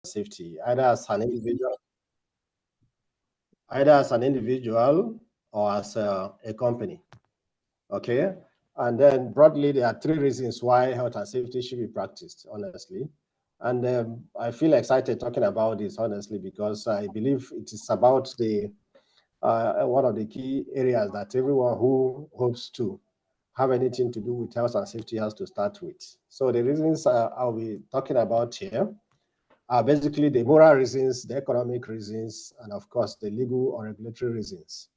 safety, either as an individual or as a company. Okay. And then broadly, there are three reasons why health and safety should be practiced, honestly. And I feel excited talking about this, honestly, because I believe it is about the one of the key areas that everyone who hopes to have anything to do with health and safety has to start with. So the reasons I'll be talking about here are basically the moral reasons, the economic reasons, and of course, the legal or regulatory reasons.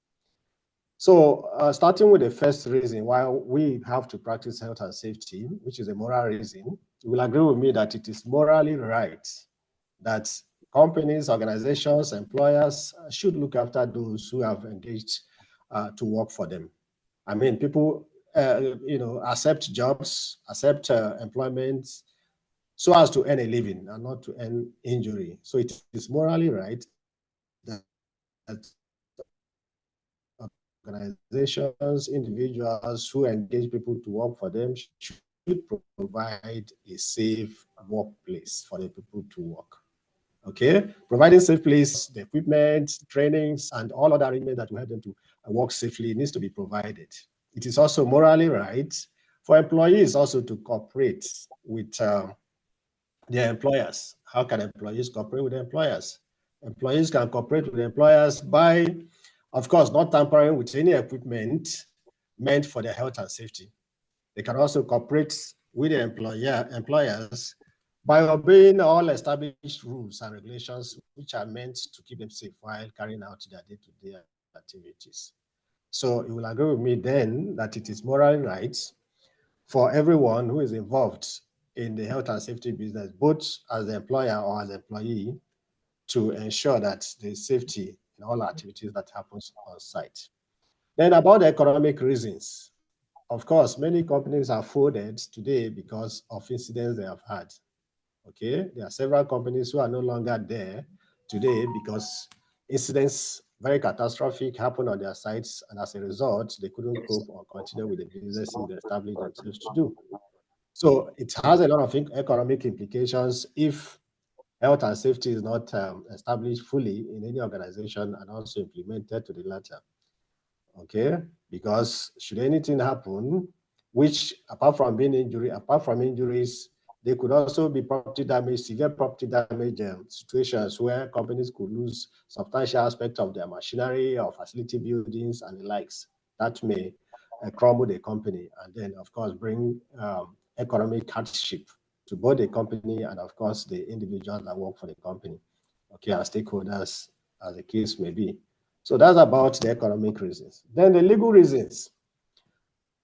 So starting with the first reason why we have to practice health and safety, which is a moral reason, you will agree with me that it is morally right that companies, organizations, employers should look after those who have engaged to work for them. I mean, people, accept jobs, accept employment, so as to earn a living and not to earn injury. So it is morally right that organizations, individuals who engage people to work for them should provide a safe workplace for the people to work. Okay, providing safe place, the equipment, trainings, and all other arrangements that will help them to work safely needs to be provided. It is also morally right for employees also to cooperate with their employers. How can employees cooperate with employers? Employees can cooperate with employers by, of course, not tampering with any equipment meant for their health and safety. They can also cooperate with the employers by obeying all established rules and regulations which are meant to keep them safe while carrying out their day-to-day activities. So you will agree with me then that it is morally right for everyone who is involved in the health and safety business, both as the employer or as employee, to ensure that there's safety in all activities that happens on site. Then about the economic reasons. Of course, many companies are folded today because of incidents they have had. Okay, there are several companies who are no longer there today because incidents, very catastrophic, happened on their sites, and as a result, they couldn't cope or continue with the businesses they established themselves to do. So it has a lot of economic implications if health and safety is not established fully in any organization and also implemented to the latter. Okay, because should anything happen, which apart from injuries, there could also be property damage, severe property damage situations where companies could lose substantial aspects of their machinery or facility buildings and the likes. That may crumble the company and then, of course, bring economic hardship to both the company and, of course, the individuals that work for the company, okay, as stakeholders, as the case may be. So that's about the economic reasons. Then the legal reasons.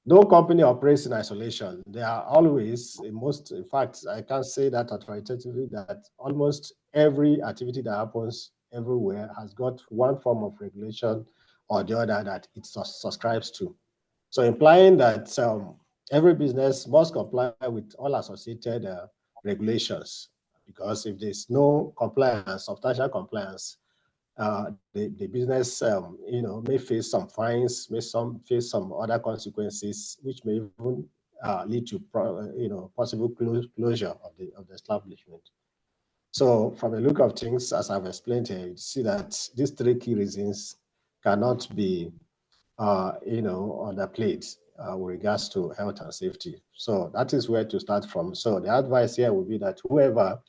No company operates in isolation. There are always, in fact, I can say that authoritatively that almost every activity that happens everywhere has got one form of regulation or the other that it subscribes to. So implying that every business must comply with all associated regulations, because if there's no compliance, substantial compliance, the business, may face some fines, face some other consequences, which may even lead to, possible closure of the establishment. So from the look of things, as I've explained here, you see that these three key reasons cannot be, underplayed with regards to health and safety. So that is where to start from. So the advice here would be that whoever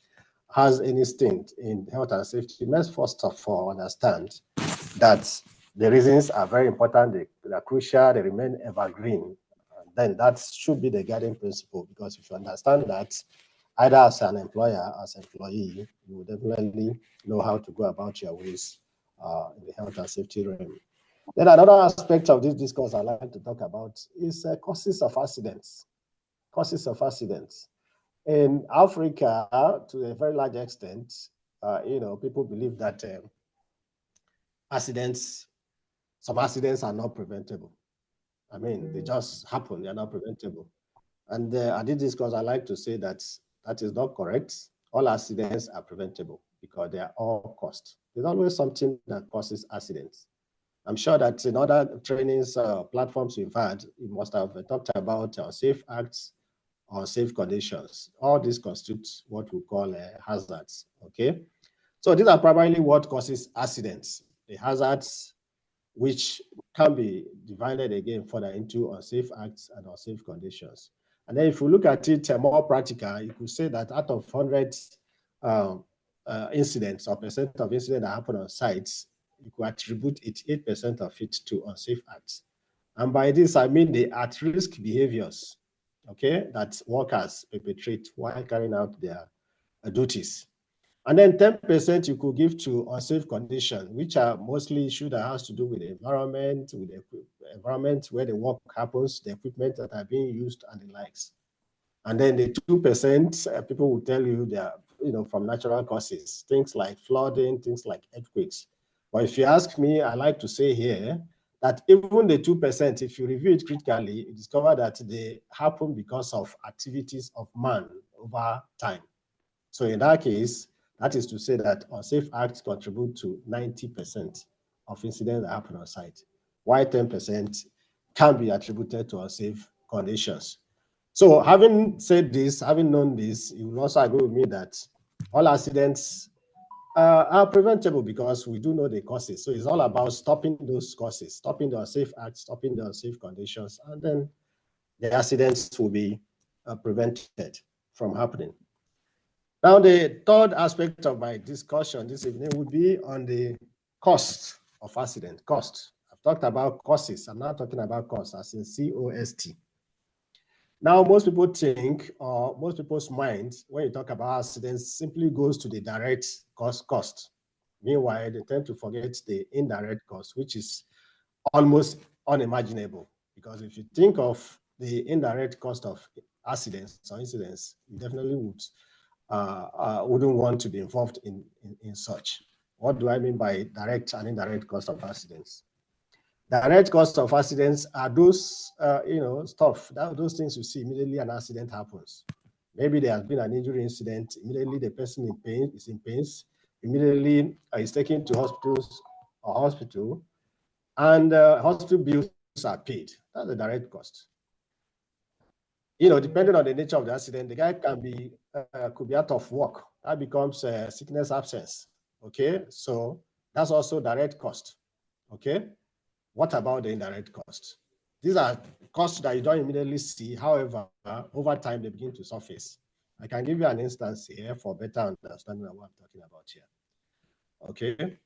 has any stint in health and safety must first of all understand that the reasons are very important, they are crucial, they remain evergreen. And then that should be the guiding principle, because if you understand that, either as an employer, as an employee, you will definitely know how to go about your ways in the health and safety realm. Then another aspect of this discourse I'd like to talk about is causes of accidents. Causes of accidents. In Africa, to a very large extent, people believe that accidents, some accidents are not preventable. I mean, they just happen, they're not preventable. And at this discourse, I like to say that that is not correct. All accidents are preventable because they are all caused. There's always something that causes accidents. I'm sure that in other trainings platforms we've had, you must have talked about safe acts unsafe conditions. All these constitute what we call hazards. Okay, so these are primarily what causes accidents. The hazards, which can be divided again further into unsafe acts and unsafe conditions. And then if you look at it more practical, you could say that out of 100 incidents or percent of incidents that happen on sites, you could attribute 88% of it to unsafe acts. And by this, I mean the at-risk behaviors, okay, that workers perpetrate while carrying out their duties. And then 10% you could give to unsafe conditions, which are mostly issues that has to do with the environment, environment where the work happens, the equipment that are being used, and the likes. And then the 2%, people will tell you they are, from natural causes, things like flooding, things like earthquakes. But if you ask me, I like to say here that even the 2%, if you review it critically, you discover that they happen because of activities of man over time. So in that case, that is to say that unsafe acts contribute to 90% of incidents that happen on site, while 10% can be attributed to unsafe conditions. So having said this, having known this, you will also agree with me that all accidents are preventable because we do know the causes. So it's all about stopping those causes, stopping the unsafe acts, stopping the unsafe conditions, and then the accidents will be prevented from happening. Now, the third aspect of my discussion this evening would be on the cost of accident. Cost. I've talked about causes. I'm not talking about cost, as in C-O-S-T. Now, most people think, or most people's minds, when you talk about accidents, simply goes to the direct cost. Meanwhile, they tend to forget the indirect cost, which is almost unimaginable. Because if you think of the indirect cost of accidents or incidents, you definitely wouldn't want to be involved in such. What do I mean by direct and indirect cost of accidents? Direct cost of accidents are those, those things you see immediately an accident happens. Maybe there has been an injury incident, immediately the person is in pain, immediately is taken to hospital, and hospital bills are paid. That's the direct cost. Depending on the nature of the accident, the guy could be out of work. That becomes sickness absence. Okay, so that's also direct cost. Okay, what about the indirect cost? These are costs that you don't immediately see. However, over time, they begin to surface. I can give you an instance here for better understanding of what I'm talking about here. Okay,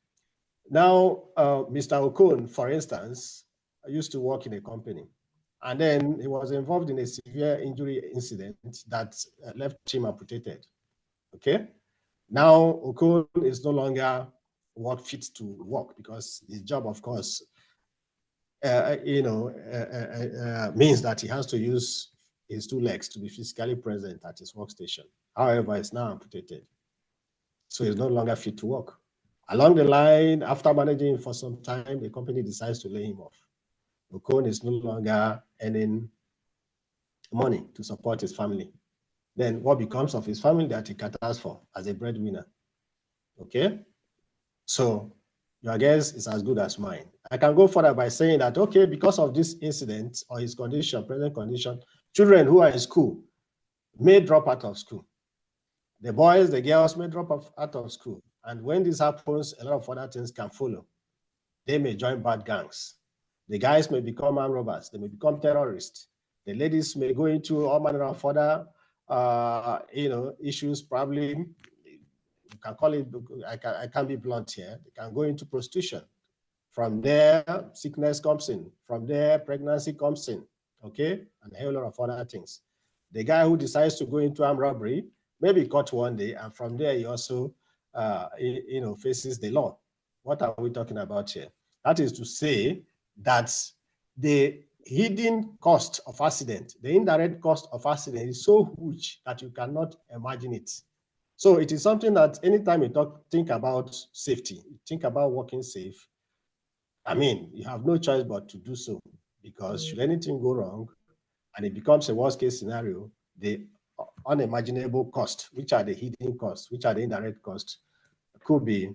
now, Mr. Okon, for instance, used to work in a company. And then he was involved in a severe injury incident that left him amputated. Okay. Now, Okon is no longer fit to work because his job, of course, means that he has to use his two legs to be physically present at his workstation. However, he's now amputated. So he's no longer fit to work. Along the line, after managing him for some time, the company decides to lay him off. Okon is no longer earning money to support his family. Then what becomes of his family that he caters for as a breadwinner? Okay, so your guess is as good as mine. I can go further by saying that, okay, because of this incident or his condition, present condition, children who are in school may drop out of school. The boys, the girls may drop out of school. And when this happens, a lot of other things can follow. They may join bad gangs. The guys may become armed robbers. They may become terrorists. The ladies may go into all manner of other, issues. Probably, you can call it. I can't be blunt here. They can go into prostitution. From there, sickness comes in. From there, pregnancy comes in. Okay, and a whole lot of other things. The guy who decides to go into armed robbery may be caught one day, and from there he also, faces the law. What are we talking about here? That is to say that the hidden cost of accident, the indirect cost of accident is so huge that you cannot imagine it. So it is something that anytime you think about safety, think about working safe, I mean, you have no choice but to do so, because should anything go wrong and it becomes a worst case scenario, the unimaginable cost, which are the hidden costs, which are the indirect costs, could be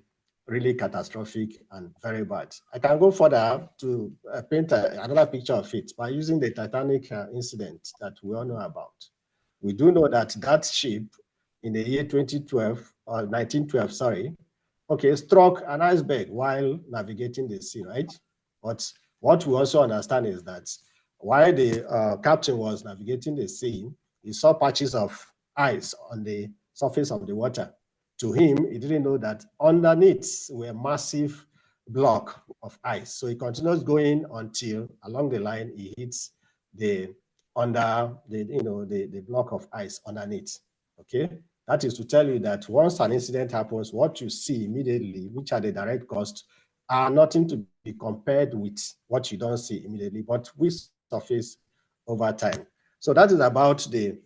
really catastrophic and very bad. I can go further to paint another picture of it by using the Titanic incident that we all know about. We do know that that ship in the year 2012 or 1912, sorry, okay, struck an iceberg while navigating the sea, right? But what we also understand is that while the captain was navigating the sea, he saw patches of ice on the surface of the water. To him, he didn't know that underneath were massive block of ice. So he continues going until along the line he hits the under the block of ice underneath. Okay, that is to tell you that once an incident happens, what you see immediately, which are the direct costs, are nothing to be compared with what you don't see immediately, but we surface over time. So that is about the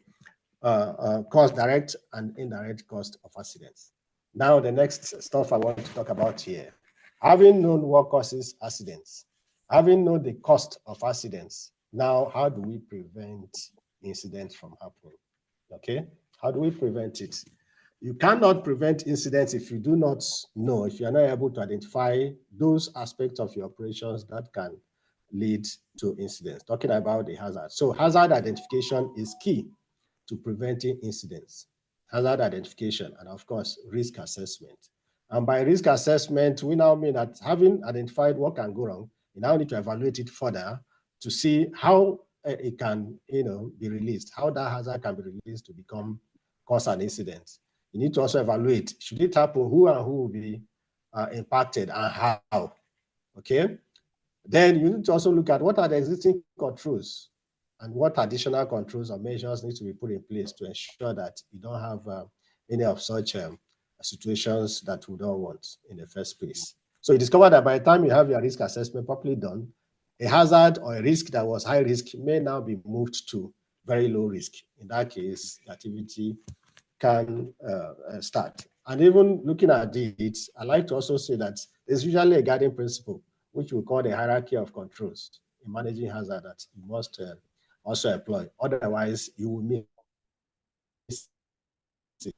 cost, direct and indirect cost of accidents. Now, the next stuff I want to talk about here, having known what causes accidents, having known the cost of accidents, now how do we prevent incidents from happening? Okay, how do we prevent it? You cannot prevent incidents if you do not know, if you are not able to identify those aspects of your operations that can lead to incidents. Talking about the hazard. So hazard identification is key to preventing incidents. Hazard identification and of course, risk assessment. And by risk assessment, we now mean that having identified what can go wrong, you now need to evaluate it further to see how it can, be released, how that hazard can be released to become cause an incident. You need to also evaluate, should it happen, who and who will be impacted and how, okay? Then you need to also look at what are the existing controls and what additional controls or measures need to be put in place to ensure that you don't have any of such situations that we don't want in the first place. So you discover that by the time you have your risk assessment properly done, a hazard or a risk that was high risk may now be moved to very low risk. In that case, the activity can start. And even looking at it, I like to also say that there's usually a guiding principle, which we call the hierarchy of controls in managing hazard that you must also employ. Otherwise, you will miss it.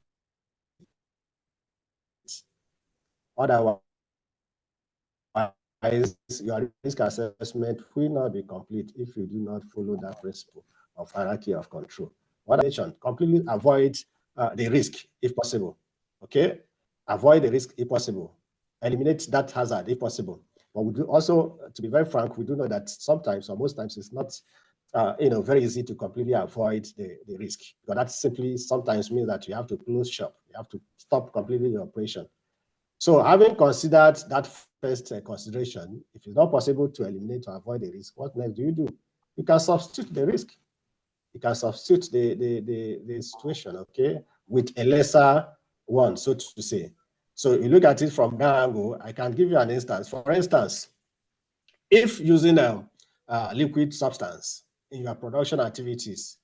Otherwise, your risk assessment will not be complete if you do not follow that principle of hierarchy of control. What I mentioned, completely avoid the risk if possible. Okay, avoid the risk if possible. Eliminate that hazard if possible. But we do also, to be very frank, we do know that sometimes or most times it's not very easy to completely avoid the risk. Because that simply sometimes means that you have to close shop. You have to stop completely your operation. So having considered that first consideration, if it's not possible to eliminate or avoid the risk, what next do? You can substitute the risk. You can substitute the situation, okay, with a lesser one, so to say. So you look at it from that angle, I can give you an instance. For instance, if using a liquid substance in your production activities,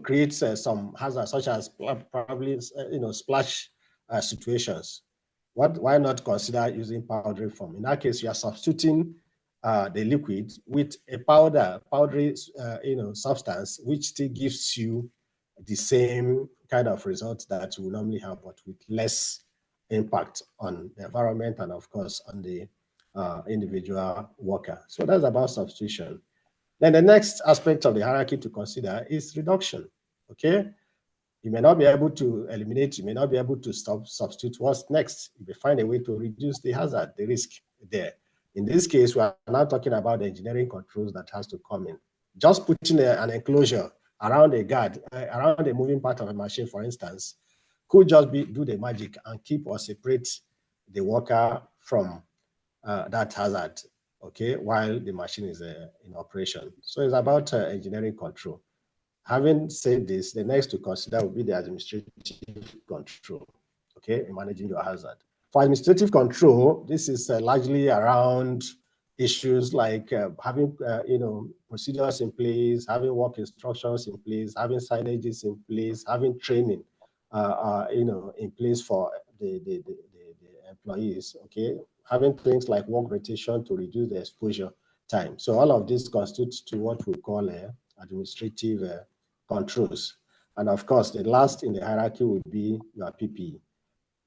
creates some hazards such as probably, splash situations. Why not consider using powdery form? In that case, you are substituting the liquid with a powdery, substance, which still gives you the same kind of results that you normally have, but with less impact on the environment and, of course, on the individual worker. So that's about substitution. Then the next aspect of the hierarchy to consider is reduction. Okay, you may not be able to eliminate, you may not be able to substitute. What's next? You may find a way to reduce the hazard, the risk there. In this case, we are now talking about the engineering controls that has to come in. Just putting an enclosure around a guard, around a moving part of a machine, for instance, could just do the magic and keep or separate the worker from that hazard, okay, while the machine is in operation. So it's about engineering control. Having said this, the next to consider will be the administrative control, okay, in managing your hazard. For administrative control, this is largely around issues like having, procedures in place, having work instructions in place, having signages in place, having training, in place for the employees, okay, having things like work rotation to reduce the exposure time. So all of this constitutes to what we call administrative controls. And of course, the last in the hierarchy would be your PPE,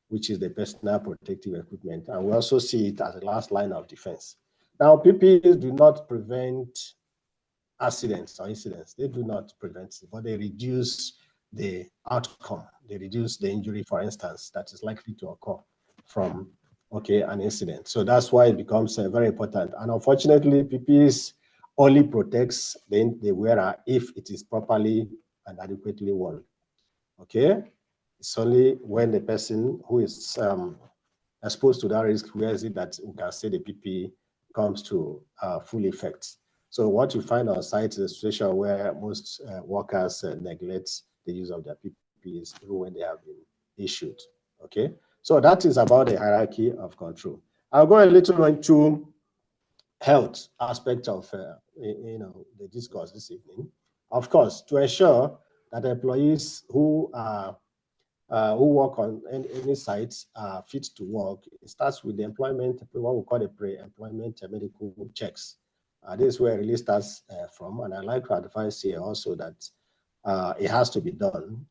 which is the personal protective equipment. And we also see it as the last line of defense. Now, PPEs do not prevent accidents or incidents. They do not prevent it, but they reduce the outcome. They reduce the injury, for instance, that is likely to occur from an incident. So that's why it becomes very important. And unfortunately, PPEs only protects the wearer if it is properly and adequately worn. Okay, it's only when the person who is exposed to that risk wears it that we can say the PPE comes to full effect. So what you find on site is a situation where most workers neglect the use of their PPEs even when they have been issued. Okay, so that is about the hierarchy of control. I'll go a little into health aspect of the discourse this evening. Of course, to ensure that employees who work on any sites are fit to work, it starts with the employment, what we call the pre-employment medical checks. This is where it really starts from, and I'd like to advise here also that it has to be done,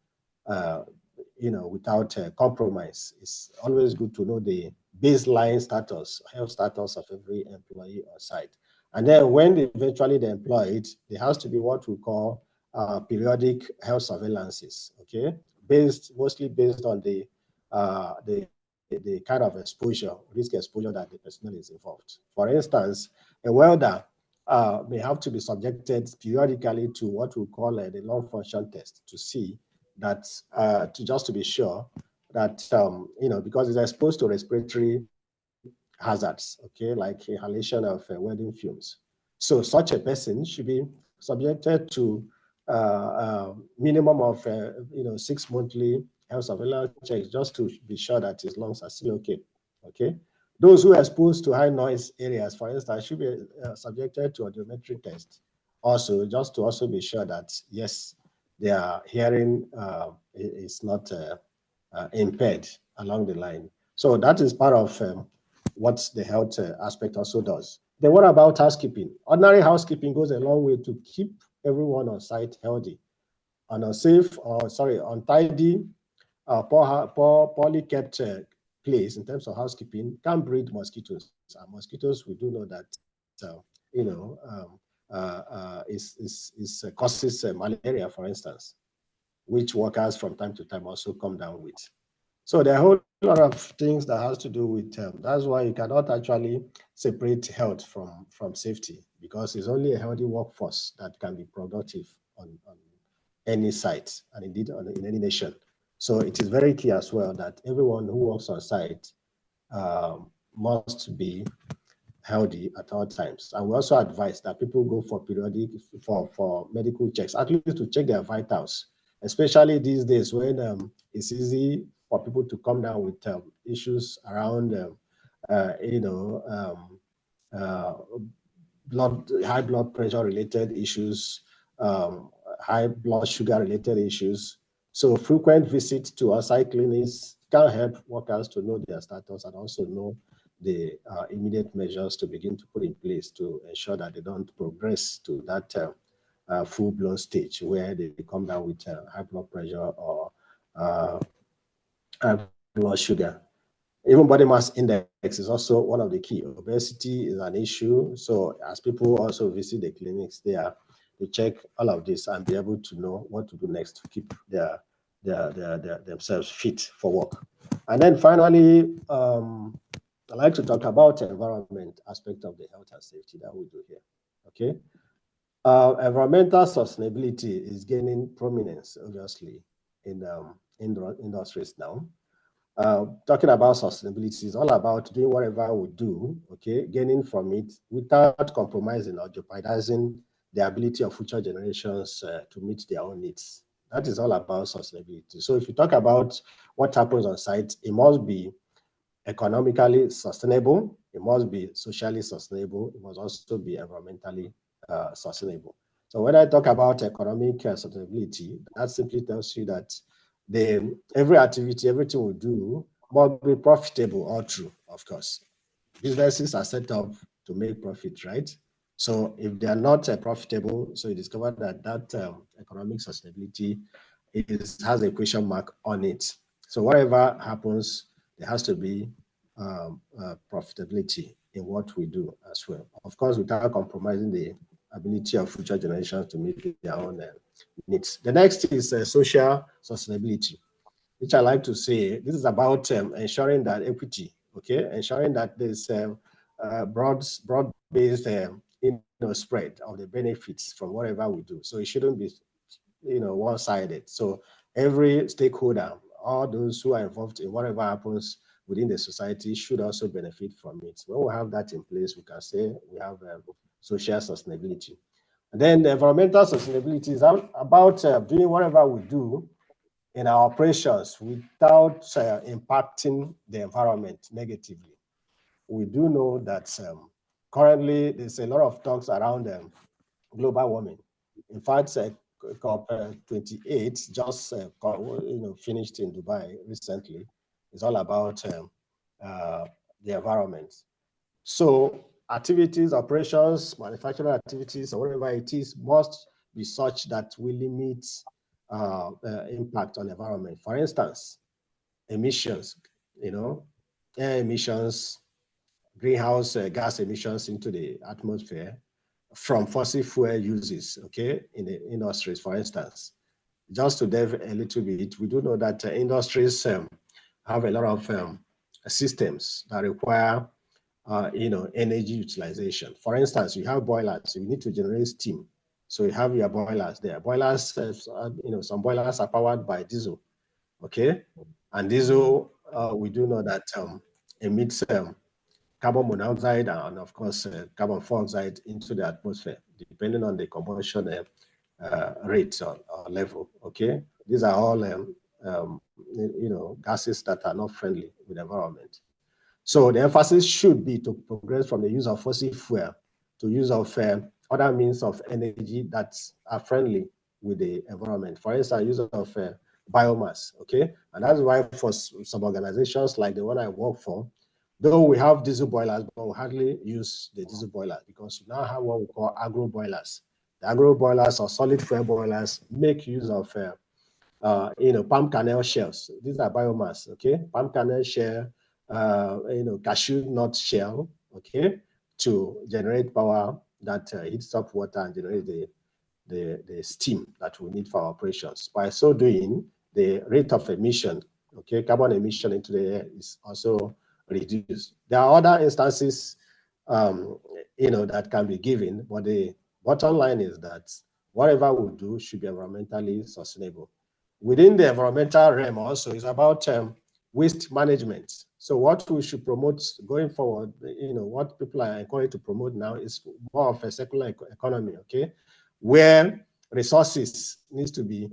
without compromise. It's always good to know the baseline status, health status of every employee on site. And then when eventually they're employed, there has to be what we call periodic health surveillances, okay? Mostly based on the kind of exposure, risk exposure that the personnel is involved. For instance, a welder may have to be subjected periodically to what we call the lung function test to see that, just to be sure that, because it's exposed to respiratory hazards, okay, like inhalation of welding fumes. So such a person should be subjected to minimum of 6 monthly health surveillance checks just to be sure that his lungs are still okay. Okay. Those who are exposed to high noise areas, for instance, should be subjected to audiometry test also, just to also be sure that yes, their hearing is not impaired along the line. So that is part of what the health aspect also does. Then what about housekeeping? Ordinary housekeeping goes a long way to keep everyone on site healthy. On a safe, or sorry, untidy, poorly kept place in terms of housekeeping can breed mosquitoes. And mosquitoes, we do know that, causes malaria, for instance, which workers from time to time also come down with. So there are a whole lot of things that has to do with that's why you cannot actually separate health from safety, because it's only a healthy workforce that can be productive on any site and indeed in any nation. So it is very key as well that everyone who works on site must be healthy at all times. And we also advise that people go for periodic for medical checks, at least to check their vitals, especially these days when it's easy for people to come down with issues around high blood pressure related issues, high blood sugar related issues. So frequent visits to on-site clinics can help workers to know their status and also know the immediate measures to begin to put in place to ensure that they don't progress to that full-blown stage where they come down with high blood pressure or high blood sugar. Even body mass index is also one of the key. Obesity is an issue. So as people also visit the clinics there, they check all of this and be able to know what to do next to keep themselves fit for work. And then finally, I'd like to talk about the environment aspect of the health and safety that we do here. Okay. Environmental sustainability is gaining prominence, obviously, in industries now. Talking about sustainability is all about doing whatever we do, okay, gaining from it without compromising or jeopardizing the ability of future generations to meet their own needs. That is all about sustainability. So if you talk about what happens on site, it must be economically sustainable, it must be socially sustainable, it must also be environmentally sustainable. So when I talk about economic sustainability, that simply tells you that every activity, everything we do must be profitable all through, of course. Businesses are set up to make profit, right? So if they are not profitable, so you discover that economic sustainability has a question mark on it. So whatever happens, there has to be profitability in what we do as well. Of course, without compromising the ability of future generations to meet their own needs. The next is social sustainability, which I like to say, this is about ensuring that equity, okay, ensuring that there's broad-based, spread of the benefits from whatever we do. So it shouldn't be, one-sided. So every stakeholder, all those who are involved in whatever happens within the society should also benefit from it. When we have that in place, we can say we have social sustainability. And then the environmental sustainability is about doing whatever we do in our operations without impacting the environment negatively. We do know that currently there's a lot of talks around global warming. In fact, COP28 just finished in Dubai recently. It's all about the environment. So activities, operations, manufacturing activities, or whatever it is, must be such that we limit impact on the environment. For instance, emissions, air emissions, greenhouse gas emissions into the atmosphere from fossil fuel uses, okay, in the industries, for instance. Just to delve a little bit, we do know that industries have a lot of systems that require energy utilization. For instance, you have boilers, you need to generate steam. So you have your boilers there. Boilers, some boilers are powered by diesel, okay? And diesel, we do know that emits carbon monoxide and of course carbon dioxide into the atmosphere, depending on the combustion rate or level, okay? These are all, gases that are not friendly with the environment. So the emphasis should be to progress from the use of fossil fuel to use of other means of energy that are friendly with the environment. For instance, use of biomass, okay? And that's why for some organizations like the one I work for, though we have diesel boilers, but we hardly use the diesel boilers because we now have what we call agro boilers. The agro boilers or solid fuel boilers make use of palm kernel shells. These are biomass, okay? Palm kernel shell, cashew nut shell, okay, to generate power that heats up water and generate the steam that we need for our operations. By so doing, the rate of emission, okay, carbon emission into the air is also reduced. There are other instances, that can be given, but the bottom line is that whatever we do should be environmentally sustainable. Within the environmental realm also is about waste management. So what we should promote going forward, what people are encouraged to promote now is more of a circular economy, okay, where resources needs to be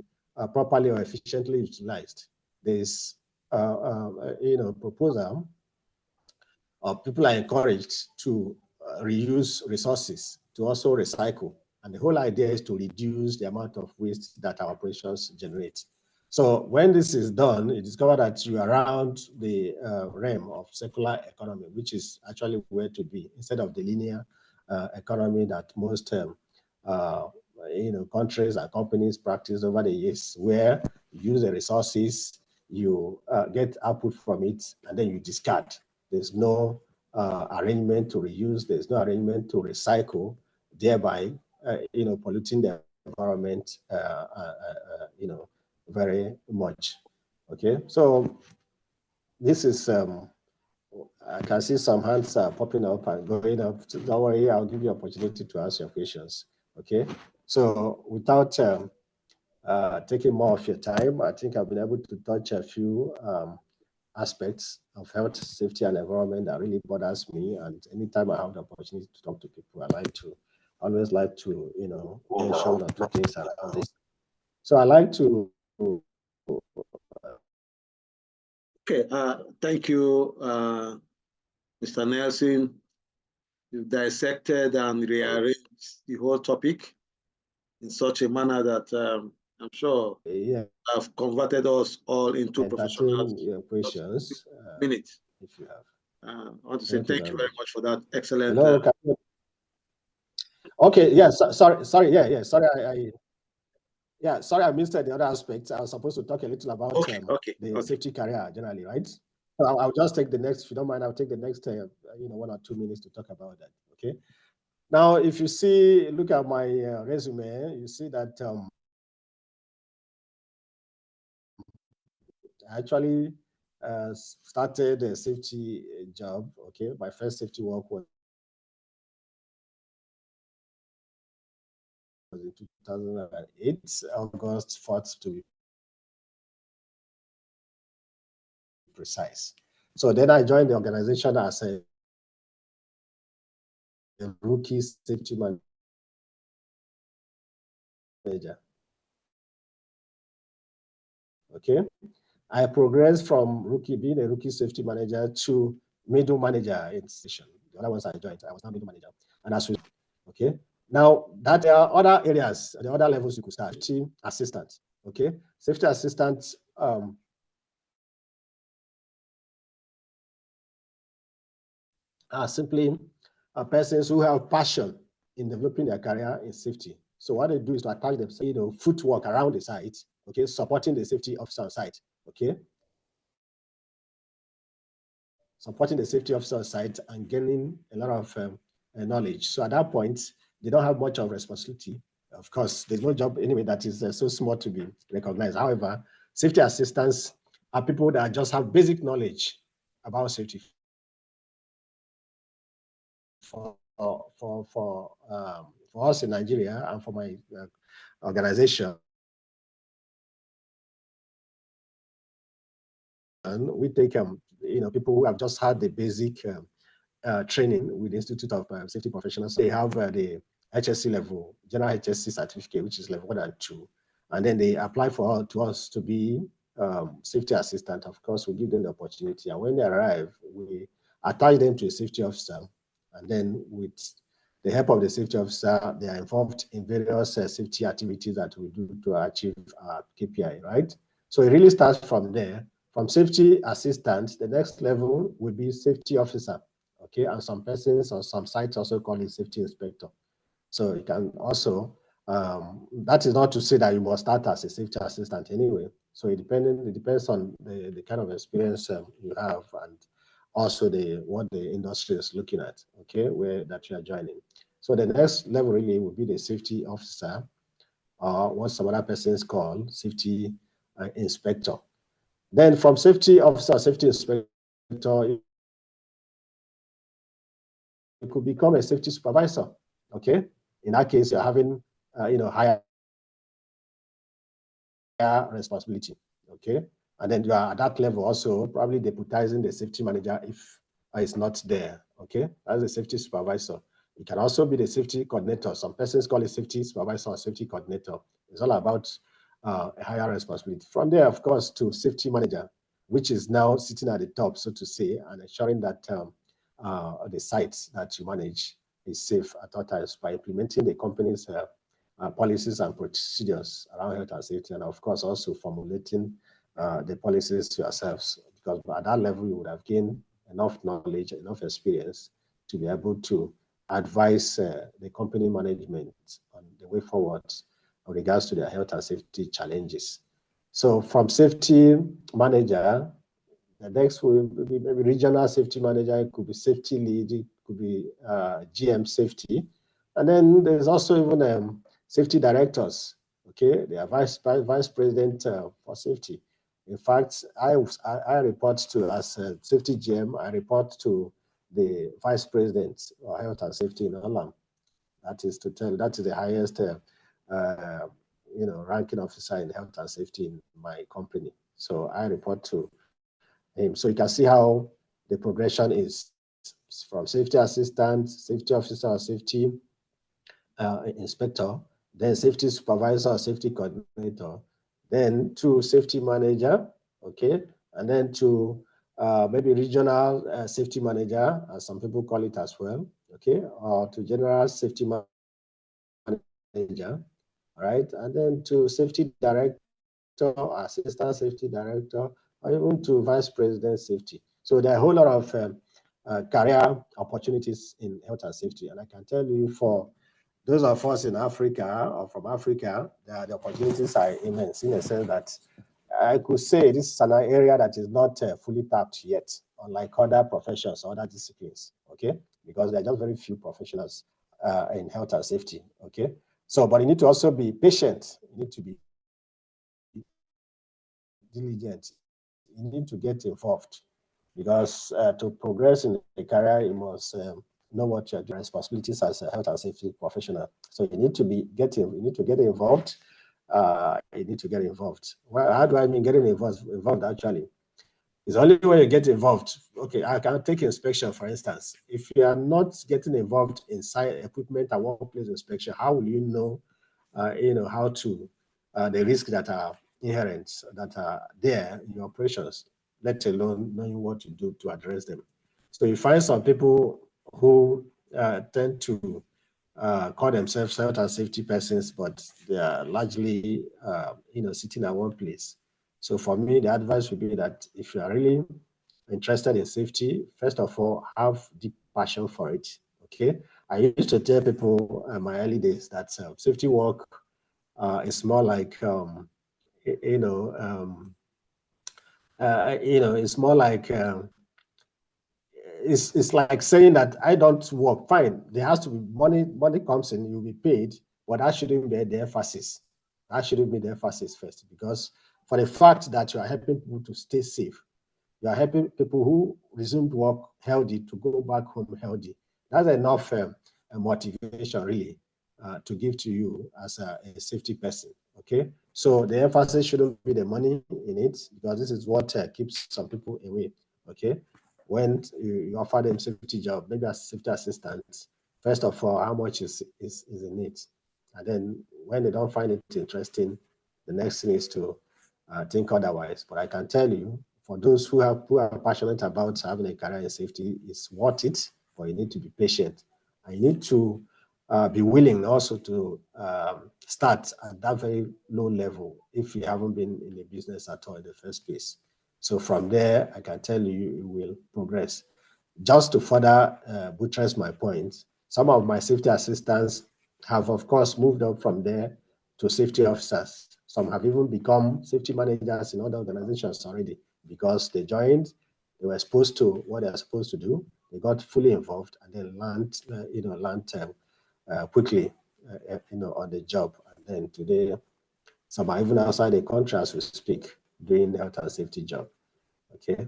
properly or efficiently utilized. There's proposal people are encouraged to reuse resources, to also recycle. And the whole idea is to reduce the amount of waste that our operations generate. So when this is done, you discover that you are around the realm of circular economy, which is actually where to be, instead of the linear economy that most countries and companies practice over the years, where you use the resources, you get output from it, and then you discard. There's no arrangement to reuse. There's no arrangement to recycle, thereby, polluting the environment, very much. Okay, so this is, I can see some hands are popping up and going up. Don't worry, I'll give you opportunity to ask your questions. Okay, so without taking more of your time, I think I've been able to touch a few aspects of health, safety, and environment that really bothers me. And anytime I have the opportunity to talk to people, I always like to, mention or two things around this. So I like to. Okay, thank you, Mr. Nelson. You've dissected and rearranged the whole topic in such a manner that I'm sure have converted us all into professionals. Your questions. Minutes. If you have. I want to say thank you very much for that excellent. Hello, okay, yeah, sorry, sorry, sorry, I missed the other aspects. I was supposed to talk a little about the safety career generally, right? So I'll just take the next, if you don't mind, I'll take the next, 1 or 2 minutes to talk about that, okay? Now, if you see, look at my resume, you see that I actually started a safety job. Okay, my first safety work was in 2008, August 4th to be precise. So then I joined the organization as a rookie safety manager. Okay, I progressed from being a rookie safety manager to middle manager in station. The other ones I joined, I was now middle manager. And as okay. Now that there are other areas, the other levels you could start. Safety assistant. Okay, safety assistant are simply persons who have passion in developing their career in safety. So what they do is to attach them, footwork around the site, okay, supporting the safety officer on site, okay, supporting the safety officer on site and gaining a lot of knowledge. So at that point, they don't have much of responsibility. Of course, there's no job anyway that is so small to be recognized. However, safety assistants are people that just have basic knowledge about safety. For us in Nigeria and for my organization, and we take people who have just had the basic training with the Institute of Safety Professionals. They have the HSC level, general HSC certificate, which is level 1 and 2, and then they apply to us to be safety assistant. Of course, we give them the opportunity, and when they arrive, we attach them to a safety officer, and then with the help of the safety officer, they are involved in various safety activities that we do to achieve our KPI, right? So it really starts from there. From safety assistant, the next level will be safety officer, okay? And some persons on some sites also call it safety inspector. So you can also, that is not to say that you must start as a safety assistant anyway. So it depends on the kind of experience you have and also what the industry is looking at, okay, where that you are joining. So the next level really will be the safety officer, or what some other persons call safety inspector. Then from safety officer, safety inspector, you could become a safety supervisor, okay? In that case, you're having, higher responsibility, okay? And then you are at that level also probably deputizing the safety manager if it's not there, okay? As a safety supervisor. It can also be the safety coordinator. Some persons call it safety supervisor or safety coordinator. It's all about a higher responsibility. From there, of course, to safety manager, which is now sitting at the top, so to say, and ensuring that the sites that you manage is safe at all times by implementing the company's policies and procedures around health and safety, and of course also formulating the policies yourselves, because at that level you would have gained enough knowledge, enough experience to be able to advise the company management on the way forward in regards to their health and safety challenges. So from safety manager, the next will be maybe regional safety manager, it could be safety lead, it could be GM safety. And then there's also even safety directors, okay? They are vice president for safety. In fact, I report to, as a safety GM, I report to the vice president of health and safety in Holland. That is the highest, ranking officer in health and safety in my company. So I report to him. So you can see how the progression is from safety assistant, safety officer, or safety inspector, then safety supervisor or safety coordinator, then to safety manager, okay, and then to maybe regional safety manager, as some people call it as well, okay, or to general safety manager, right, and then to safety director, assistant safety director, or even to vice president safety. So there are a whole lot of career opportunities in health and safety, and I can tell you for those of us in Africa or from Africa, the opportunities are immense in the sense that I could say this is an area that is not fully tapped yet, unlike other professions or other disciplines, okay? Because there are just very few professionals in health and safety. Okay, so but you need to also be patient. You need to be diligent. You need to get involved, because to progress in a career, you must know what your responsibilities as a health and safety professional. So you need to you need to get involved. You need to get involved. Well, how do I mean getting involved? Involved actually, it's only when you get involved. Okay, I can take inspection for instance. If you are not getting involved in site equipment and workplace inspection, how will you know how to the risks that are inherent, that are there in your operations, let alone knowing what to do to address them. So you find some people who tend to call themselves health and safety persons, but they are largely sitting at one place. So for me, the advice would be that if you are really interested in safety, first of all, have deep passion for it. Okay, I used to tell people in my early days that safety work it's more like it's more like it's like saying that I don't work. Fine, there has to be money. Money comes in, you'll be paid, but that shouldn't be the emphasis. That shouldn't be the emphasis first, because for the fact that you are helping people to stay safe, you are helping people who resumed work healthy to go back home healthy. That's enough motivation, really, to give to you as a safety person. Okay, so the emphasis shouldn't be the money in it, because this is what keeps some people away. Okay, when you offer them safety job, maybe as safety assistant, first of all, how much is in it, and then when they don't find it interesting, the next thing is to think otherwise. But I can tell you, for those who are passionate about having a career in safety, it's worth it, but you need to be patient. And you need to be willing also to start at that very low level if you haven't been in the business at all in the first place. So from there, I can tell you, you will progress. Just to further buttress my point, some of my safety assistants have, of course, moved up from there to safety officers. Some have even become safety managers in other organizations already, because they joined, they were exposed to what they're supposed to do, they got fully involved, and then learned quickly, on the job. And then today, some are even outside the country as we speak, doing the health and safety job. Okay,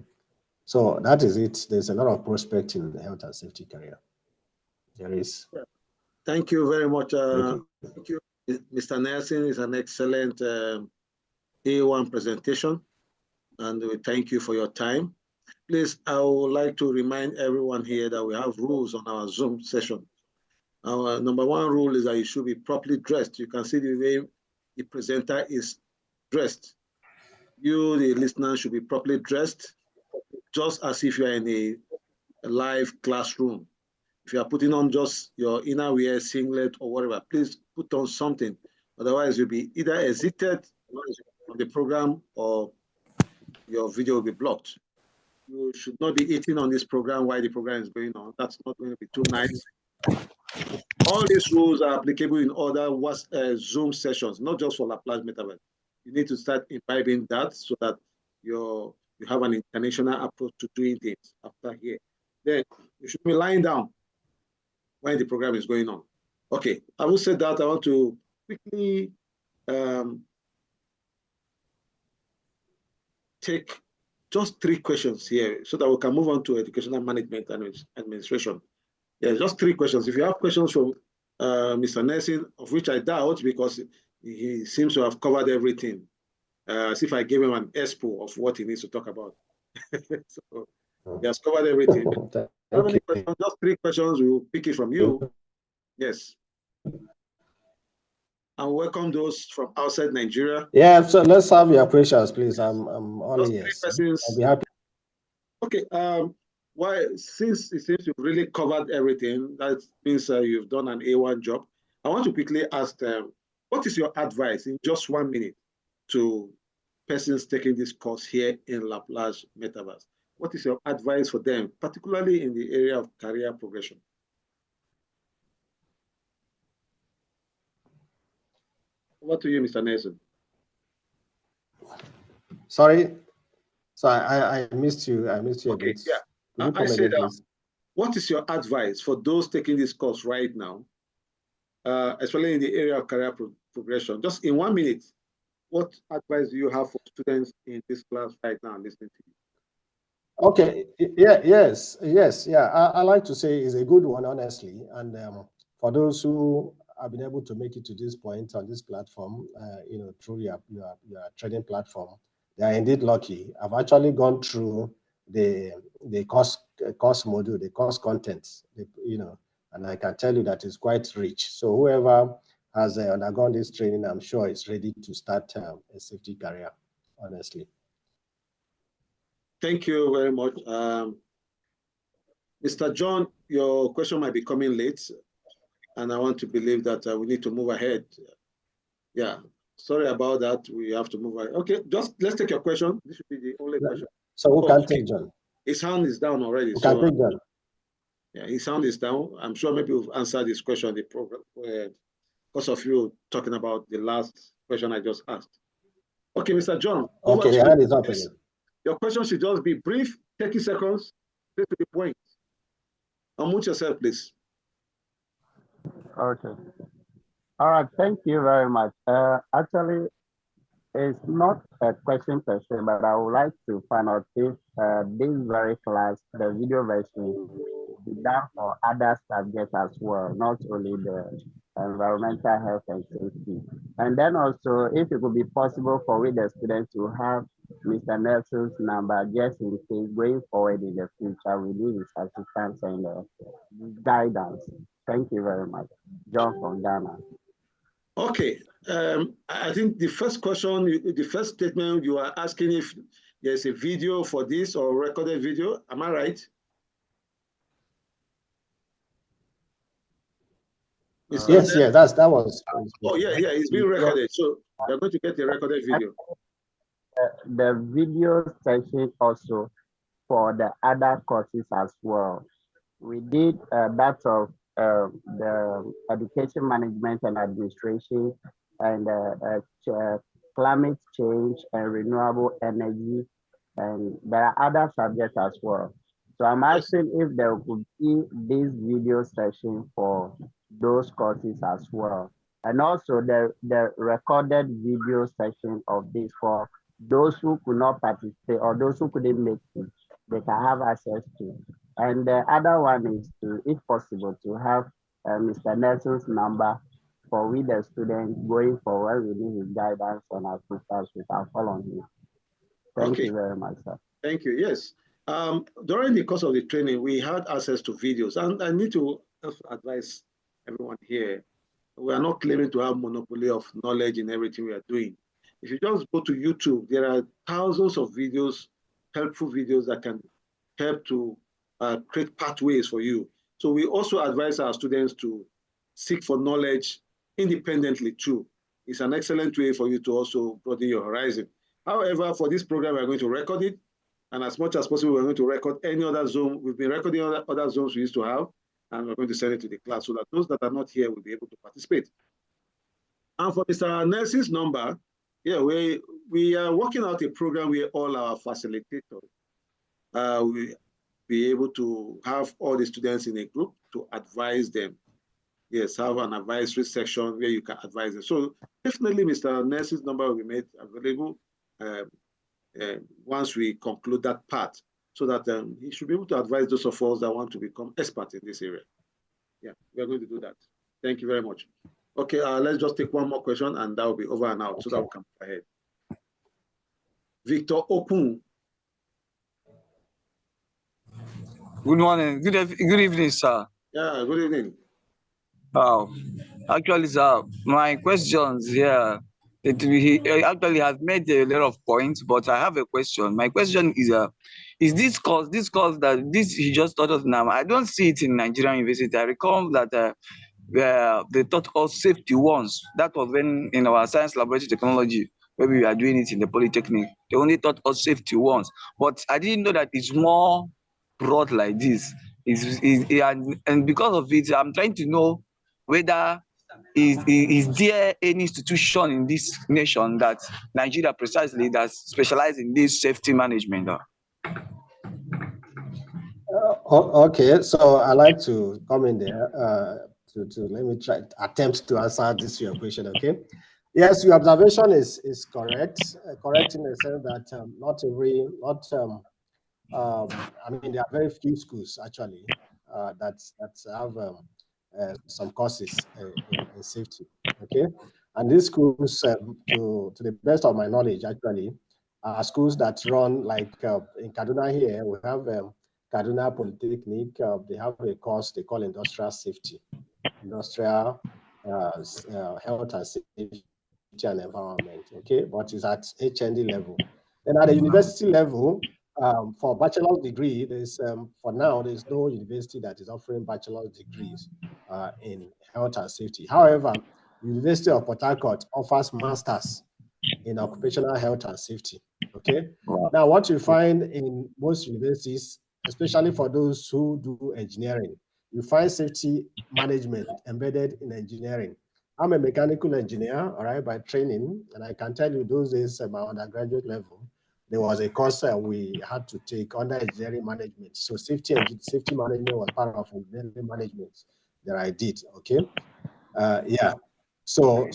so that is it. There's a lot of prospect in the health and safety career. There is. Thank you very much. Thank you, Mr. Nelson. It's an excellent A1 presentation, and we thank you for your time. Please, I would like to remind everyone here that we have rules on our Zoom session. Our number one rule is that you should be properly dressed. You can see the way the presenter is dressed. You, the listener, should be properly dressed, just as if you're in a live classroom. If you are putting on just your inner wear, singlet, or whatever, please put on something. Otherwise, you'll be either exited from the program or your video will be blocked. You should not be eating on this program while the program is going on. That's not going to be too nice. All these rules are applicable in other Zoom sessions, not just for Plage Metaverse. You need to start imbibing that so that you have an international approach to doing things after here. Then you should be lying down when the program is going on. Okay, having said that, I want to quickly take just 3 questions here so that we can move on to educational management and administration. Yeah, just 3 questions. If you have questions from Mr. Nelson, of which I doubt, because he seems to have covered everything, as if I gave him an expo of what he needs to talk about. So he has covered everything. How many questions? Just 3 questions. We will pick it from you. Yes. And welcome those from outside Nigeria. Yeah, so let's have your questions, please. I'm all ears. I'll be happy. Okay. Why, since it seems you've really covered everything, that means you've done an A1 job. I want to quickly ask them, what is your advice in just 1 minute to persons taking this course here in Plage Metaverse? What is your advice for them, particularly in the area of career progression? Over to you, Mr. Nelson. Sorry, so I missed you. I missed you a bit. Yeah. I said, what is your advice for those taking this course right now, especially in the area of career progression. Just in 1 minute, what advice do you have for students in this class right now listening to you? Okay. Yeah. I like to say it's a good one, honestly. And for those who have been able to make it to this point on this platform, through your trading platform, they are indeed lucky. I've actually gone through the course module, the course content, and I can tell you that it's quite rich. So whoever has undergone this training, I'm sure is ready to start a safety career, honestly. Thank you very much. Mr. John, your question might be coming late, and I want to believe that we need to move ahead. Yeah, sorry about that. We have to move ahead. Okay, just let's take your question. This should be the only question. So who can take John? His hand is down already. Who can take John? Yeah, his hand is down. I'm sure maybe we've answered this question in the program because of you talking about the last question I just asked. Okay, Mr. John. Okay, the hand is up again. Your question should just be brief, 30 seconds, straight to the point. Unmute yourself, please. Okay. All right. Thank you very much. Actually, it's not a question per se, but I would like to find out if this very class, the video version, be done for other subjects as well, not only the environmental health and safety. And then also, if it would be possible for we the students to have Mr. Nelson's number, just in case going forward in the future, we need his assistance and guidance. Thank you very much. John from Ghana. Okay. I think the first question, the first statement you are asking if there's a video for this or recorded video. Am I right? Yes, that was. Oh, yeah, it's being recorded. So you're going to get a recorded video. The video section also for the other courses as well. We did that of the education management and administration and climate change and renewable energy, and there are other subjects as well. So I'm asking if there could be this video session for those courses as well. And also the recorded video session of this for those who could not participate or those who couldn't make it, they can have access to. And the other one is to, if possible, to have Mr. Nelson's number for we the students going forward. We need his guidance and assistance. We can follow on him. Thank you very much, sir. Thank you. Yes. During the course of the training, we had access to videos, and I need to also advise everyone here. We are not claiming to have monopoly of knowledge in everything we are doing. If you just go to YouTube, there are thousands of videos, helpful videos that can help to create pathways for you. So we also advise our students to seek for knowledge independently too. It's an excellent way for you to also broaden your horizon. However, for this program, we're going to record it. And as much as possible, we're going to record any other zone. We've been recording other zones we used to have, and we're going to send it to the class so that those that are not here will be able to participate. And for Mr. Nelson's number, yeah, we are working out a program where all our facilitators will be able to have all the students in a group to advise them. Yes, have an advisory section where you can advise them. So definitely Mr. Nelson's number will be made available once we conclude that part, so that he should be able to advise those of us that want to become experts in this area. Yeah, we are going to do that. Thank you very much. Okay, let's just take one more question and that will be over and out, so that we can move ahead. Victor Okun. Good morning. Good evening, sir. Yeah, good evening. Wow. Actually, sir, my questions here, he actually has made a lot of points, but I have a question. My question is this course that he just taught us now, I don't see it in Nigerian university. I recall that they taught us safety once. That was when in our science laboratory technology, where we were doing it in the Polytechnic. They only taught us safety once, but I didn't know that it's more broad like this. And because of it, I'm trying to know whether is there any institution in this nation, that Nigeria precisely, that specializes in this safety management? Okay, so I like to come in there. let me try attempt to answer this your question. Okay. Yes, your observation is correct. Correct in the sense that not I mean, there are very few schools actually that have some courses in safety. Okay, and these schools, to the best of my knowledge, actually, are schools that run like in Kaduna here. We have Kaduna Polytechnic. They have a course they call industrial safety, industrial health and safety and environment. Okay, but it's at HND level. Then at the university level, for bachelor's degree, there's for now there's no university that is offering bachelor's degrees in health and safety. However, University of Port Harcourt offers masters in occupational health and safety. Okay. Now, what you find in most universities, especially for those who do engineering, you find safety management embedded in engineering. I'm a mechanical engineer, all right, by training, and I can tell you those days at my undergraduate level, there was a course we had to take under engineering management. So safety management was part of engineering management that I did. Okay. Yeah. So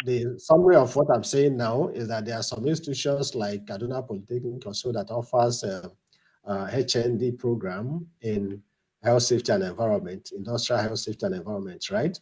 the summary of what I'm saying now is that there are some institutions like Kaduna Polytechnic also that offers HND program in health, safety, and environment, industrial health, safety, and environment, right?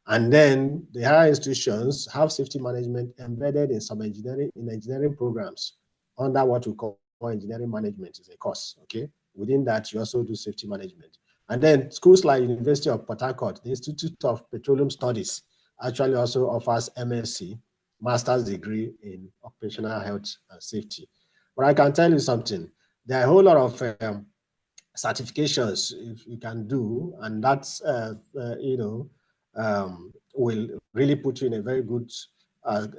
And then the higher institutions have safety management embedded in some engineering programs under what we call engineering management is a course. Okay. Within that, you also do safety management. And then schools like University of Port Harcourt, the Institute of Petroleum Studies, actually also offers MSc, master's degree in occupational health and safety. But I can tell you something. There are a whole lot of certifications if you can do, and that's will really put you in a very good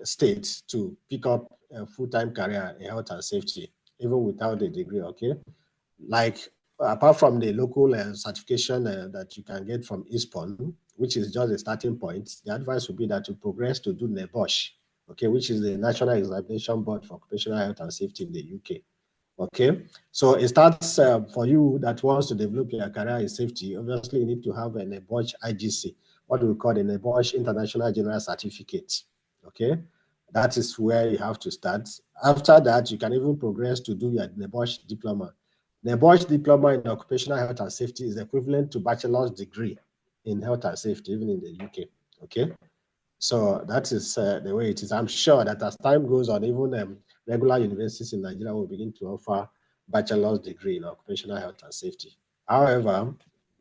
state to pick up a full-time career in health and safety, even without a degree. Okay, like apart from the local certification that you can get from ISPON, which is just a starting point, the advice would be that you progress to do NEBOSH, okay, which is the National Examination Board for Occupational Health and Safety in the UK. Okay, so it starts for you that wants to develop your career in safety. Obviously, you need to have a NEBOSH IGC, what we call the NEBOSH International General Certificate. Okay, that is where you have to start. After that, you can even progress to do your NEBOSH diploma. NEBOSH diploma in occupational health and safety is equivalent to bachelor's degree in health and safety, even in the UK. Okay, so that is the way it is. I'm sure that as time goes on, even regular universities in Nigeria will begin to offer bachelor's degree in occupational health and safety. However,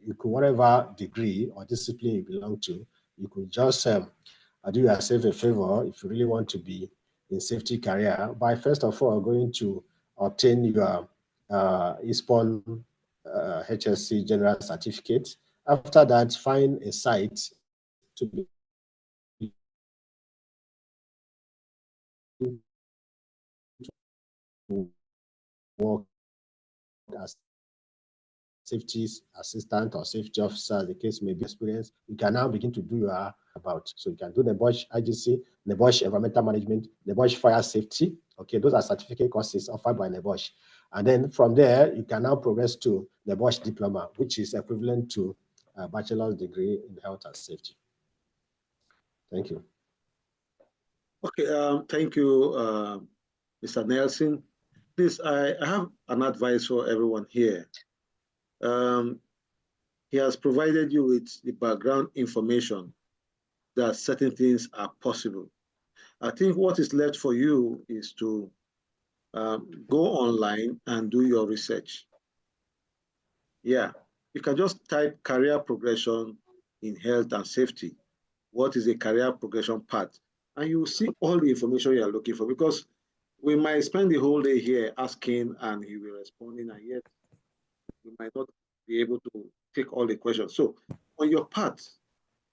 you could, whatever degree or discipline you belong to, you could just do yourself a favor if you really want to be in safety career by first of all going to obtain your ISPON HSC general certificate. After that, find a site to be work as safety assistant or safety officer, the case may be experience, you can now begin to do your about. So you can do the Bosch IGC, the Bosch Environmental Management, the Bosch Fire Safety. Okay, those are certificate courses offered by the Bosch. And then from there, you can now progress to the Bosch Diploma, which is equivalent to a bachelor's degree in health and safety. Thank you. Okay, thank you, Mr. Nelson. Please, I have an advice for everyone here. He has provided you with the background information that certain things are possible. I think what is left for you is to go online and do your research. Yeah, you can just type career progression in health and safety. What is a career progression path? And you will see all the information you are looking for, because we might spend the whole day here asking and he will responding, and yet we might not be able to take all the questions. So on your part,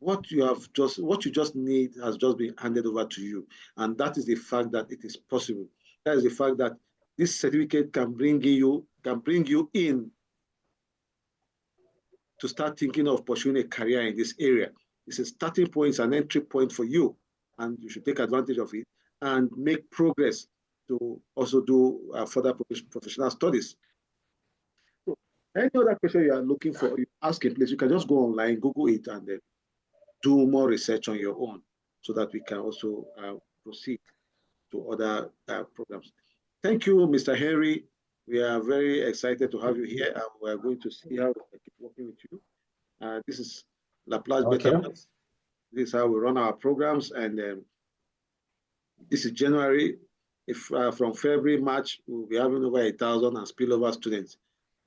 what you just need has just been handed over to you. And that is the fact that it is possible. That is the fact that this certificate can bring you in to start thinking of pursuing a career in this area. It's a starting point, it's an entry point for you, and you should take advantage of it and make progress to also do further professional studies. So any other question you are looking for, you ask a place, you can just go online, Google it, and then do more research on your own so that we can also proceed to other programs. Thank you, Mr. Henry. We are very excited to have you here, and we are going to see how we can keep working with you. This is Plage Beta. This is how we run our programs, and this is January. If from February, March, we'll be having over 1,000 and spillover students.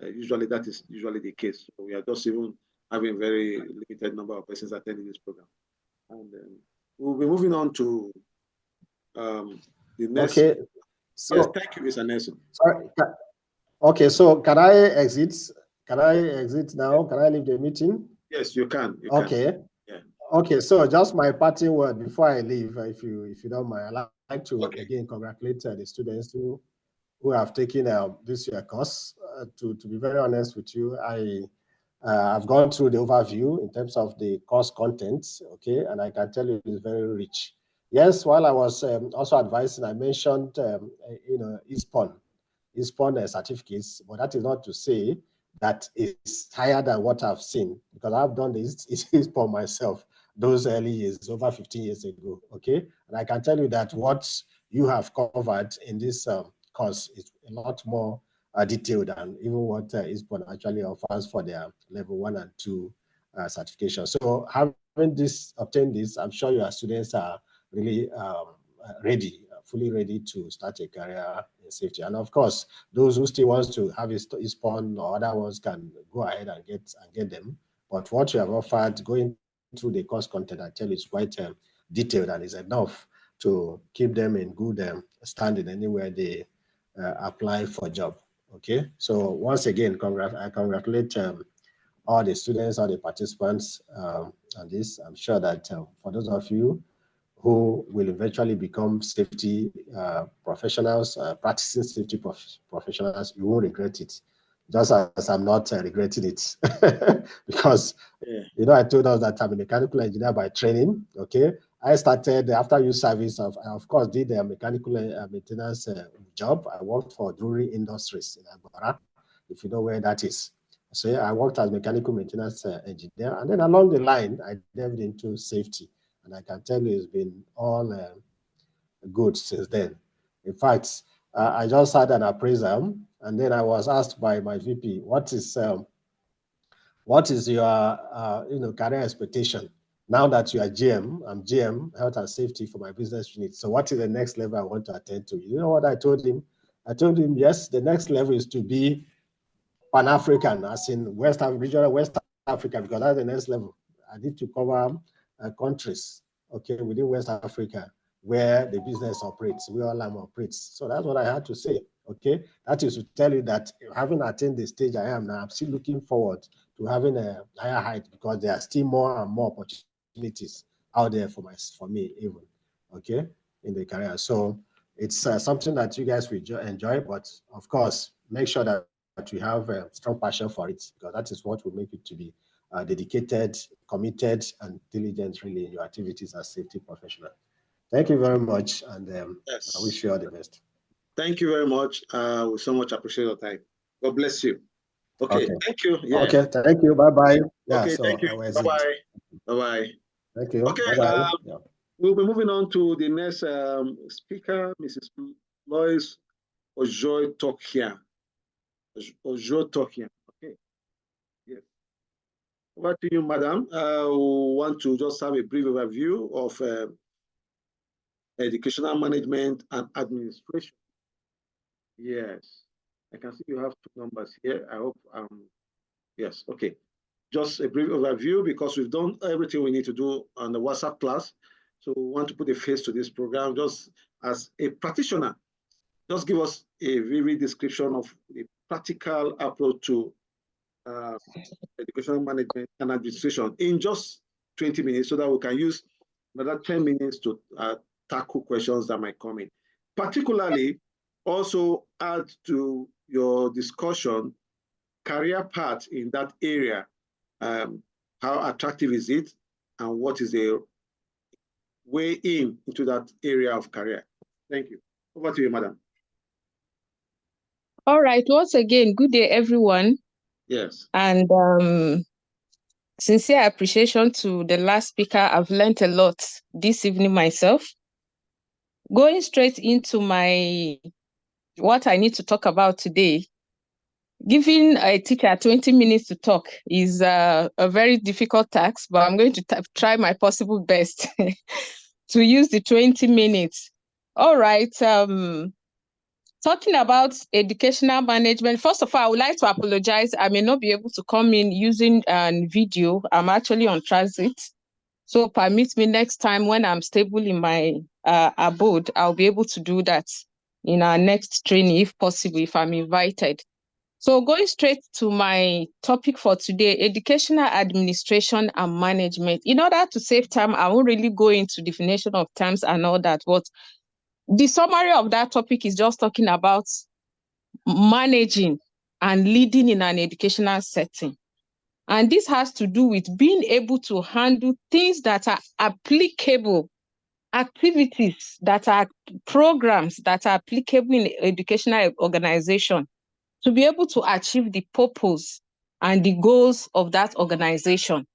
Usually, that is usually the case. So we are just even having very limited number of persons attending this program, and we'll be moving on to the next. Okay. So, yes, thank you, Mr. Nelson. Sorry. Okay, so can I exit? Can I exit now? Can I leave the meeting? Yes, you can. Okay. Yeah. Okay, so just my parting word before I leave, if you don't mind, I'd like to again congratulate the students who have taken this year course. To be very honest with you, I've gone through the overview in terms of the course content, okay, and I can tell you it's very rich. Yes, while I was also advising, I mentioned ISPON certificates, but that is not to say that it's higher than what I've seen, because I've done this ISPON myself those early years, over 15 years ago, okay? And I can tell you that what you have covered in this course is a lot more detailed than even what ISPON actually offers for their level 1 and 2 certification. So having obtained this, I'm sure your students are really fully ready to start a career in safety. And of course, those who still want to have ISPON or other ones can go ahead and get them. But what you have offered, going through the course content, I tell you, is quite detailed and is enough to keep them in good standing anywhere they apply for a job. Okay, so once again, I congratulate all the students, all the participants on this. I'm sure that for those of you who will eventually become safety professionals, practicing safety professionals, you won't regret it. Just as I'm not regretting it, because I told us that I'm a mechanical engineer by training. Okay, I started after youth service. I of course did a mechanical maintenance job. I worked for jewelry industries in Agbara, if you know where that is. So I worked as mechanical maintenance engineer, and then along the line, I delved into safety. And I can tell you it's been all good since then. In fact, I just had an appraisal, and then I was asked by my VP, what is your career expectation? Now that you are GM, I'm GM, health and safety for my business unit. So what is the next level I want to attend to? You know what I told him? I told him, yes, the next level is to be Pan-African, as in regional West Africa, because that's the next level. I need to cover countries, okay, within West Africa, where the business operates, where Olam operates. So that's what I had to say, okay? That is to tell you that having attained the stage I am now, I'm still looking forward to having a higher height, because there are still more and more opportunities out there for me even, okay, in the career. So it's something that you guys will enjoy, but of course, make sure that you have a strong passion for it, because that is what will make you to be dedicated, committed, and diligent really in your activities as safety professional. Thank you very much, and yes. I wish you all the best. Thank you very much. We so much appreciate your time. God bless you. Okay. Thank you. Yeah. Okay, thank you. Bye-bye. Yeah, okay, so thank you. Bye-bye. Bye-bye. Thank you. Okay, bye-bye. We'll be moving on to the next speaker, Mrs. Lois Ojoitokia. Ojoitokia. Okay. Yes. Over to you, madam. We want to just have a brief overview of educational management and administration. Yes. I can see you have two numbers here. I hope, yes, okay. Just a brief overview, because we've done everything we need to do on the WhatsApp class. So we want to put a face to this program. Just as a practitioner, just give us a vivid description of the practical approach to educational management and administration in just 20 minutes, so that we can use another 10 minutes to tackle questions that might come in. Particularly, also add to your discussion career path in that area. How attractive is it, and what is the way into that area of career? Thank you. Over to you, madam. All right. Once again, good day, everyone. Yes. And Sincere appreciation to the last speaker. I've learned a lot this evening myself. Going straight into what I need to talk about today, giving a teacher 20 minutes to talk is a very difficult task, but I'm going to try my possible best to use the 20 minutes. All right. Talking about educational management, first of all, I would like to apologize. I may not be able to come in using video. I'm actually on transit. So permit me next time when I'm stable in my abode, I'll be able to do that in our next training, if possible, if I'm invited. So going straight to my topic for today, educational administration and management. In order to save time, I won't really go into definition of terms and all that, but the summary of that topic is just talking about managing and leading in an educational setting. And this has to do with being able to handle things that are applicable, activities that are programs that are applicable in educational organization to be able to achieve the purpose and the goals of that organization.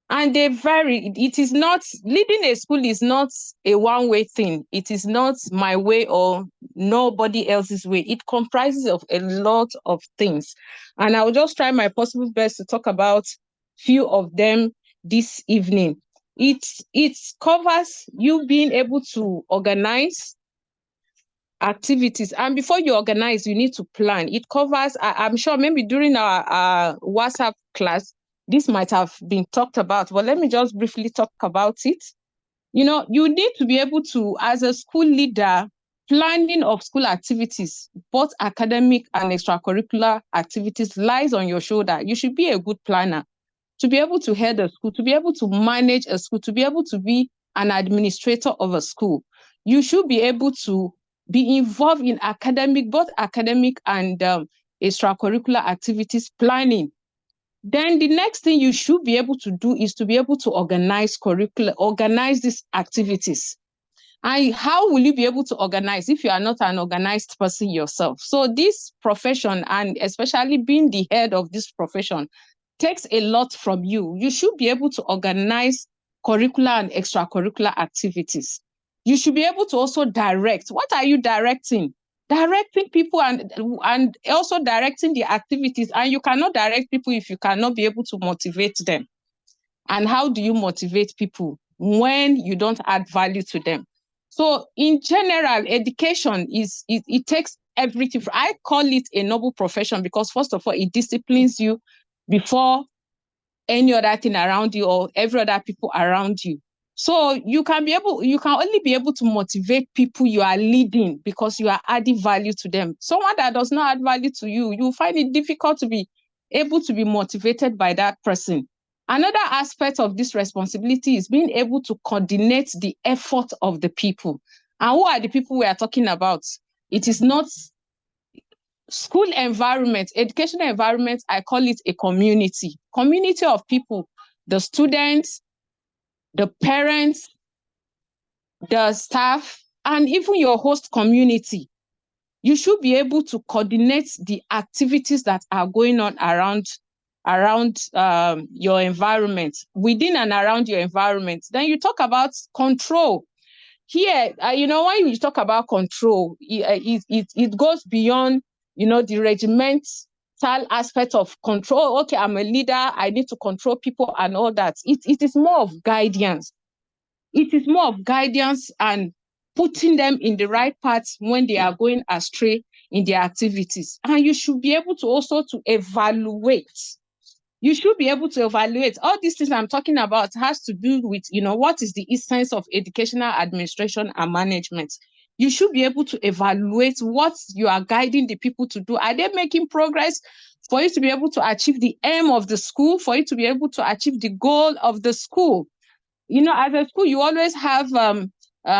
And they vary. It is not, leading a school is not a one-way thing. It is not my way or nobody else's way. It comprises of a lot of things. And I will just try my possible best to talk about few of them this evening. It covers you being able to organize activities. And before you organize, you need to plan. It covers, I'm sure maybe during our WhatsApp class, this might have been talked about, but let me just briefly talk about it. You know, you need to be able to, as a school leader, planning of school activities, both academic and extracurricular activities, lies on your shoulder. You should be a good planner to be able to head a school, to be able to manage a school, to be able to be an administrator of a school. You should be able to be involved in academic, both academic and extracurricular activities planning. Then the next thing you should be able to do is to be able to organize curricula, organize these activities. And how will you be able to organize if you are not an organized person yourself? So this profession, and especially being the head of this profession, takes a lot from you. You should be able to organize curricular and extracurricular activities. You should be able to also direct. What are you directing? Directing people and also directing the activities. And you cannot direct people if you cannot be able to motivate them. And how do you motivate people when you don't add value to them? So in general, education it takes everything. I call it a noble profession because first of all, it disciplines you before any other thing around you or every other people around you. So you can only be able to motivate people you are leading because you are adding value to them. Someone that does not add value to you, you find it difficult to be able to be motivated by that person. Another aspect of this responsibility is being able to coordinate the effort of the people. And who are the people we are talking about? It is not school environment, educational environment, I call it a community of people, the students, the parents, the staff, and even your host community. You should be able to coordinate the activities that are going on around your environment, within and around your environment. Then you talk about control. Here, when you talk about control, it goes beyond, the regimental aspect of control. Okay, I'm a leader, I need to control people and all that. It is more of guidance. It is more of guidance and putting them in the right path when they are going astray in their activities. And you should be able to also to evaluate. You should be able to evaluate. All these things I'm talking about has to do with, what is the essence of educational administration and management. You should be able to evaluate what you are guiding the people to do. Are they making progress for you to be able to achieve the aim of the school, for you to be able to achieve the goal of the school? As a school, you always have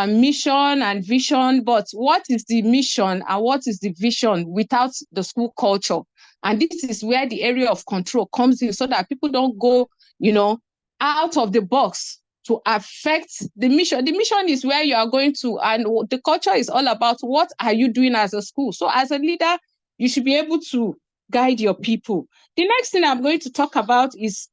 mission and vision, but what is the mission and what is the vision without the school culture? And this is where the area of control comes in so that people don't go, out of the box to affect the mission. The mission is where you are going to, and the culture is all about what are you doing as a school. So as a leader, you should be able to guide your people. The next thing I'm going to talk about is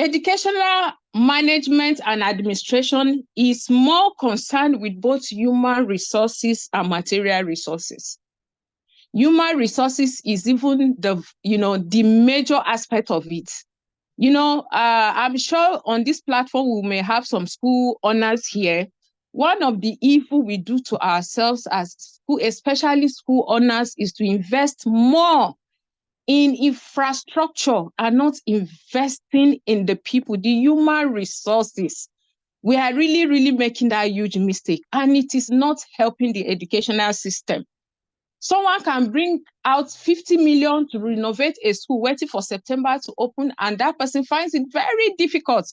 Educational management and administration is more concerned with both human resources and material resources. Human resources is even the major aspect of it. I'm sure on this platform we may have some school owners here. One of the evil we do to ourselves as school, especially school owners, is to invest more in infrastructure and not investing in the people, the human resources. We are really, really making that huge mistake, and it is not helping the educational system. Someone can bring out 50 million to renovate a school waiting for September to open, and that person finds it very difficult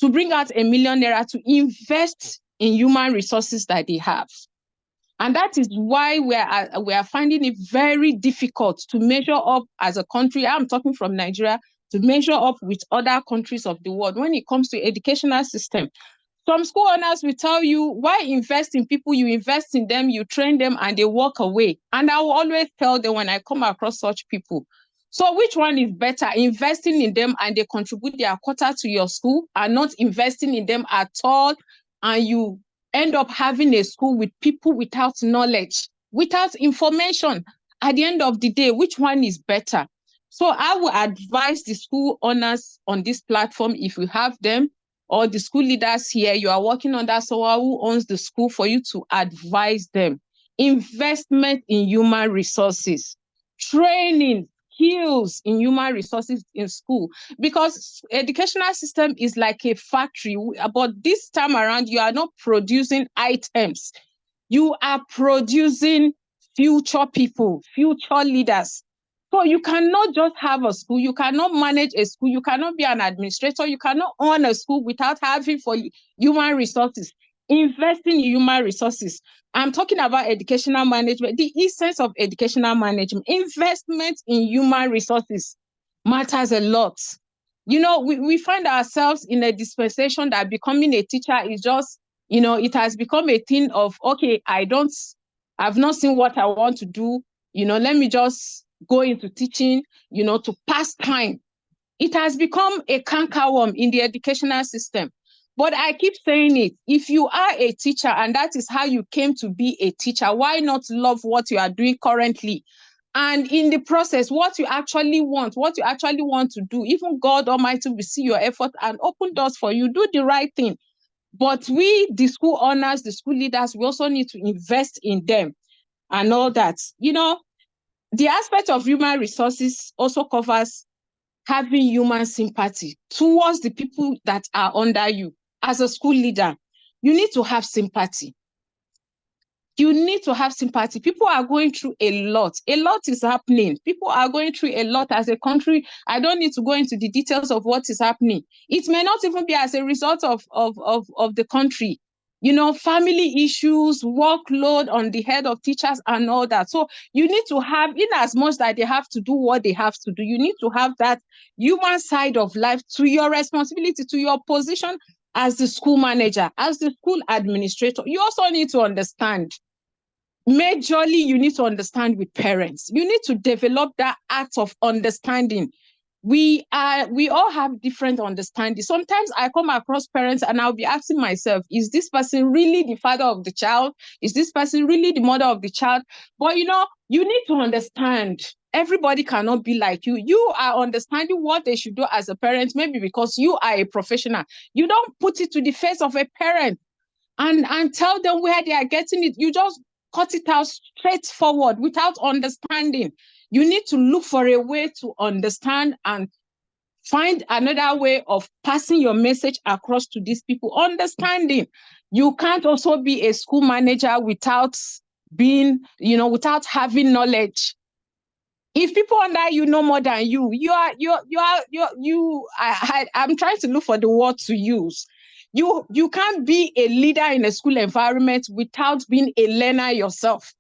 to bring out ₦1 million to invest in human resources that they have. And that is why we are finding it very difficult to measure up as a country. I'm talking from Nigeria, to measure up with other countries of the world when it comes to educational system. Some school owners will tell you, why invest in people? You invest in them, you train them, and they walk away. And I will always tell them when I come across such people, so which one is better, investing in them and they contribute their quota to your school, and not investing in them at all, and you end up having a school with people without knowledge, without information? At the end of the day, which one is better? So I will advise the school owners on this platform, if you have them, or the school leaders here, you are working under someone who owns the school, for you to advise them. Investment in human resources, training, skills in human resources in school, because educational system is like a factory, but this time around, you are not producing items. You are producing future people, future leaders. So you cannot just have a school, you cannot manage a school, you cannot be an administrator, you cannot own a school without having for human resources. Investing in human resources. I'm talking about educational management, the essence of educational management. Investment in human resources matters a lot. We find ourselves in a dispensation that becoming a teacher is just, it has become a thing of, okay, I've not seen what I want to do, let me just go into teaching, to pass time. It has become a cankerworm in the educational system. But I keep saying it, if you are a teacher and that is how you came to be a teacher, why not love what you are doing currently? And in the process, what you actually want to do, even God Almighty will see your effort and open doors for you. Do the right thing. But we, the school owners, the school leaders, we also need to invest in them and all that. The aspect of human resources also covers having human sympathy towards the people that are under you. As a school leader, you need to have sympathy. You need to have sympathy. People are going through a lot. A lot is happening. People are going through a lot as a country. I don't need to go into the details of what is happening. It may not even be as a result of the country. Family issues, workload on the head of teachers and all that. So you need to have, in as much that they have to do what they have to do, you need to have that human side of life to your responsibility, to your position as the school manager, as the school administrator. You also need to understand. Majorly, you need to understand with parents. You need to develop that art of understanding. We all have different understanding. Sometimes I come across parents and I'll be asking myself, is this person really the father of the child? Is this person really the mother of the child? But you need to understand. Everybody cannot be like you. You are understanding what they should do as a parent, maybe because you are a professional. You don't put it to the face of a parent and tell them where they are getting it. You just cut it out straightforward without understanding. You need to look for a way to understand and find another way of passing your message across to these people. Understanding. You can't also be a school manager without without having knowledge. If people under you know more than you, I'm trying to look for the word to use. You can't be a leader in a school environment without being a learner yourself.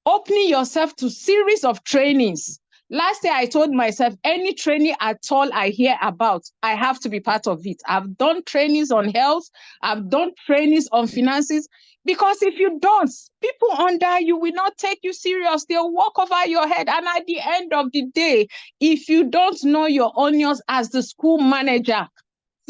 Opening yourself to series of trainings. Last year, I told myself, any training at all I hear about, I have to be part of it. I've done trainings on health. I've done trainings on finances. Because if you don't, people under you will not take you serious. They'll walk over your head. And at the end of the day, if you don't know your onions as the school manager,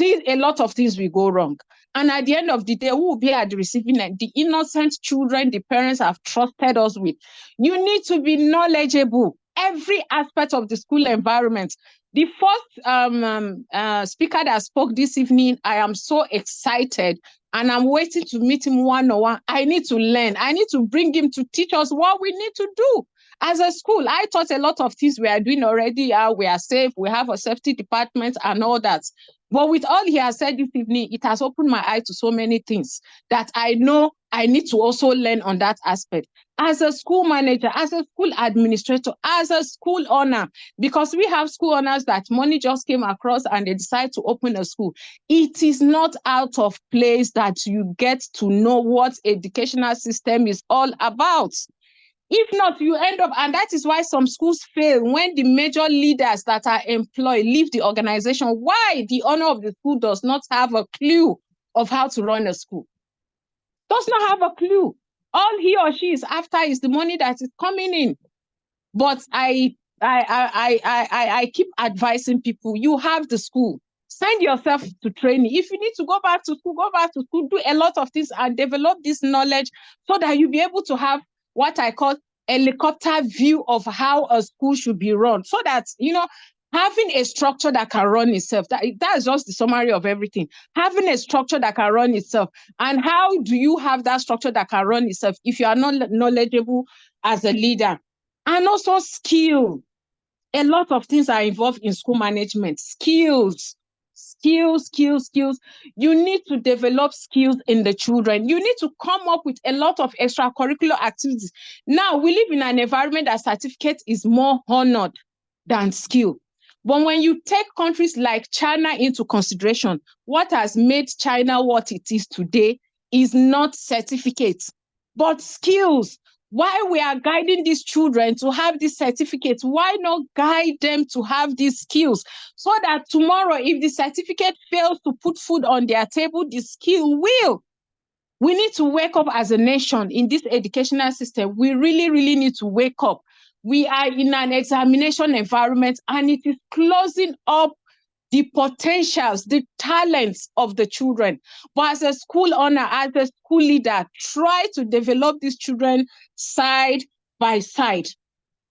see, a lot of things will go wrong. And at the end of the day, who will be at the receiving end? The innocent children the parents have trusted us with. You need to be knowledgeable. Every aspect of the school environment. The first speaker that spoke this evening, I am so excited and I'm waiting to meet him one-on-one. I need to learn. I need to bring him to teach us what we need to do. As a school, I taught a lot of things we are doing already. We are safe. We have a safety department and all that. But with all he has said this evening, it has opened my eye to so many things that I know I need to also learn on that aspect. As a school manager, as a school administrator, as a school owner, because we have school owners that money just came across and they decide to open a school. It is not out of place that you get to know what educational system is all about. If not, you end up, and that is why some schools fail when the major leaders that are employed leave the organization. Why? The owner of the school does not have a clue of how to run a school. Does not have a clue. All he or she is after is the money that is coming in. But I keep advising people, you have the school. Send yourself to training. If you need to go back to school, go back to school, do a lot of things and develop this knowledge so that you'll be able to have what I call helicopter view of how a school should be run. So that, you know, having a structure that can run itself, that's just the summary of everything. Having a structure that can run itself. And how do you have that structure that can run itself if you are not knowledgeable as a leader? And also skill. A lot of things are involved in school management. Skills. You need to develop skills in the children. You need to come up with a lot of extracurricular activities. Now, we live in an environment that certificate is more honored than skill. But when you take countries like China into consideration, what has made China what it is today is not certificates, but skills. Why we are guiding these children to have these certificates, why not guide them to have these skills so that tomorrow, if the certificate fails to put food on their table, the skill will. We need to wake up as a nation in this educational system. We really, really need to wake up. We are in an examination environment and it is closing up the potentials, the talents of the children. But as a school owner, as a school leader, try to develop these children side by side.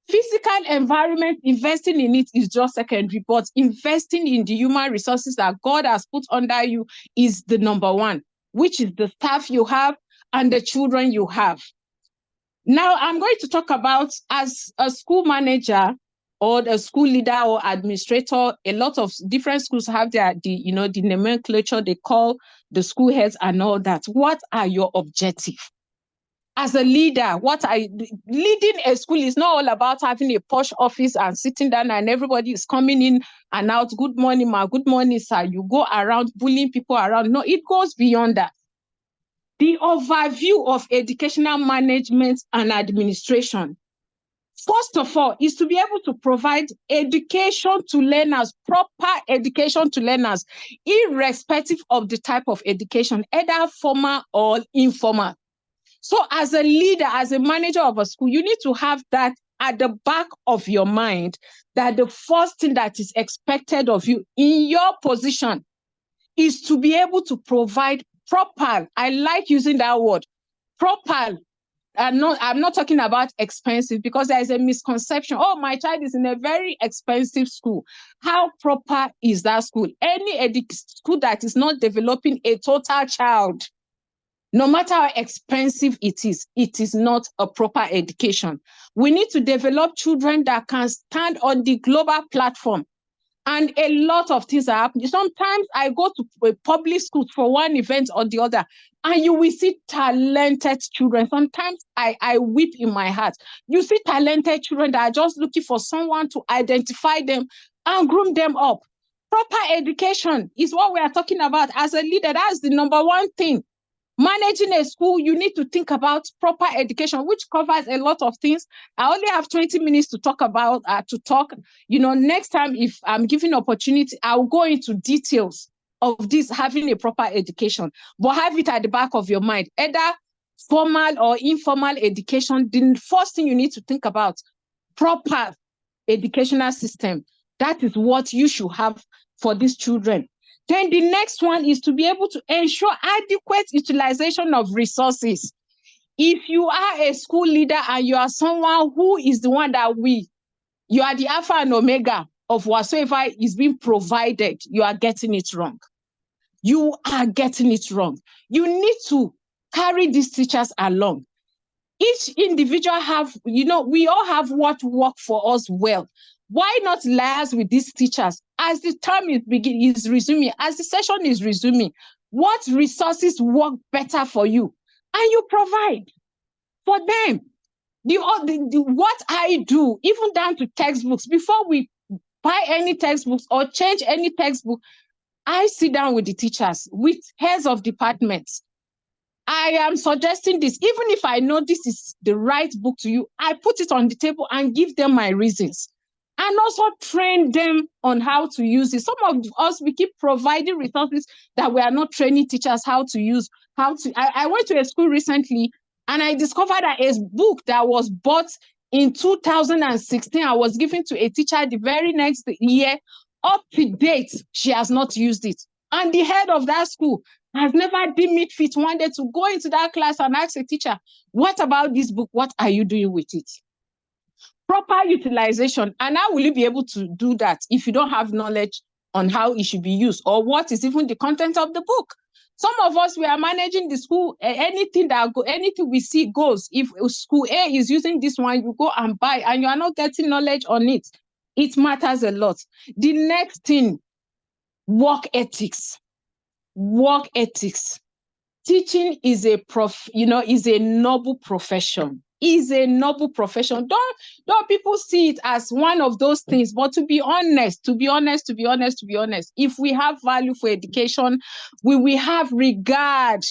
Physical environment, investing in it is just secondary, but investing in the human resources that God has put under you is the number one, which is the staff you have and the children you have. Now, I'm going to talk about, as a school manager, or the school leader or administrator, a lot of different schools have the nomenclature they call the school heads and all that. What are your objectives? As a leader, leading a school is not all about having a posh office and sitting down and everybody is coming in and out. Good morning, ma. Good morning, sir. You go around bullying people around. No, it goes beyond that. The overview of educational management and administration, first of all, is to be able to provide education to learners, proper education to learners, irrespective of the type of education, either formal or informal. So as a leader, as a manager of a school, you need to have that at the back of your mind, that the first thing that is expected of you in your position is to be able to provide proper, I like using that word, proper. I'm not talking about expensive, because there is a misconception. Oh, my child is in a very expensive school. How proper is that school? Any school that is not developing a total child, no matter how expensive it is not a proper education. We need to develop children that can stand on the global platform. And a lot of things are happening. Sometimes I go to a public school for one event or the other, and you will see talented children. Sometimes I weep in my heart. You see talented children that are just looking for someone to identify them and groom them up. Proper education is what we are talking about. As a leader, that's the number one thing. Managing a school, you need to think about proper education, which covers a lot of things. I only have 20 minutes to talk about, next time, if I'm given opportunity, I'll go into details of this, having a proper education, but have it at the back of your mind. Either formal or informal education, the first thing you need to think about, proper educational system. That is what you should have for these children. Then the next one is to be able to ensure adequate utilization of resources. If you are a school leader and you are someone who is the one that you are the alpha and omega of whatsoever is being provided, you are getting it wrong. You are getting it wrong. You need to carry these teachers along. Each individual we all have what work for us well. Why not liaise with these teachers as the term is resuming, as the session is resuming? What resources work better for you? And you provide for them. What I do, even down to textbooks, before we buy any textbooks or change any textbook, I sit down with the teachers, with heads of departments. I am suggesting this. Even if I know this is the right book to you, I put it on the table and give them my reasons. And also train them on how to use it. Some of us, we keep providing resources that we are not training teachers how to use. I went to a school recently and I discovered that a book that was bought in 2016, I was given to a teacher the very next year. Up to date, she has not used it. And the head of that school has never deemed it fit one day to go into that class and ask a teacher, what about this book? What are you doing with it? Proper utilization. And how will you be able to do that if you don't have knowledge on how it should be used or what is even the content of the book? Some of us, we are managing the school, anything we see goes. If school A is using this one, you go and buy and you are not getting knowledge on it. It matters a lot. The next thing, work ethics. Work ethics. Teaching is a noble profession. Is a noble profession. Don't people see it as one of those things, but to be honest, if we have value for education, we will have regard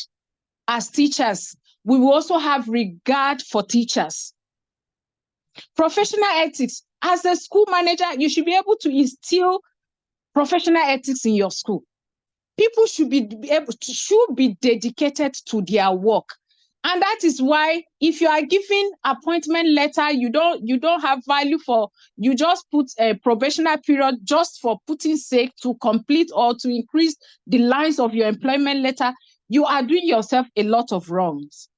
as teachers. We will also have regard for teachers. Professional ethics. As a school manager, you should be able to instill professional ethics in your school. People should be dedicated to their work. And that is why if you are giving appointment letter, you don't have value for, you just put a probationary period just for putting sake to complete or to increase the lines of your employment letter, you are doing yourself a lot of wrongs.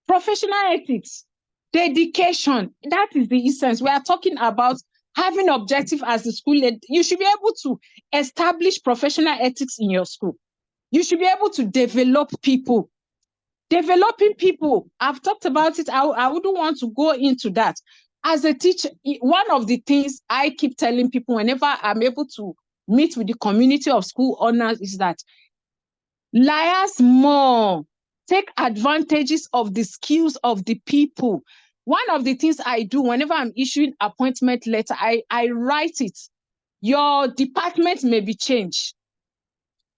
Professional ethics, dedication, that is the essence. We are talking about having objective as a school leader. You should be able to establish professional ethics in your school. You should be able to develop people. Developing people, I've talked about it. I wouldn't want to go into that. As a teacher, one of the things I keep telling people whenever I'm able to meet with the community of school owners is that liaise more. Take advantages of the skills of the people. One of the things I do whenever I'm issuing appointment letter, I write it. Your department may be changed.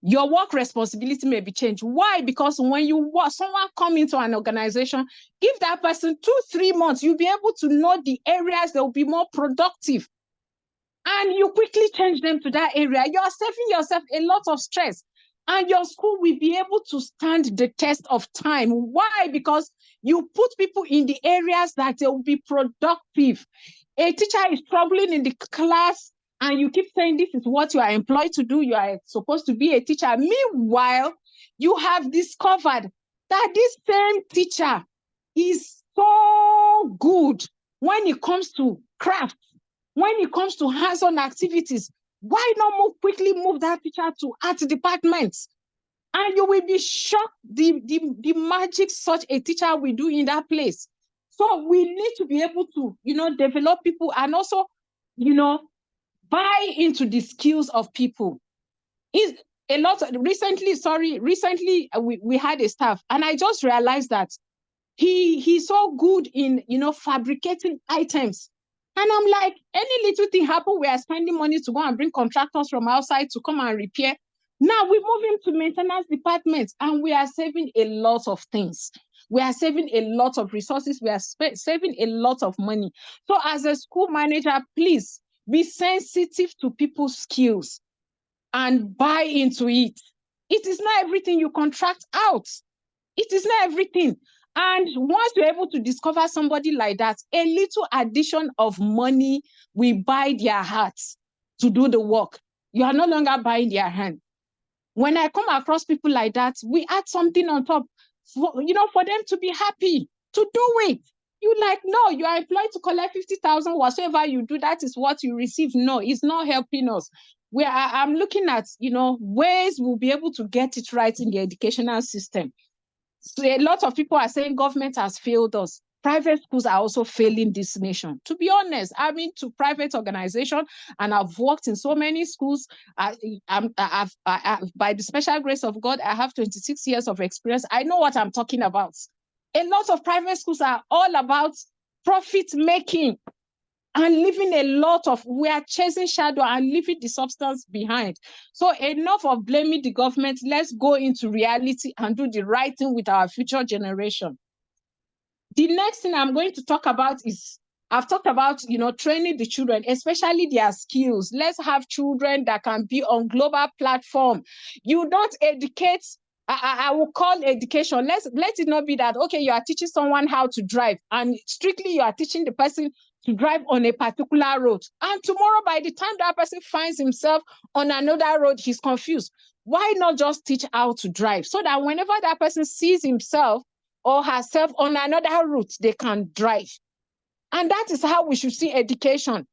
Your work responsibility may be changed. Why? Because when someone come into an organization, give that person 2-3 months, you'll be able to know the areas that will be more productive. And you quickly change them to that area. You are saving yourself a lot of stress. And your school will be able to stand the test of time. Why? Because you put people in the areas that they will be productive. A teacher is struggling in the class and you keep saying this is what you are employed to do. You are supposed to be a teacher. Meanwhile, you have discovered that this same teacher is so good when it comes to craft, when it comes to hands-on activities. Why not quickly move that teacher to art departments? And you will be shocked the magic such a teacher will do in that place. So we need to be able to, develop people and also, buy into the skills of people. Recently we had a staff and I just realized that he's so good in, fabricating items. And I'm like, any little thing happen, we are spending money to go and bring contractors from outside to come and repair. Now we move him to maintenance departments and we are saving a lot of things. We are saving a lot of resources. We are saving a lot of money. So as a school manager, please be sensitive to people's skills and buy into it. It is not everything you contract out. It is not everything. And once you're able to discover somebody like that, a little addition of money will buy their hearts to do the work. You are no longer buying their hand. When I come across people like that, we add something on top for, for them to be happy to do it. You like, no, you are employed to collect 50,000, whatsoever you do, that is what you receive. No, it's not helping us. I'm looking at, ways we'll be able to get it right in the educational system. So a lot of people are saying government has failed us. Private schools are also failing this nation. To be honest, I've been to private organizations and I've worked in so many schools. By the special grace of God, I have 26 years of experience. I know what I'm talking about. A lot of private schools are all about profit making and leaving a lot of, we are chasing shadow and leaving the substance behind. So enough of blaming the government. Let's go into reality and do the right thing with our future generation. The next thing I'm going to talk about is, I've talked about, training the children, especially their skills. Let's have children that can be on global platform. You don't educate, I will call education. Let it not be that, okay, you are teaching someone how to drive and strictly you are teaching the person to drive on a particular road. And tomorrow, by the time that person finds himself on another road, he's confused. Why not just teach how to drive so that whenever that person sees himself or herself on another route, they can drive? And that is how we should see education.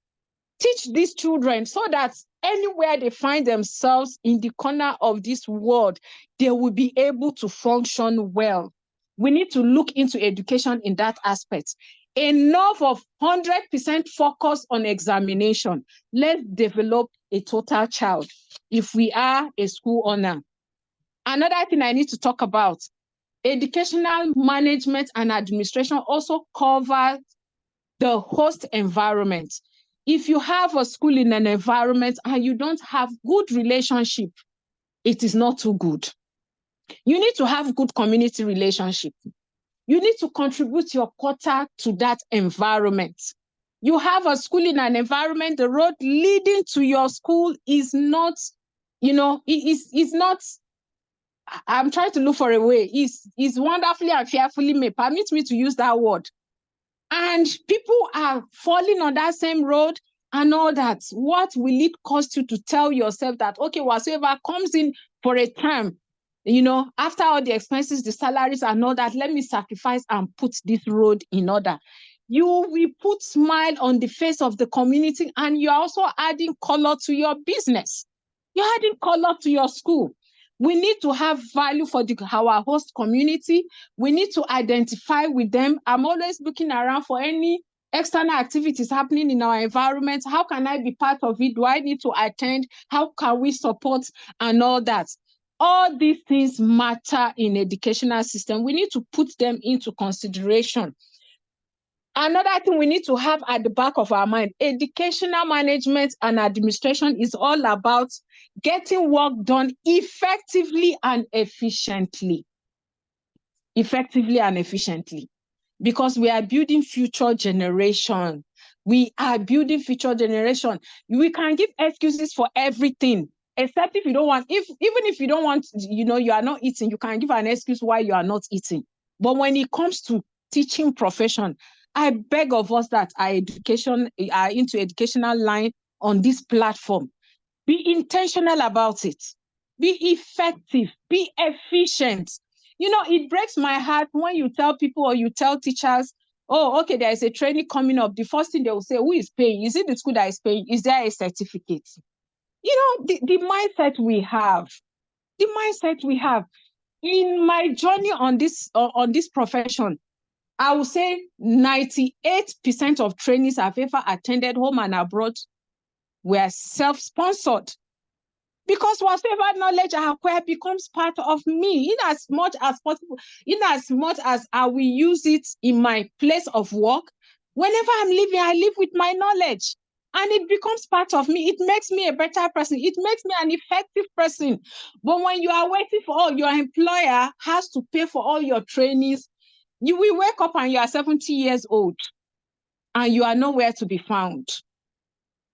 Teach these children so that anywhere they find themselves in the corner of this world, they will be able to function well. We need to look into education in that aspect. Enough of 100% focus on examination. Let's develop a total child if we are a school owner. Another thing I need to talk about, educational management and administration also covers the host environment. If you have a school in an environment and you don't have good relationship, it is not too good. You need to have good community relationship. You need to contribute your quota to that environment. You have a school in an environment, the road leading to your school is not, is not, I'm trying to look for a way, is wonderfully and fearfully made. Permit me to use that word. And people are falling on that same road and all that. What will it cost you to tell yourself that, okay, whatsoever comes in for a term, after all the expenses, the salaries and all that, let me sacrifice and put this road in order. You will put smile on the face of the community and you're also adding color to your business. You're adding color to your school. We need to have value for our host community. We need to identify with them. I'm always looking around for any external activities happening in our environment. How can I be part of it? Do I need to attend? How can we support and all that? All these things matter in educational system. We need to put them into consideration. Another thing we need to have at the back of our mind, educational management and administration is all about getting work done effectively and efficiently. Effectively and efficiently. Because we are building future generation. We are building future generation. We can give excuses for everything, except if you don't want, even if you don't want, you are not eating, you can give an excuse why you are not eating. But when it comes to teaching profession, I beg of us that are into educational line on this platform. Be intentional about it. Be effective. Be efficient. It breaks my heart when you tell people or you tell teachers, oh, okay, there is a training coming up. The first thing they will say, who is paying? Is it the school that is paying? Is there a certificate? The mindset we have. The mindset we have. In my journey on this profession, I would say 98% of trainees I've ever attended home and abroad were self-sponsored. Because whatever knowledge I acquire becomes part of me in as much as possible, in as much as I will use it in my place of work. Whenever I'm living, I live with my knowledge and it becomes part of me. It makes me a better person. It makes me an effective person. But when you are waiting for all, your employer has to pay for all your trainees, you will wake up and you are 70 years old and you are nowhere to be found.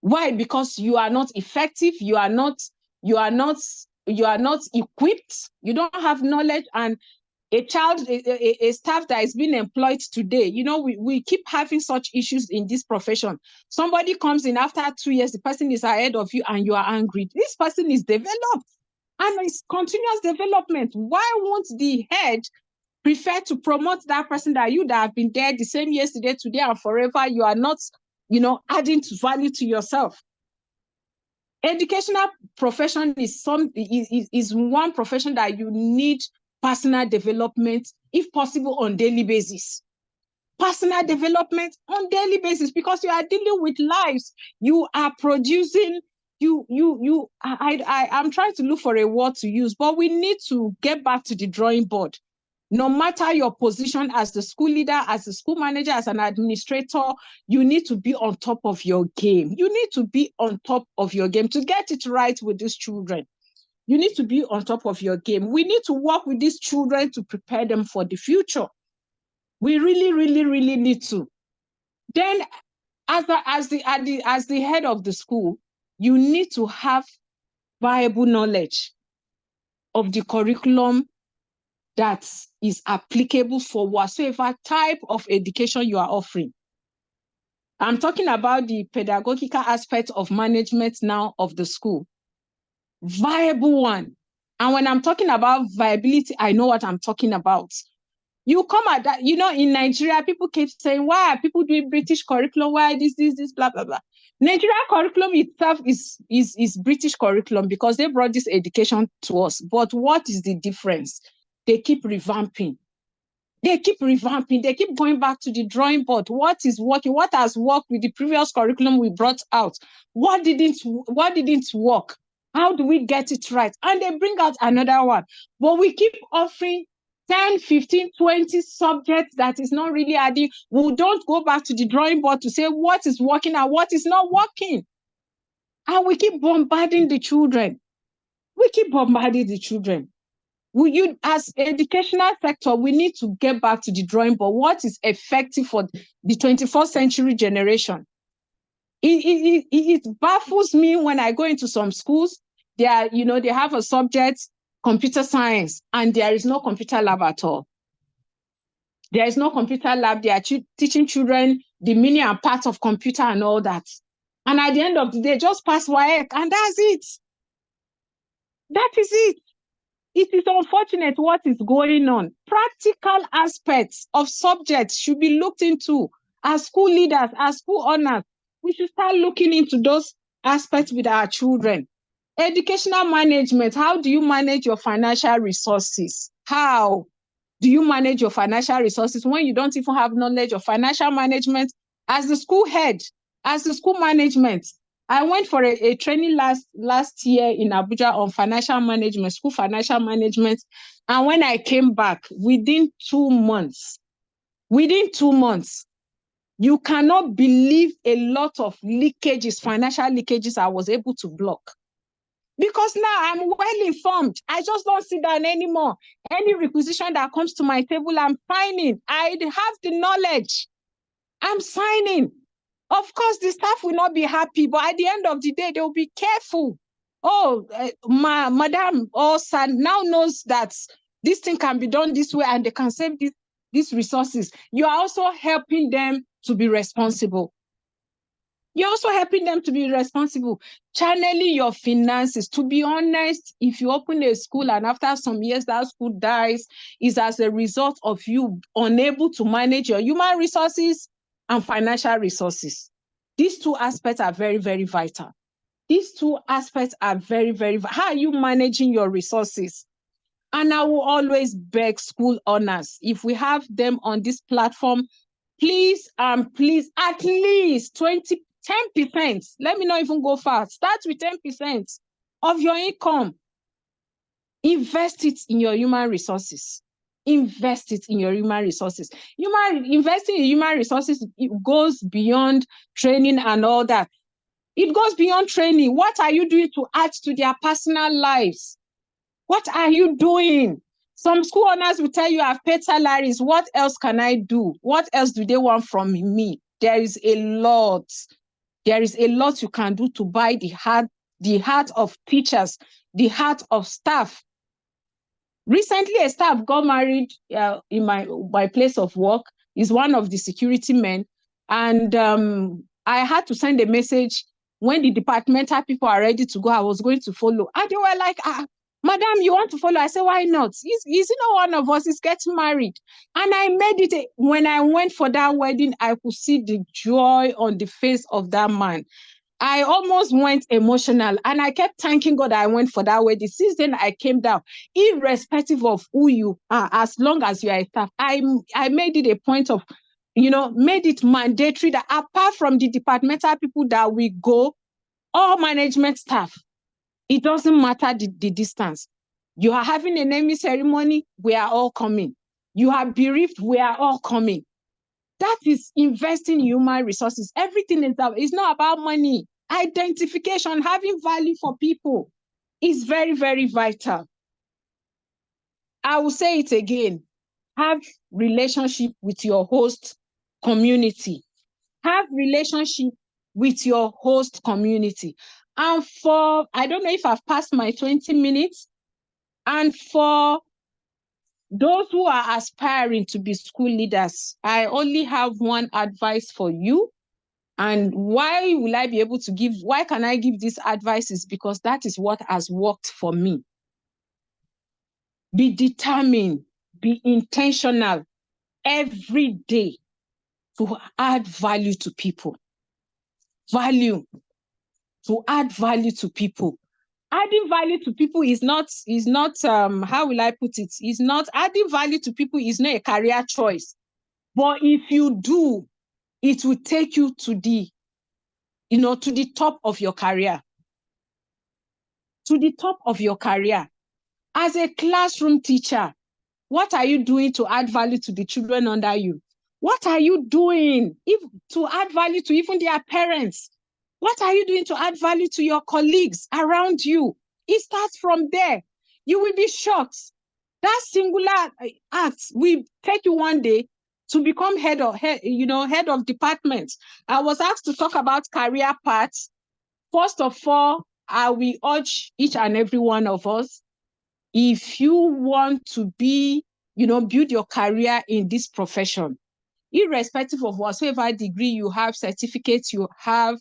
Why? Because you are not effective. You are not equipped. You don't have knowledge. And a staff that is being employed today, you know, we keep having such issues in this profession. Somebody comes in after 2 years, the person is ahead of you and you are angry. This person is developed and it's continuous development. Why won't the head prefer to promote that person that have been there the same yesterday, today, and forever? You are not, you know, adding value to yourself. Educational profession is one profession that you need personal development, if possible, on daily basis. Personal development on daily basis, because you are dealing with lives. You are producing. I'm trying to look for a word to use, but we need to get back to the drawing board. No matter your position as the school leader, as a school manager, as an administrator, you need to be on top of your game. You need to be on top of your game to get it right with these children. You need to be on top of your game. We need to work with these children to prepare them for the future. We really, really, really need to. Then, as the head of the school, you need to have viable knowledge of the curriculum that is applicable for whatsoever type of education you are offering. I'm talking about the pedagogical aspect of management now of the school. Viable one. And when I'm talking about viability, I know what I'm talking about. You come at that, you know, in Nigeria, people keep saying, why are people doing British curriculum? Why this, blah, blah, blah. Nigeria curriculum itself is British curriculum because they brought this education to us. But what is the difference? They keep revamping. They keep revamping. They keep going back to the drawing board. What is working? What has worked with the previous curriculum we brought out? What didn't work? How do we get it right? And they bring out another one. But we keep offering 10, 15, 20 subjects that is not really adding. We don't go back to the drawing board to say what is working and what is not working. And we keep bombarding the children. We keep bombarding the children. As educational sector, we need to get back to the drawing board. What is effective for the 21st century generation? It baffles me when I go into some schools. They have a subject, computer science, and there is no computer lab at all. There is no computer lab. They are teaching children the meaning and parts of computer and all that. And at the end of the day, just pass WAEC, and that's it. That is it. It is unfortunate what is going on. Practical aspects of subjects should be looked into. As school leaders, as school owners, we should start looking into those aspects with our children. Educational management, how do you manage your financial resources? How do you manage your financial resources when you don't even have knowledge of financial management? As the school head, as the school management, I went for a training last year in Abuja on financial management, school financial management. And when I came back, within 2 months, you cannot believe a lot of leakages, financial leakages I was able to block. Because now I'm well informed. I just don't sit down anymore. Any requisition that comes to my table, I'm signing. I have the knowledge. I'm signing. Of course, the staff will not be happy, but at the end of the day, they will be careful. Oh, madam or son now knows that this thing can be done this way and they can save these resources. You are also helping them to be responsible. You're also helping them to be responsible. Channeling your finances. To be honest, if you open a school and after some years that school dies, is as a result of you unable to manage your human resources and financial resources. These two aspects are very, very vital. These two aspects are very, very vital. How are you managing your resources? And I will always beg school owners, if we have them on this platform, please, at least 10%. Let me not even go far. Start with 10% of your income. Invest it in your human resources. Invest it in your human resources. Investing in human resources, it goes beyond training and all that. It goes beyond training. What are you doing to add to their personal lives? What are you doing? Some school owners will tell you, I've paid salaries. What else can I do? What else do they want from me? There is a lot. There is a lot you can do to buy the heart of teachers, the heart of staff. Recently, a staff got married in my place of work. Is one of the security men, and I had to send a message when the departmental people are ready to go. I was going to follow, and they were like, "Madam, you want to follow?" I said, "Why not? Is not one of us is getting married?" And I made it. When I went for that wedding, I could see the joy on the face of that man. I almost went emotional, and I kept thanking God I went for that wedding. Since then, I came down, irrespective of who you are, as long as you are a staff. I made it a point of, made it mandatory that apart from the departmental people that we go, all management staff, it doesn't matter the distance. You are having a naming ceremony, we are all coming. You are bereaved, we are all coming. That is investing in human resources. Everything is that. It's not about money. Identification, having value for people is very, very vital. I will say it again. Have relationship with your host community. Have relationship with your host community. And I don't know if I've passed my 20 minutes. And for those who are aspiring to be school leaders, I only have one advice for you. And why can I give this advice is because that is what has worked for me. Be determined, be intentional every day to add value to people. To add value to people. Adding value to people is not, how will I put it? Is not adding value to people is not a career choice. But if you do, it will take you to the top of your career. To the top of your career. As a classroom teacher, what are you doing to add value to the children under you? What are you doing to add value to even their parents? What are you doing to add value to your colleagues around you? It starts from there. You will be shocked. That singular act will take you one day to become head of department. I was asked to talk about career paths. First of all, I will urge each and every one of us, if you want to build your career in this profession, irrespective of whatever degree you have, certificates you have,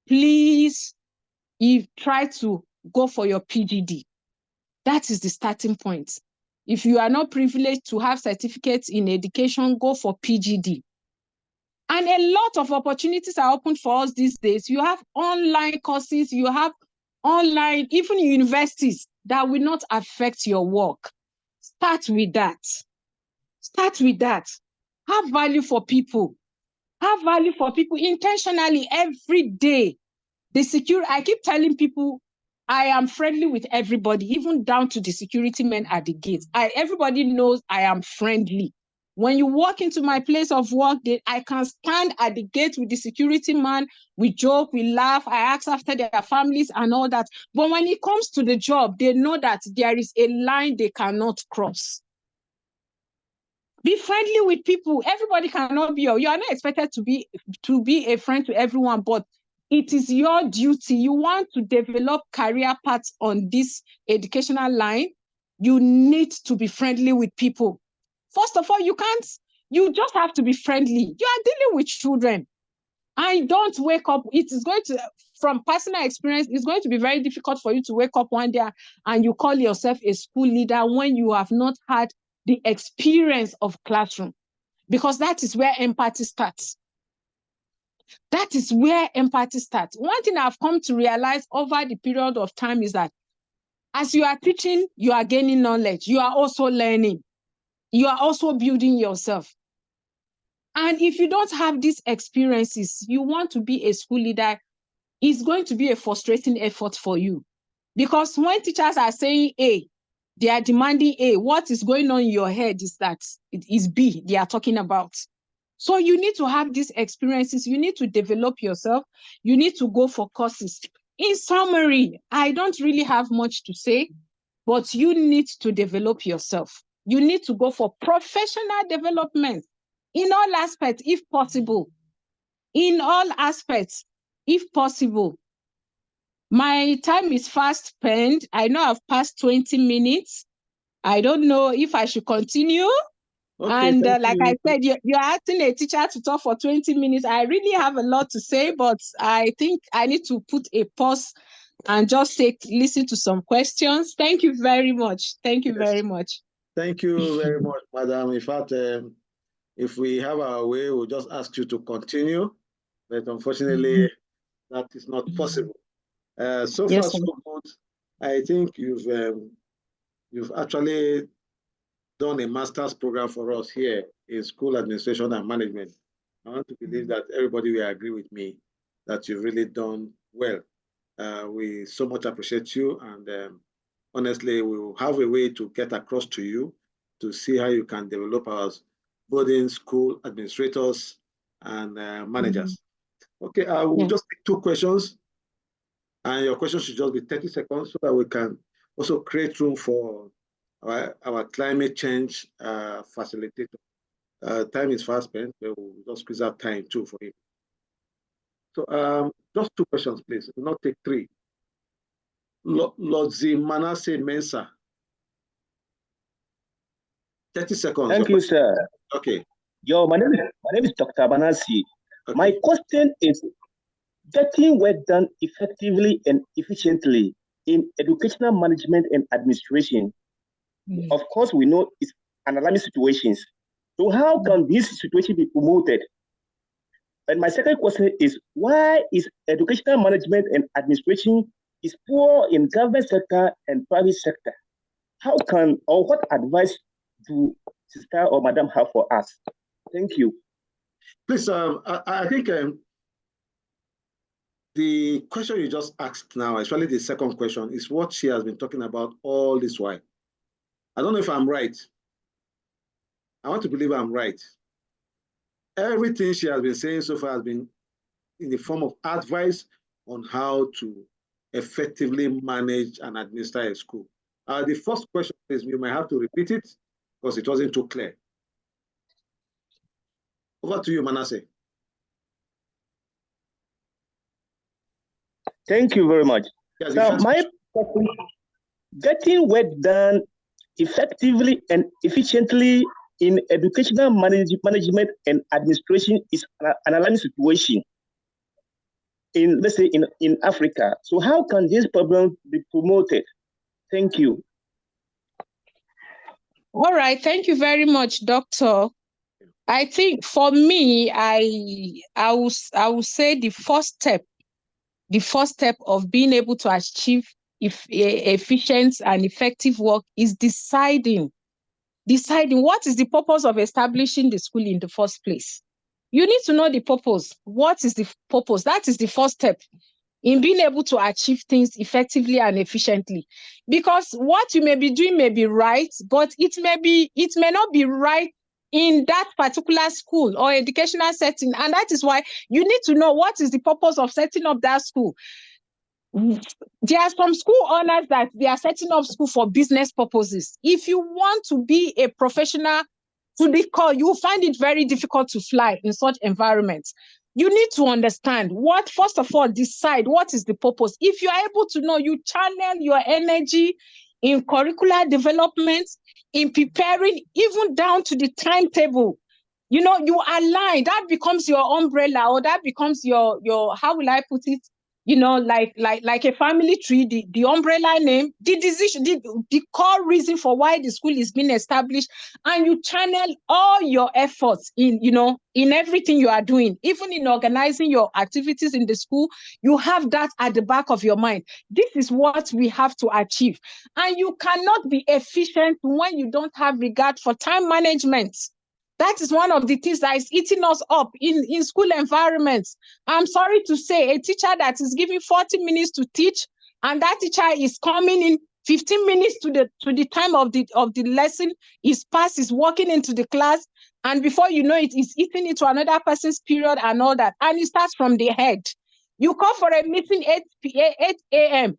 please try to go for your PGD. That is the starting point. If you are not privileged to have certificates in education, go for PGD. And a lot of opportunities are open for us these days. You have online courses, you have online, even universities that will not affect your work. Start with that. Start with that. Have value for people. Have value for people intentionally every day. I keep telling people, I am friendly with everybody, even down to the security men at the gate. Everybody knows I am friendly. When you walk into my place of work, I can stand at the gate with the security man. We joke, we laugh. I ask after their families and all that. But when it comes to the job, they know that there is a line they cannot cross. Be friendly with people. Everybody cannot be. You are not expected to be a friend to everyone, but it is your duty. You want to develop career paths on this educational line, you need to be friendly with people. First of all, you just have to be friendly. You are dealing with children. And don't wake up. It is going to, from personal experience, it's going to be very difficult for you to wake up one day and you call yourself a school leader when you have not had the experience of classroom, because that is where empathy starts. That is where empathy starts. One thing I've come to realize over the period of time is that as you are teaching, you are gaining knowledge. You are also learning. You are also building yourself. And if you don't have these experiences, you want to be a school leader, it's going to be a frustrating effort for you. Because when teachers are saying A, they are demanding A, what is going on in your head is that it is B they are talking about. So you need to have these experiences. You need to develop yourself. You need to go for courses. In summary, I don't really have much to say, but you need to develop yourself. You need to go for professional development in all aspects, if possible. In all aspects, if possible. My time is fast spent. I know I've passed 20 minutes. I don't know if I should continue. Okay, And thank like you. I said, you're asking a teacher to talk for 20 minutes. I really have a lot to say, but I think I need to put a pause and just listen to some questions. Thank you very much. Thank you very much. Thank you very much, madam. In fact, if we have our way, we'll just ask you to continue. But unfortunately, that is not possible. So far, Yes, so good. I think you've actually done a master's program for us here in school administration and management. I want to believe that everybody will agree with me that you've really done well. We so much appreciate you, and honestly, we will have a way to get across to you to see how you can develop our boarding school administrators and managers. Okay, I will just take 2 questions, and your question should just be 30 seconds so that we can also create room for our climate change facilitator. Time is fast spent, but we'll just squeeze out time too for him. So just 2 questions, please. We'll not take 3. Lodzi Manasseh Mensah. 30 seconds. Thank you, sir. Okay. My name is Dr. Banasi. Okay. My question is, getting work done effectively and efficiently in educational management and administration. Of course, we know it's an alarming situations. So how can this situation be promoted? And my second question is, why is educational management and administration is poor in government sector and private sector? How can, or what advice do Sister or Madam have for us? Thank you. Please, I think the question you just asked now, especially the second question, is what she has been talking about all this while. I don't know if I'm right. I want to believe I'm right. Everything she has been saying so far has been in the form of advice on how to effectively manage and administer a school. The first question is, you might have to repeat it because it wasn't too clear. Over to you, Manasseh. Thank you very much. Yes, now, my getting work done effectively and efficiently in educational management and administration is an alarming situation in, let's say, in Africa. So how can this problem be promoted? Thank you. All right, thank you very much, Doctor. I think for me, I will say the first step of being able to achieve efficient and effective work is deciding what is the purpose of establishing the school in the first place. You need to know the purpose. What is the purpose? That is the first step in being able to achieve things effectively and efficiently. Because what you may be doing may be right, but it may not be right in that particular school or educational setting. And that is why you need to know what is the purpose of setting up that school. There are some school owners that they are setting up school for business purposes. If you want to be a professional to the core, you will find it very difficult to fly in such environments. You need to understand first of all, decide what is the purpose. If you are able to know, you channel your energy in curricular development, in preparing, even down to the timetable. You align, that becomes your umbrella, or that becomes your, how will I put it? Like a family tree, the umbrella name, the decision, the core reason for why the school is being established, and you channel all your efforts in everything you are doing, even in organizing your activities in the school. You have that at the back of your mind. This is what we have to achieve. And you cannot be efficient when you don't have regard for time management. That is one of the things that is eating us up in school environments. I'm sorry to say, a teacher that is giving 40 minutes to teach, and that teacher is coming in 15 minutes to the time of the lesson, is past, is walking into the class, and before you know it, is eating into another person's period and all that. And it starts from the head. You call for a meeting 8 a.m.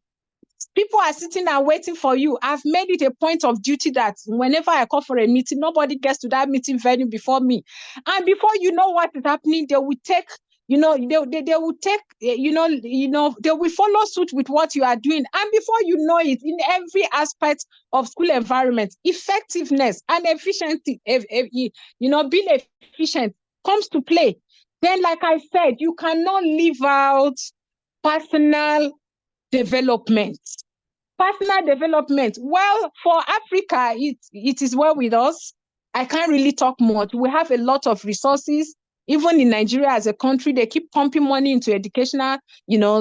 People are sitting and waiting for you. I've made it a point of duty that whenever I call for a meeting, nobody gets to that meeting venue before me. And before you know what is happening, they will take they will take, they will follow suit with what you are doing. And before you know it, in every aspect of school environment, effectiveness and efficiency, being efficient comes to play. Then, like I said, you cannot leave out personal development. Personal development. Well, for Africa, it is well with us. I can't really talk much. We have a lot of resources. Even in Nigeria as a country, they keep pumping money into educational,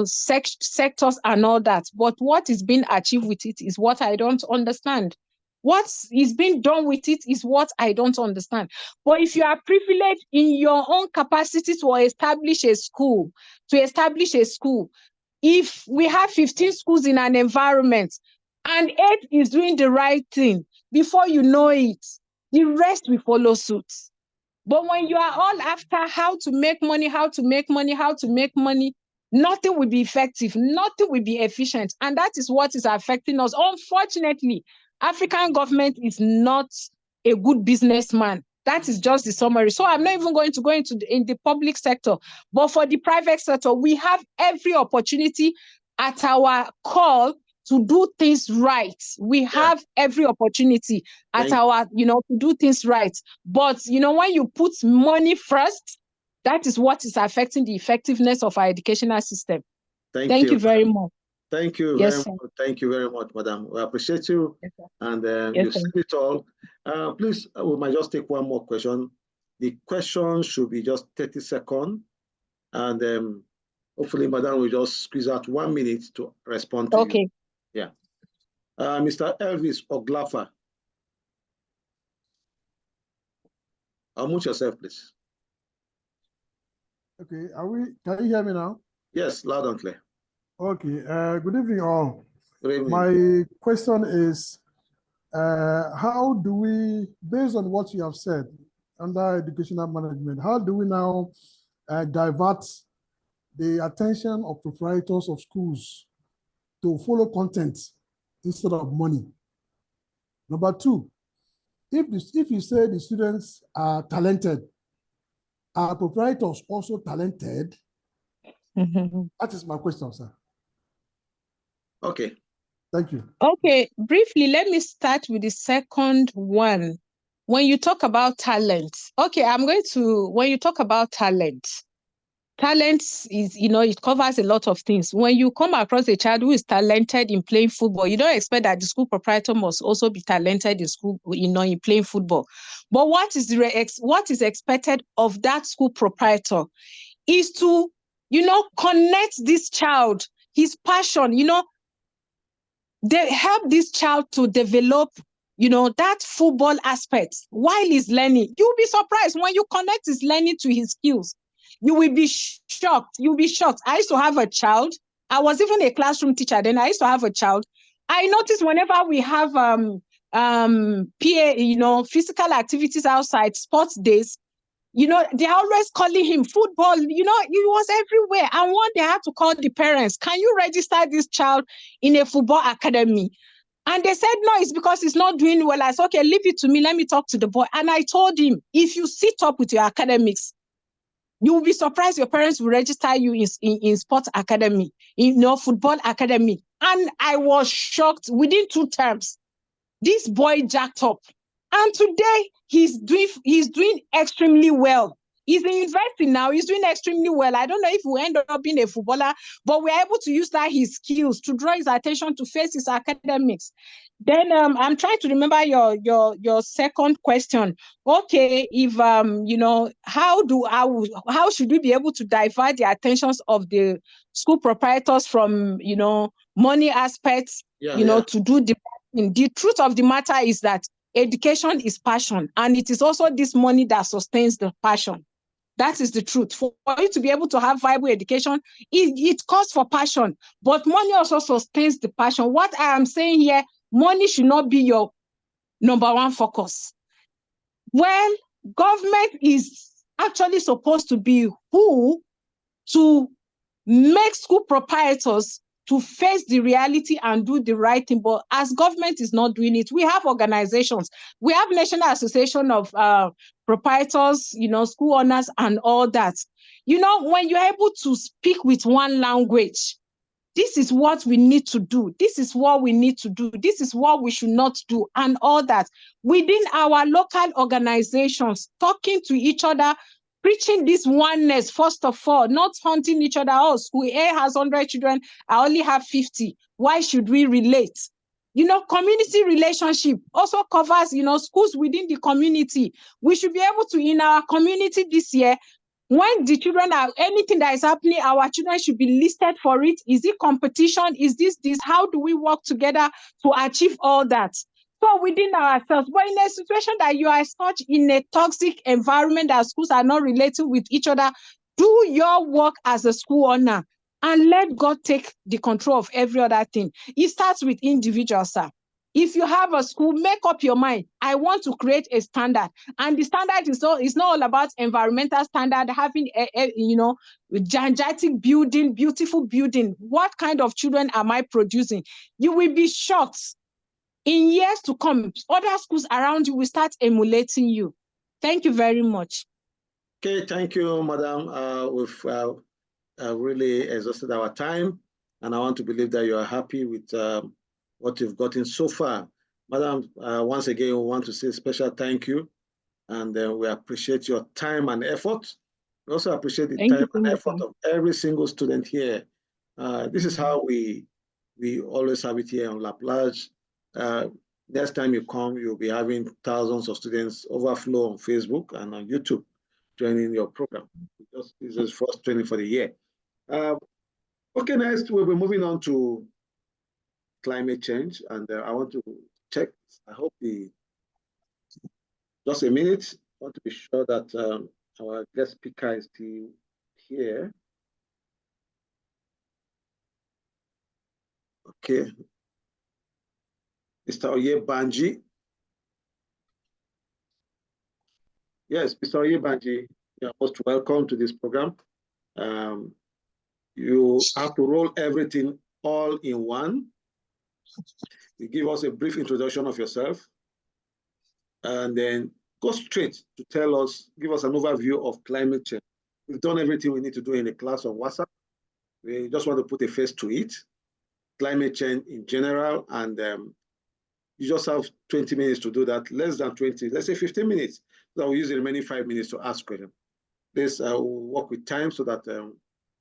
sectors and all that. But what is being achieved with it is what I don't understand. What is being done with it is what I don't understand. But if you are privileged in your own capacity to establish a school, if we have 15 schools in an environment and 8 is doing the right thing, before you know it, the rest will follow suit. But when you are all after how to make money, nothing will be effective, nothing will be efficient. And that is what is affecting us. Unfortunately, African government is not a good businessman. That is just the summary. So I'm not even going to go into in the public sector, but for the private sector, we have every opportunity at our call to do things right. We have every opportunity to do things right. But, when you put money first, that is what is affecting the effectiveness of our educational system. Thank you very much. Thank you very much. Thank you very much, madam. We appreciate you. Yes, and you said it all. Please, we might just take one more question. The question should be just 30 seconds. And hopefully, madam will just squeeze out 1 minute to respond to you. Yeah. Mr. Elvis Oglafa. Unmute yourself, please. Okay, can you hear me now? Yes, loud and clear. Okay, good evening all. Good evening. My question is, how do we, based on what you have said under educational management, how do we now divert the attention of proprietors of schools to follow content instead of money? Number two, if you say the students are talented, are proprietors also talented? That is my question, sir. Okay. Thank you. Okay, briefly, let me start with the second one. When you talk about talent, okay, when you talk about talent is, it covers a lot of things. When you come across a child who is talented in playing football, you don't expect that the school proprietor must also be talented in school, in playing football. But what is expected of that school proprietor is to, connect this child, his passion, they help this child to develop, that football aspect while he's learning. You'll be surprised when you connect his learning to his skills. You will be shocked. You'll be shocked. I used to have a child. I was even a classroom teacher then. I used to have a child. I noticed whenever we have PA, physical activities outside, sports days, they're always calling him football. He was everywhere. And one day I had to call the parents. Can you register this child in a football academy? And they said, no, it's because he's not doing well. I said, okay, leave it to me. Let me talk to the boy. And I told him, if you sit up with your academics, you will be surprised your parents will register you in sports academy, football academy. And I was shocked. Within 2 terms, this boy jacked up. And today he's doing extremely well. He's in university now. He's doing extremely well. I don't know if we'll end up being a footballer, but we're able to use his skills to draw his attention to face his academics. Then I'm trying to remember your second question. Okay, if how should we be able to divert the attentions of the school proprietors from money aspects to do the truth of the matter is that education is passion, and it is also this money that sustains the passion. That is the truth. For you to be able to have viable education, it calls for passion, but money also sustains the passion. What I am saying here, money should not be your number one focus. Well, government is actually supposed to be who to make school proprietors to face the reality and do the right thing. But as government is not doing it, we have organizations. We have National Association of Proprietors, school owners and all that. You know, when you're able to speak with one language, this is what we need to do. This is what we need to do. This is what we should not do, and all that. Within our local organizations, talking to each other, preaching this oneness, first of all, not hunting each other. Oh, school A has 100 children, I only have 50. Why should we relate? You know, community relationship also covers, you know, schools within the community. We should be able to, in our community this year, when the children are, anything that is happening, our children should be listed for it. Is it competition? Is this? How do we work together to achieve all that? So within ourselves, but in a situation that you are such in a toxic environment that schools are not relating with each other, do your work as a school owner and let God take the control of every other thing. It starts with individuals, sir. If you have a school, make up your mind. I want to create a standard. And the standard is not all about environmental standard, having you know, gigantic building, beautiful building. What kind of children am I producing? You will be shocked. In years to come, other schools around you will start emulating you. Thank you very much. Okay, thank you, Madam. We've really exhausted our time, and I want to believe that you are happy with what you've gotten so far. Madam, once again, we want to say a special thank you, and we appreciate your time and effort. We also appreciate the time and effort of every single student here. This is how we always have it here on La Plage. Next time you come, you'll be having thousands of students overflow on Facebook and on YouTube joining your program. This is first training for the year. Okay, next we'll be moving on to climate change, and I want to check. I hope just a minute. I want to be sure that our guest speaker is still here. Okay, Mr. Oyebanji. Yes, Mr. Oyebanji, you are most welcome to this program. You have to roll everything all in one. You give us a brief introduction of yourself, and then go straight to tell us, give us an overview of climate change. We've done everything we need to do in the class on WhatsApp. We just want to put a face to it, climate change in general, and you just have 20 minutes to do that, less than 20, let's say 15 minutes. So we'll use the remaining 5 minutes to ask questions. Let's work with time so that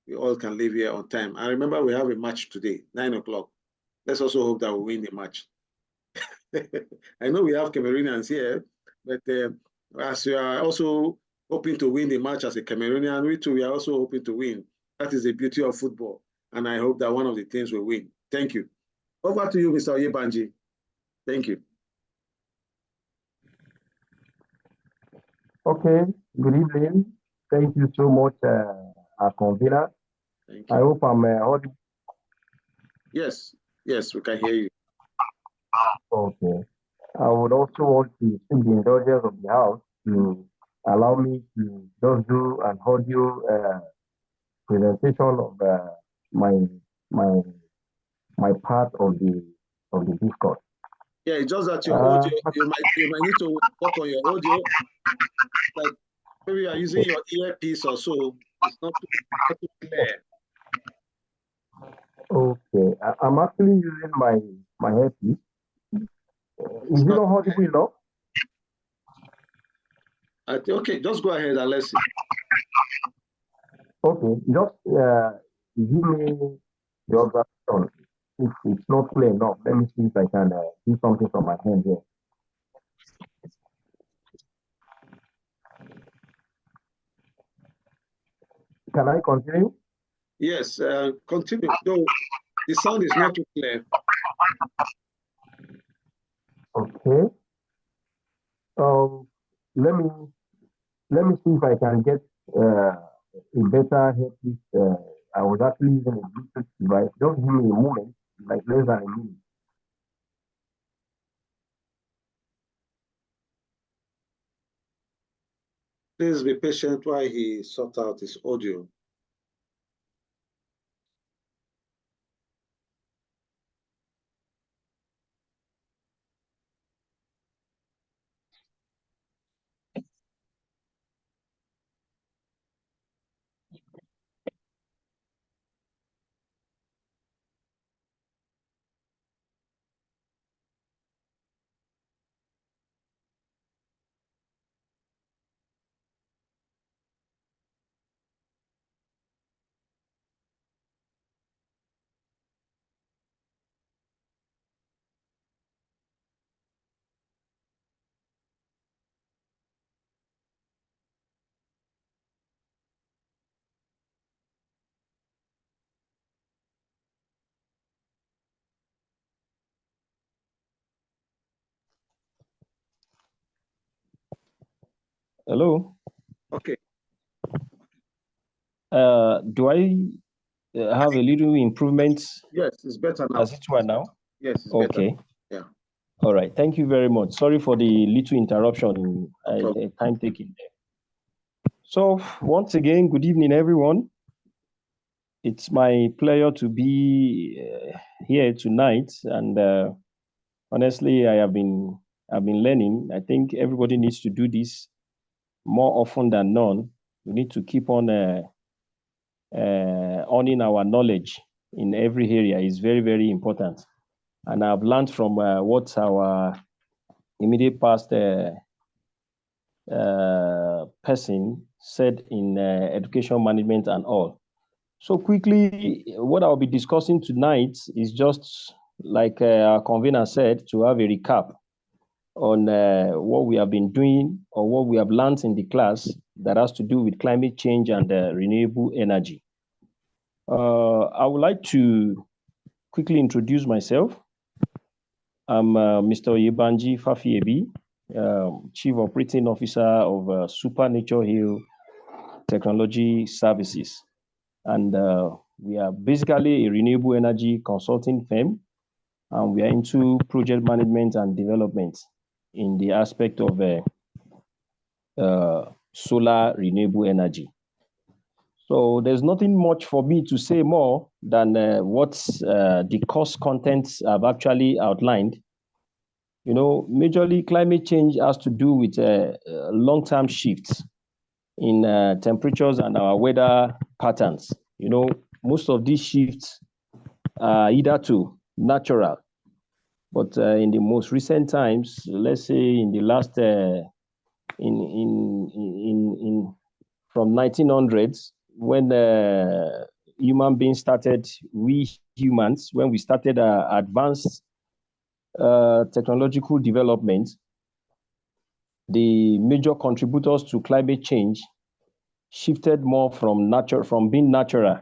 we all can leave here on time. And remember, we have a match today, 9 o'clock. Let's also hope that we win the match. I know we have Cameroonians here, but as you are also hoping to win the match as a Cameroonian, we too, we are also hoping to win. That is the beauty of football. And I hope that one of the teams will win. Thank you. Over to you, Mr. Oyebanji. Thank you. Okay, good evening. Thank you so much, our convener. I hope I'm audible. Yes, yes, we can hear you. Okay. I would also want to seek the indulgence of the House to allow me to just do an audio presentation of my part of the discourse. Yeah, it's just that your audio, you might need to work on your audio. Like maybe you are using your earpiece or so, it's not too clear. Okay, I'm actually using my earpiece. Is it not audible enough? Okay, just go ahead and let's see. Okay, just give me the observation. If it's not clear enough, let me see if I can do something from my hand here. Can I continue? Yes, continue. Though the sound is not too clear. Okay. Let me see if I can get a better headpiece. I was actually using a Bluetooth device. Just give me a moment, like less than a minute. Please be patient while he sorts out his audio. Hello. Okay. Do I have a little improvement? Yes, it's better now. As it were now? Yes, it's okay. better. Yeah. All right. Thank you very much. Sorry for the little interruption. Time taking there. So once again, good evening, everyone. It's my pleasure to be here tonight, and honestly, I've been learning. I think everybody needs to do this more often than none. We need to keep on owning our knowledge in every area is very, very important. And I've learned from what our immediate past person said in education management and all. So quickly, what I'll be discussing tonight is just like our convener said, to have a recap on what we have been doing or what we have learned in the class that has to do with climate change and renewable energy. I would like to quickly introduce myself. I'm Mr. Yebanji Fafiebi, Chief Operating Officer of Super Nature Hill Technology Services. And we are basically a renewable energy consulting firm, and we are into project management and development in the aspect of solar renewable energy. So there's nothing much for me to say more than what the course contents have actually outlined. You know, majorly climate change has to do with long-term shifts in temperatures and our weather patterns. You know, most of these shifts are either to natural, but in the most recent times, let's say in the last from 1900s, when human beings started, we humans, when we started advanced technological development, the major contributors to climate change shifted more from being natural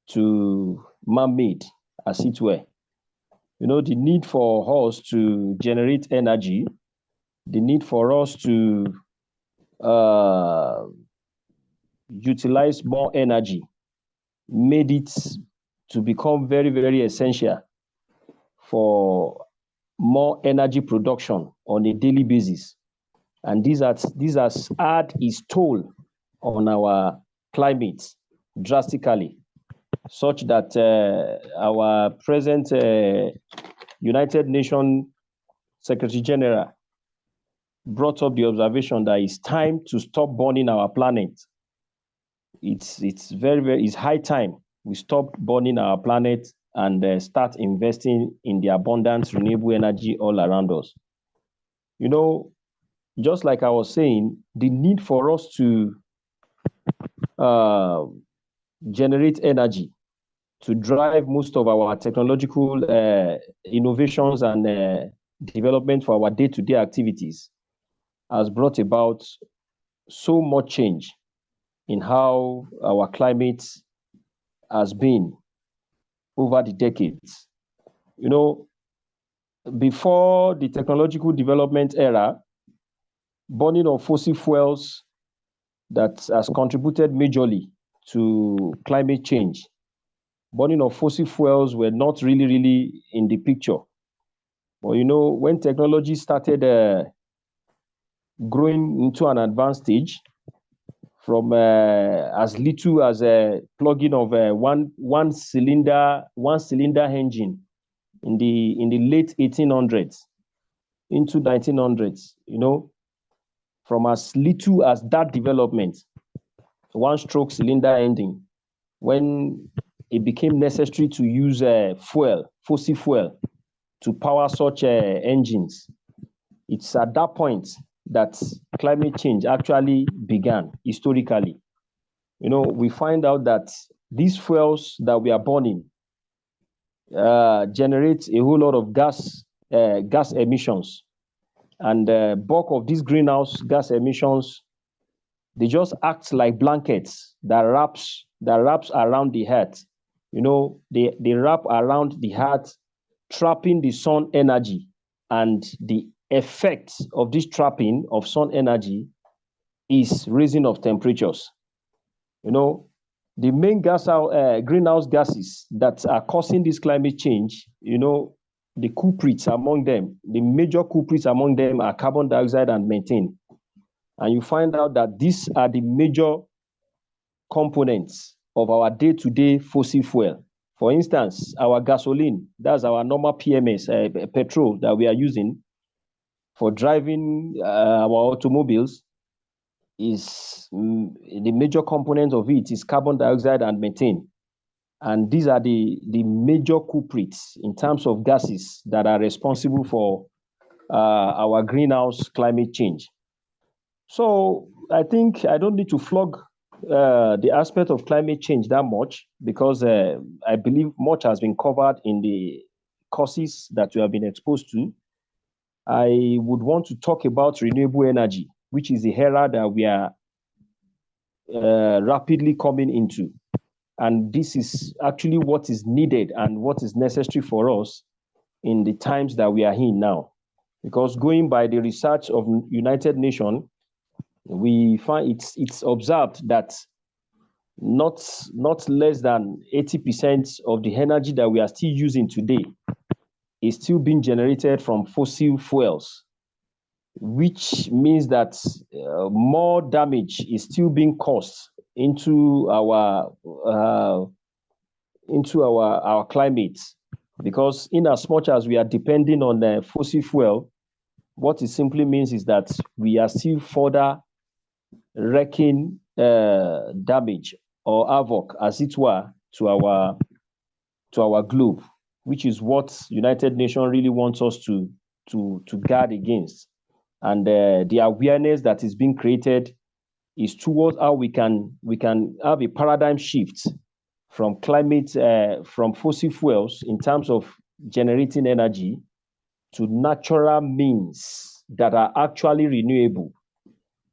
to man-made, as it were. You know, the need for us to generate energy, the need for us to utilize more energy made it to become very, very essential for more energy production on a daily basis. And this has had its toll on our climate drastically, such that our present United Nations Secretary General brought up the observation that it's time to stop burning our planet. It's high time we stop burning our planet and start investing in the abundant renewable energy all around us. You know, just like I was saying, the need for us to generate energy to drive most of our technological innovations and development for our day-to-day activities has brought about so much change in how our climate has been over the decades. You know, before the technological development era, burning of fossil fuels that has contributed majorly to climate change. Burning of fossil fuels were not really in the picture. But you know, when technology started growing into an advanced stage, from as little as a plugging of one cylinder engine in the late 1800s into 1900s, you know, from as little as that development, one-stroke cylinder engine, when it became necessary to use fossil fuel, to power such engines, it's at that point that climate change actually began historically. You know, we find out that these fuels that we are burning generate a whole lot of gas emissions, and the bulk of these greenhouse gas emissions, they just act like blankets that wraps around the earth. You know, they wrap around the earth, trapping the sun energy, and the effects of this trapping of sun energy is raising of temperatures. You know, the main greenhouse gases that are causing this climate change, you know, the culprits among them, the major culprits among them are carbon dioxide and methane. And you find out that these are the major components of our day-to-day fossil fuel. For instance, our gasoline, that's our normal PMS, petrol that we are using for driving our automobiles, is the major component of it is carbon dioxide and methane. And these are the major culprits in terms of gases that are responsible for our greenhouse climate change. So I think I don't need to flog the aspect of climate change that much, because I believe much has been covered in the courses that we have been exposed to. I would want to talk about renewable energy, which is the era that we are rapidly coming into. And this is actually what is needed and what is necessary for us in the times that we are in now. Because going by the research of United Nations, we find it's observed that not less than 80% of the energy that we are still using today is still being generated from fossil fuels, which means that more damage is still being caused into our climate. Because in as much as we are depending on fossil fuel, what it simply means is that we are still further wreaking damage or havoc, as it were, to our globe, which is what United Nations really wants us to guard against. And the awareness that is being created is towards how we can have a paradigm shift from from fossil fuels in terms of generating energy to natural means that are actually renewable.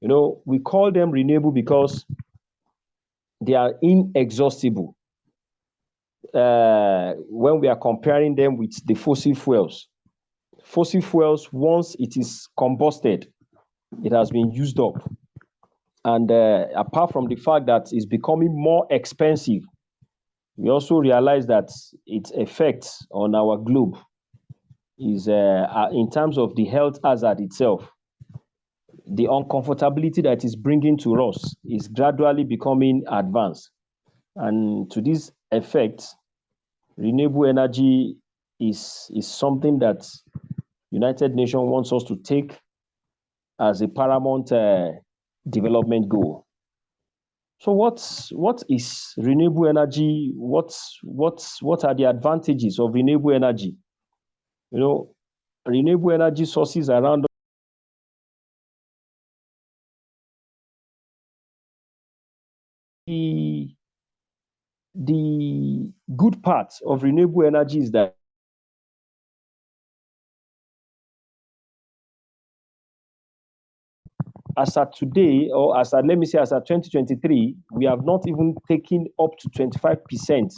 You know, we call them renewable because they are inexhaustible when we are comparing them with the fossil fuels. Fossil fuels, once it is combusted, it has been used up. And apart from the fact that it's becoming more expensive, we also realize that its effects on our globe is in terms of the health hazard itself. The uncomfortability that is bringing to us is gradually becoming advanced. And to this effect, renewable energy is something that United Nations wants us to take as a paramount development goal. So what is renewable energy? What are the advantages of renewable energy? You know, renewable energy sources around the good part of renewable energy is that as at today, or as at, let me say, as at 2023, we have not even taken up to 25%.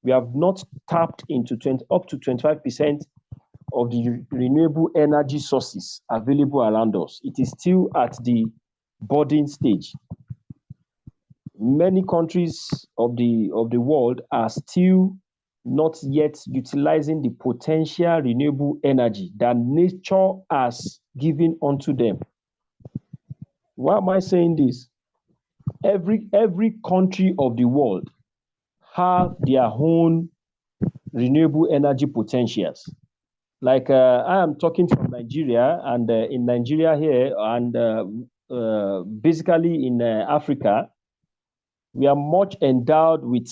We have not tapped into up to 25% of the renewable energy sources available around us. It is still at the budding stage. Many countries of the world are still not yet utilizing the potential renewable energy that nature has given unto them. Why am I saying this? Every country of the world have their own renewable energy potentials. Like I am talking from Nigeria, and in Nigeria here, and basically in Africa, we are much endowed with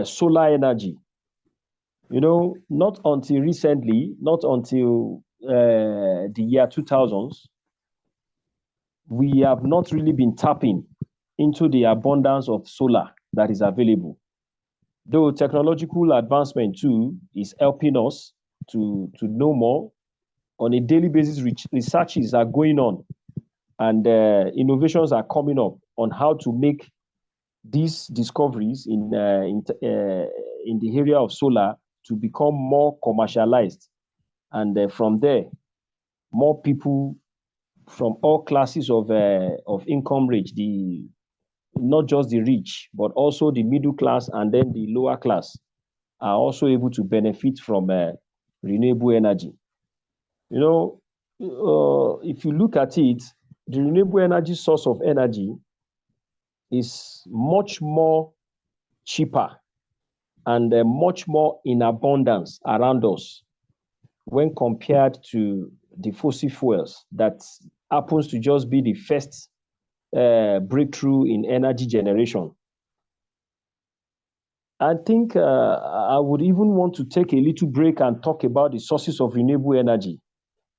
solar energy. You know, not until recently, not until the year 2000s, we have not really been tapping into the abundance of solar that is available. Though technological advancement too is helping us to know more. On a daily basis, researches are going on, and innovations are coming up on how to make these discoveries in the area of solar to become more commercialized. And from there, more people from all classes of income range, not just the rich, but also the middle class and then the lower class are also able to benefit from renewable energy. You know, if you look at it, the renewable energy source of energy is much more cheaper and much more in abundance around us when compared to the fossil fuels that happens to just be the first breakthrough in energy generation. I think I would even want to take a little break and talk about the sources of renewable energy,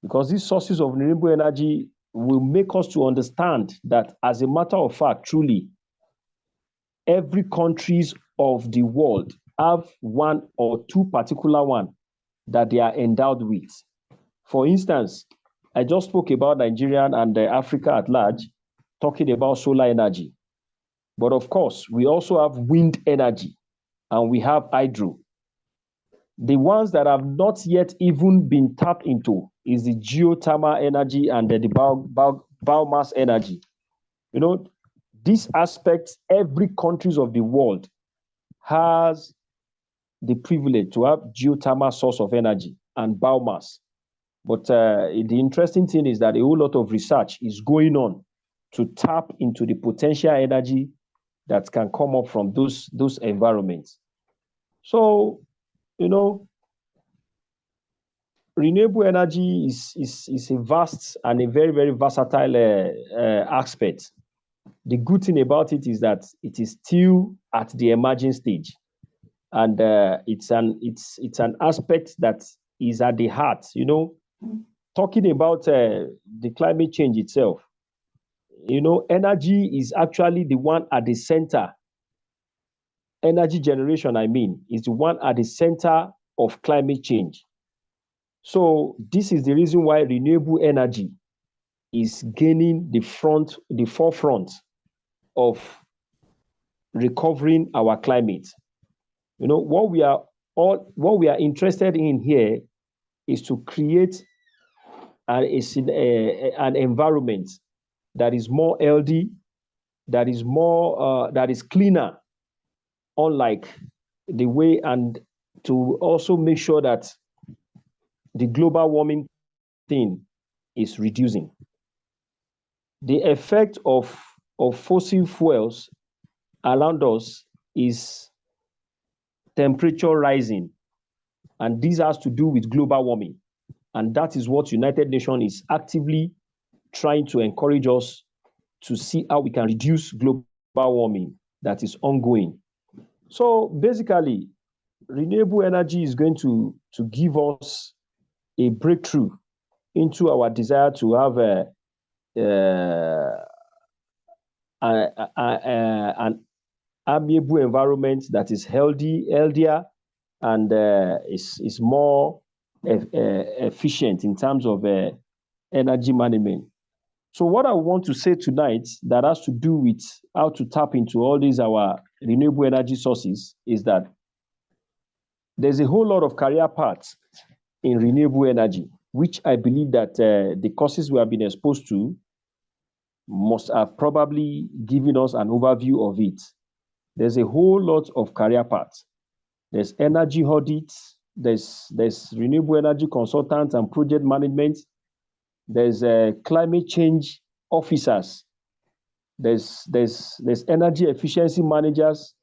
because these sources of renewable energy will make us to understand that, as a matter of fact, truly, every countries of the world have one or two particular one that they are endowed with. For instance, I just spoke about Nigeria and Africa at large, talking about solar energy. But of course, we also have wind energy and we have hydro. The ones that have not yet even been tapped into is the geothermal energy and the biomass energy. You know, these aspects, every countries of the world has the privilege to have geothermal source of energy and biomass. But the interesting thing is that a whole lot of research is going on to tap into the potential energy that can come up from those environments. So, you know, renewable energy is a vast and a very, very versatile aspect. The good thing about it is that it is still at the emerging stage, and it's an aspect that is at the heart. You know, talking about the climate change itself, you know, energy is actually the one at the center. Energy generation, I mean, is the one at the center of climate change. So this is the reason why renewable energy is gaining the forefront of recovering our climate. You know, what we are interested in here is to create an environment that is more healthy, that is cleaner, unlike the way, and to also make sure that the global warming thing is reducing. The effect of fossil fuels around us is temperature rising, and this has to do with global warming. And that is what United Nations is actively trying to encourage us to see how we can reduce global warming that is ongoing. So basically, renewable energy is going to give us a breakthrough into our desire to have an amiable environment that is healthier, and is more efficient in terms of energy management. So what I want to say tonight that has to do with how to tap into all these our renewable energy sources is that there's a whole lot of career paths in renewable energy, which I believe that the courses we have been exposed to must have probably given us an overview of it. There's a whole lot of career paths. There's energy audits, there's renewable energy consultants and project management, there's climate change officers, there's energy efficiency managers,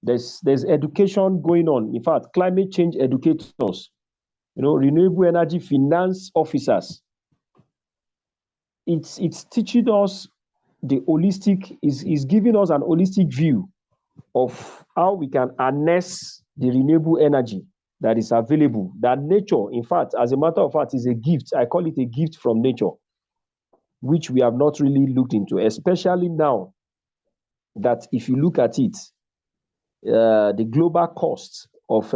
there's education going on. In fact, climate change educators, you know, renewable energy finance officers. It's teaching us the holistic, is giving us an holistic view of how we can harness the renewable energy that is available, that nature, in fact, as a matter of fact, is a gift. I call it a gift from nature, which we have not really looked into, especially now that if you look at it, the global cost of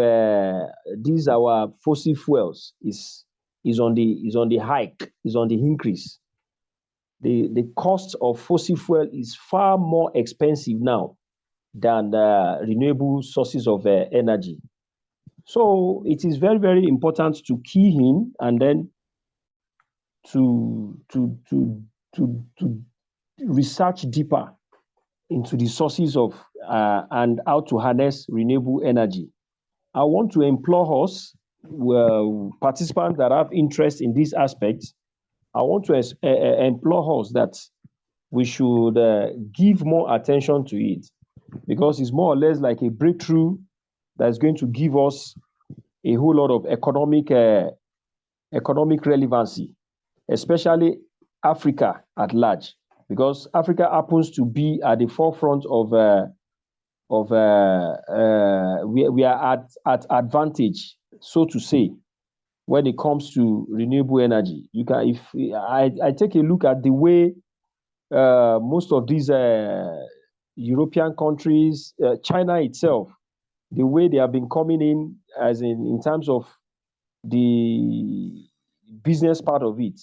these our fossil fuels is on the hike, is on the increase. The cost of fossil fuel is far more expensive now than renewable sources of energy. So it is very, very important to key in and then to research deeper into the sources of and how to harness renewable energy. I want to implore us, participants that have interest in this aspect, I want to implore us that we should give more attention to it, because it's more or less like a breakthrough that's going to give us a whole lot of economic relevancy, especially Africa at large, because Africa happens to be at the forefront of we are at advantage, so to say, when it comes to renewable energy. You can, if I take a look at the way most of these European countries, China itself, the way they have been coming in, as in terms of the business part of it,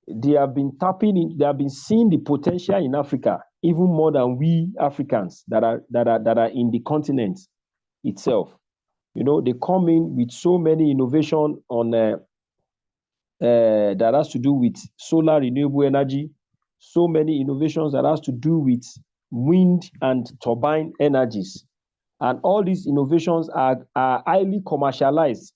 they have been tapping in, they have been seeing the potential in Africa even more than we Africans that are in the continent itself. You know, they come in with so many innovation on that has to do with solar renewable energy, so many innovations that has to do with wind and turbine energies. And all these innovations are highly commercialized,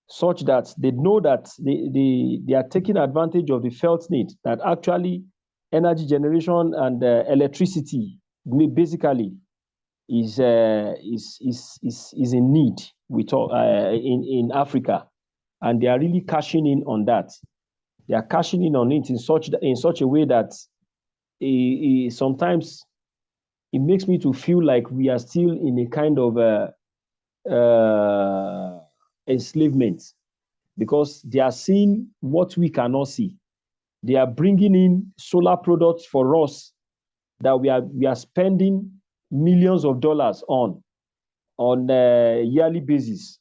such that they know that they are taking advantage of the felt need that actually energy generation and electricity basically is in need with in Africa, and they are really cashing in on that. They are cashing in on it in such a way that sometimes it makes me to feel like we are still in a kind of enslavement, because they are seeing what we cannot see. They are bringing in solar products for us that we are spending millions of dollars on a yearly basis,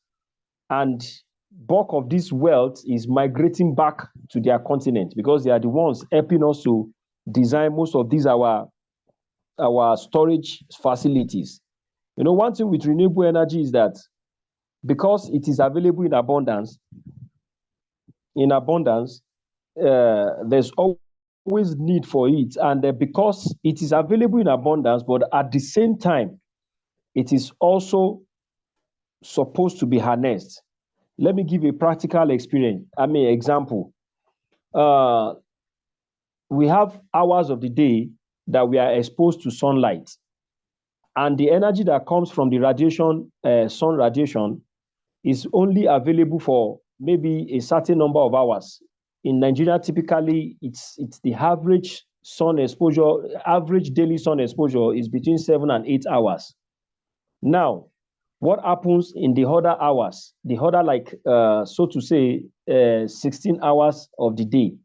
and bulk of this wealth is migrating back to their continent, because they are the ones helping us to design most of these our storage facilities. You know, one thing with renewable energy is that because it is available in abundance, there's always need for it, and because it is available in abundance, but at the same time, it is also supposed to be harnessed. Let me give a practical example. We have hours of the day that we are exposed to sunlight, and the energy that comes from the radiation, sun radiation, is only available for maybe a certain number of hours. In Nigeria, typically, it's the average sun exposure, average daily sun exposure is between 7 and 8 hours. Now, what happens in the other hours, the other, like, so to say, 16 hours of the day?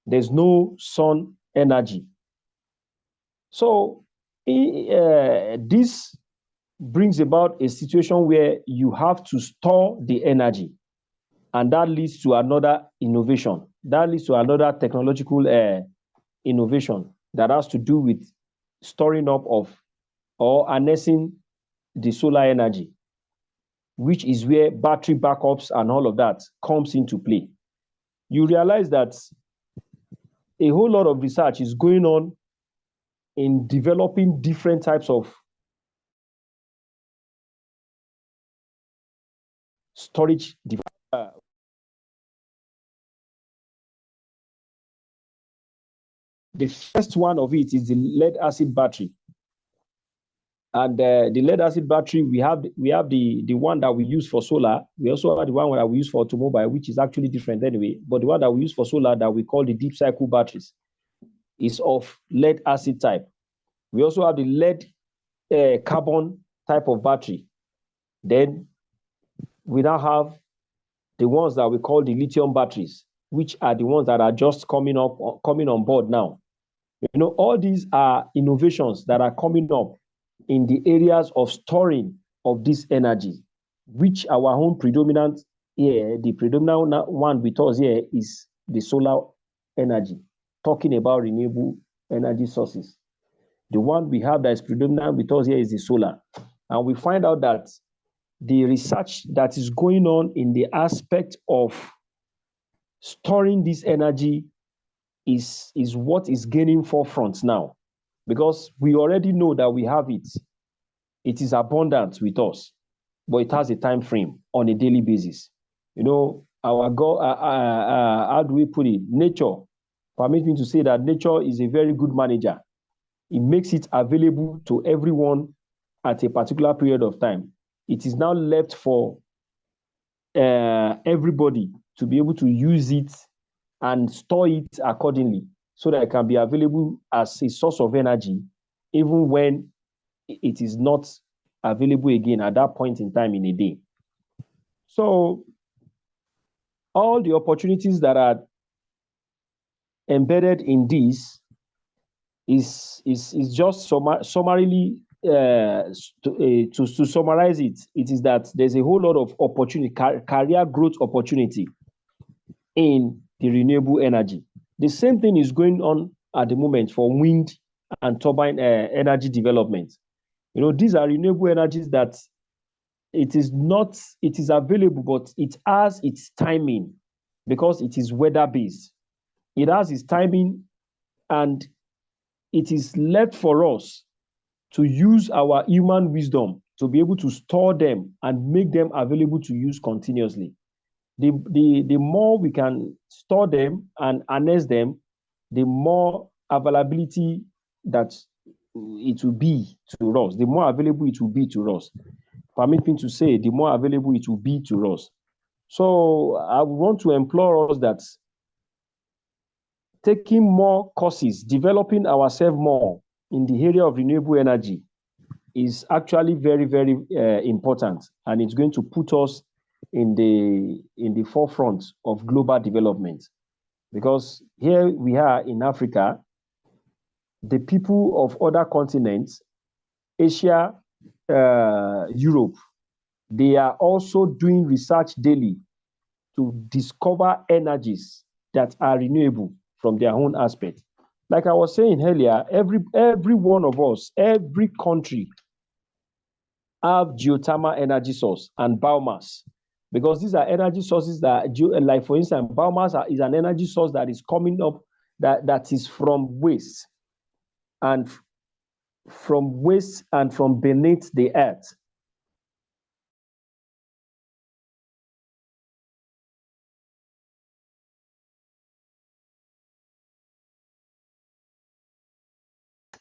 There's no sun energy. So this brings about a situation where you have to store the energy, and that leads to another innovation. That leads to another technological innovation that has to do with storing up of or harnessing the solar energy, which is where battery backups and all of that comes into play. You realize that a whole lot of research is going on in developing different types of storage devices. The first one of it is the lead acid battery. And the lead acid battery, we have the one that we use for solar. We also have the one that we use for automobile, which is actually different anyway. But the one that we use for solar that we call the deep cycle batteries is of lead acid type. We also have the lead carbon type of battery. Then we now have the ones that we call the lithium batteries, which are the ones that are just coming on board now. You know, all these are innovations that are coming up in the areas of storing of this energy, which our own predominant here, the predominant one with us here is the solar energy, talking about renewable energy sources. The one we have that is predominant with us here is the solar. And we find out that the research that is going on in the aspect of storing this energy is what is gaining forefront now, because we already know that we have it. It is abundant with us, but it has a time frame on a daily basis. You know, our God, how do we put it? Nature, permit me to say that nature is a very good manager. It makes it available to everyone at a particular period of time. It is now left for everybody to be able to use it and store it accordingly so that it can be available as a source of energy, even when it is not available again at that point in time in a day. So all the opportunities that are embedded in this is just summarily to summarize it. It is that there's a whole lot of opportunity, career growth opportunity in the renewable energy. The same thing is going on at the moment for wind and turbine energy development. You know, these are renewable energies that it is available, but it has its timing because it is weather based. It has its timing, and it is left for us to use our human wisdom to be able to store them and make them available to use continuously. The more we can store them and harness them, the more availability that it will be to us, the more available it will be to us. Permit me to say, the more available it will be to us. So I want to implore us that taking more courses, developing ourselves more in the area of renewable energy is actually very, very important, and it's going to put us in the forefront of global development. Because here we are in Africa, the people of other continents, Asia, Europe, they are also doing research daily to discover energies that are renewable from their own aspect. Like I was saying earlier, every one of us, every country have geothermal energy source and biomass, because these are energy sources that, like for instance, biomass is an energy source that is coming up that is from waste and from beneath the earth.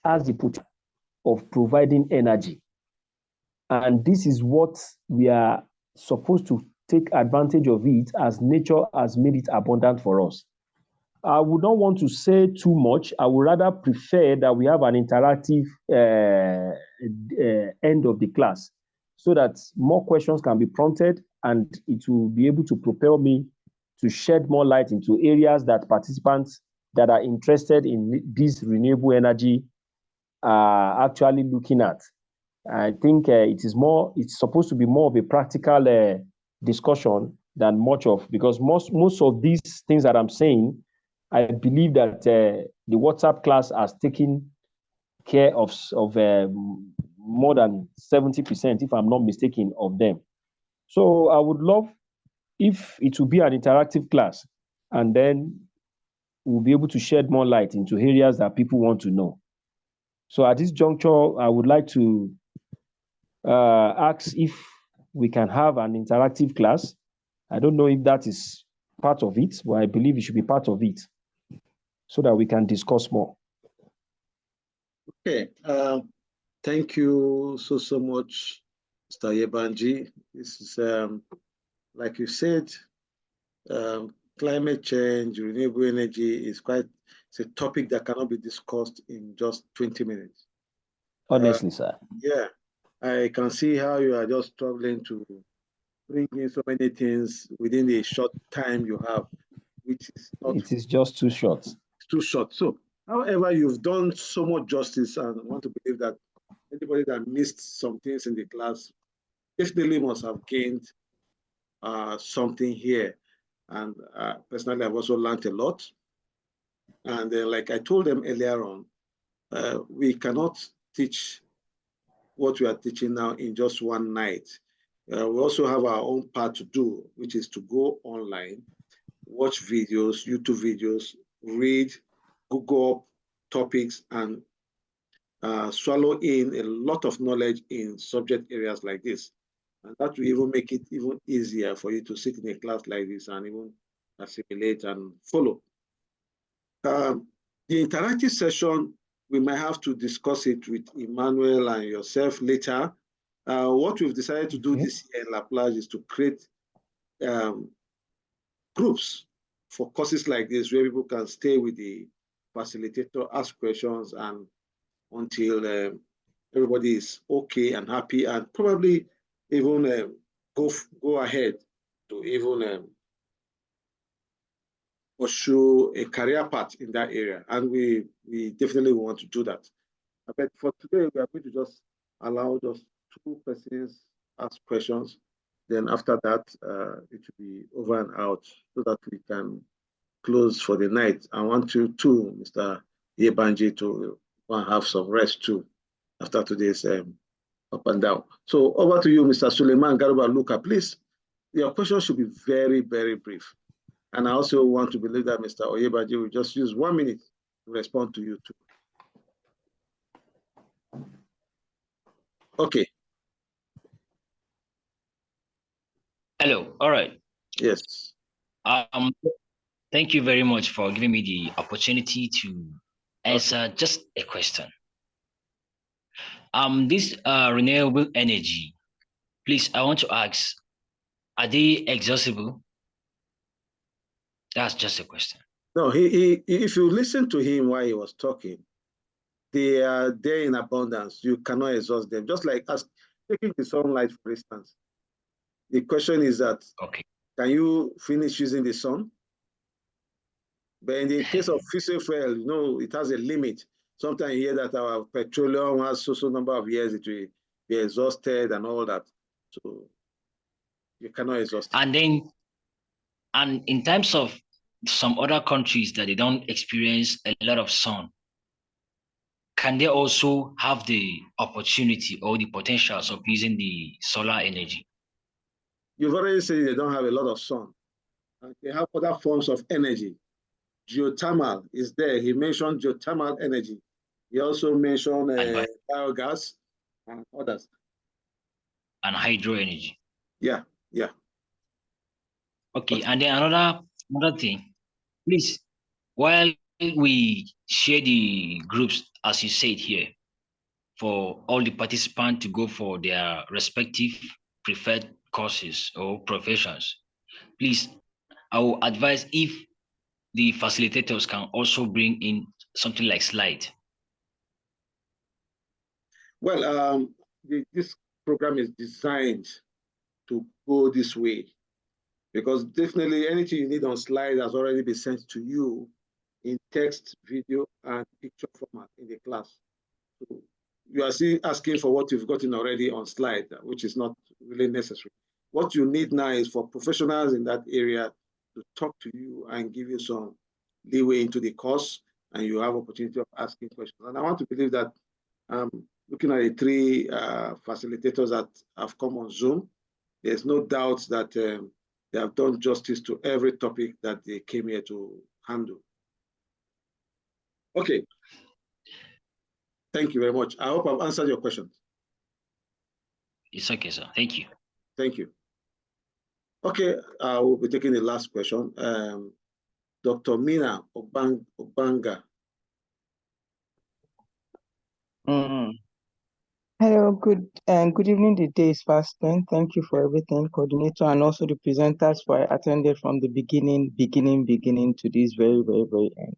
As the potential of providing energy. And this is what we are supposed to take advantage of it, as nature has made it abundant for us. I would not want to say too much. I would rather prefer that we have an interactive end of the class so that more questions can be prompted, and it will be able to propel me to shed more light into areas that participants that are interested in this renewable energy are actually looking at. I think it's supposed to be more of a practical discussion than much of, because most of these things that I'm saying, I believe that the WhatsApp class has taken care of more than 70%, if I'm not mistaken, of them. So I would love if it will be an interactive class, and then we'll be able to shed more light into areas that people want to know. So at this juncture, I would like to ask if we can have an interactive class. I don't know if that is part of it, but I believe it should be part of it so that we can discuss more. Okay. Thank you so much, Mr. Yebanji. This is, like you said, climate change, renewable energy it's a topic that cannot be discussed in just 20 minutes. Honestly, sir. Yeah, I can see how you are just struggling to bring in so many things within the short time you have, which is not. It is just too short. It's too short. So, however, you've done so much justice, and I want to believe that anybody that missed some things in the class definitely must have gained something here. And personally, I've also learned a lot. And like I told them earlier on, we cannot teach what we are teaching now in just one night. We also have our own part to do, which is to go online watch videos, YouTube videos, read, Google up topics, and swallow in a lot of knowledge in subject areas like this. And that will even make it even easier for you to sit in a class like this and even assimilate and follow. The interactive session, we might have to discuss it with Emmanuel and yourself later. What we've decided to do this year in La Plage is to create groups for courses like this where people can stay with the facilitator, ask questions, and until everybody is okay and happy, and probably even go ahead to even pursue a career path in that area. And we definitely want to do that. But for today, we are going to just allow just 2 persons ask questions. Then after that, it will be over and out so that we can close for the night. I want you too, Mr. Yebanji, to have some rest too after today's up and down. So over to you, Mr. Suleiman Garuba Luka, please. Your question should be very, very brief. And I also want to believe that Mr. Oyebaji will just use 1 minute to respond to you too. Okay. Hello. All right. Yes. Thank you very much for giving me the opportunity to answer just a question. This renewable energy, please, I want to ask, are they exhaustible? That's just a question. No, if you listen to him while he was talking, they are there in abundance. You cannot exhaust them. Just like taking the sunlight, for instance. The question is that, can you finish using the sun? But in the case of fossil fuel, you know, it has a limit. Sometimes you hear that our petroleum has so number of years it will be exhausted and all that. So you cannot exhaust it. And in terms of some other countries that they don't experience a lot of sun, can they also have the opportunity or the potentials of using the solar energy? You've already said they don't have a lot of sun. They have other forms of energy. Geothermal is there. He mentioned geothermal energy. He also mentioned biogas and others. And hydro energy. Yeah, yeah. Okay, and then another thing, please, while we share the groups, as you said here, for all the participants to go for their respective preferred courses or professions, please, I will advise if the facilitators can also bring in something like slide. Well, this program is designed to go this way, because definitely anything you need on slide has already been sent to you in text, video, and picture format in the class. So you are still asking for what you've gotten already on slide, which is not really necessary. What you need now is for professionals in that area to talk to you and give you some leeway into the course, and you have opportunity of asking questions. And I want to believe that looking at the 3 facilitators that have come on Zoom, there's no doubt that they have done justice to every topic that they came here to handle. Okay. Thank you very much. I hope I've answered your questions. It's okay, sir. Thank you. Thank you. Okay, we'll be taking the last question. Dr. Mina Obanga. Hello, good evening. The day is fast spent. Thank you for everything, coordinator, and also the presenters for attended from the beginning to this very, very, very end.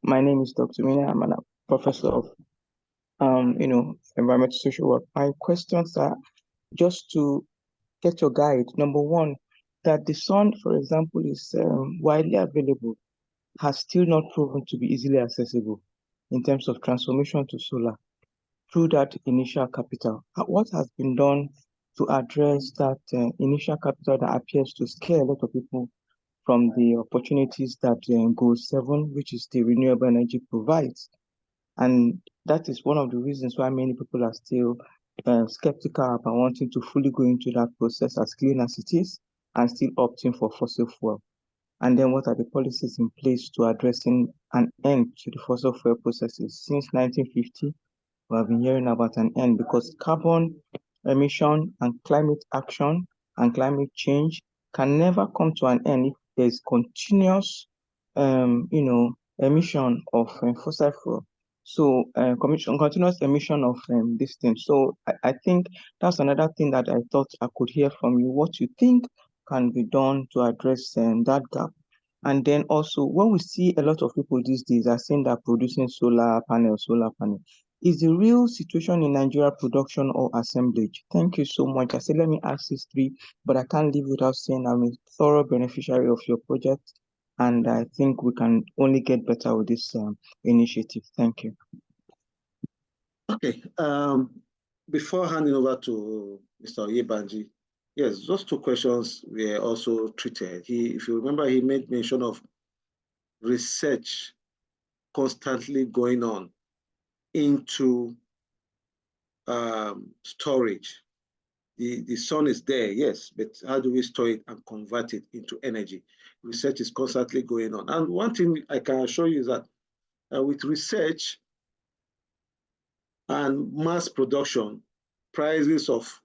My name is Dr. Mina. I'm a professor of environmental social work. My questions are just to get your guide. Number one, that the sun, for example, is widely available, has still not proven to be easily accessible in terms of transformation to solar through that initial capital. What has been done to address that initial capital that appears to scare a lot of people from the opportunities that Goal 7, which is the renewable energy, provides? And that is one of the reasons why many people are still skeptical about wanting to fully go into that process as clean as it is and still opting for fossil fuel. And then what are the policies in place to addressing an end to the fossil fuel processes? Since 1950, we have been hearing about an end because carbon emission and climate action and climate change can never come to an end if there is continuous, emission of fossil fuel. So continuous emission of this thing. So I think that's another thing that I thought I could hear from you, what you think can be done to address that gap. And then also, when we see a lot of people these days are saying that producing solar panel, is the real situation in Nigeria production or assemblage? Thank you so much. I said, let me ask these three, but I can't leave without saying I'm a thorough beneficiary of your project. And I think we can only get better with this initiative. Thank you. Okay. Before handing over to Mr. Oyebanji, yes, those two questions were also treated. If you remember, he made mention of research constantly going on into storage. The sun is there, yes, but how do we store it and convert it into energy? Research is constantly going on. And one thing I can assure you is that with research and mass production, prices of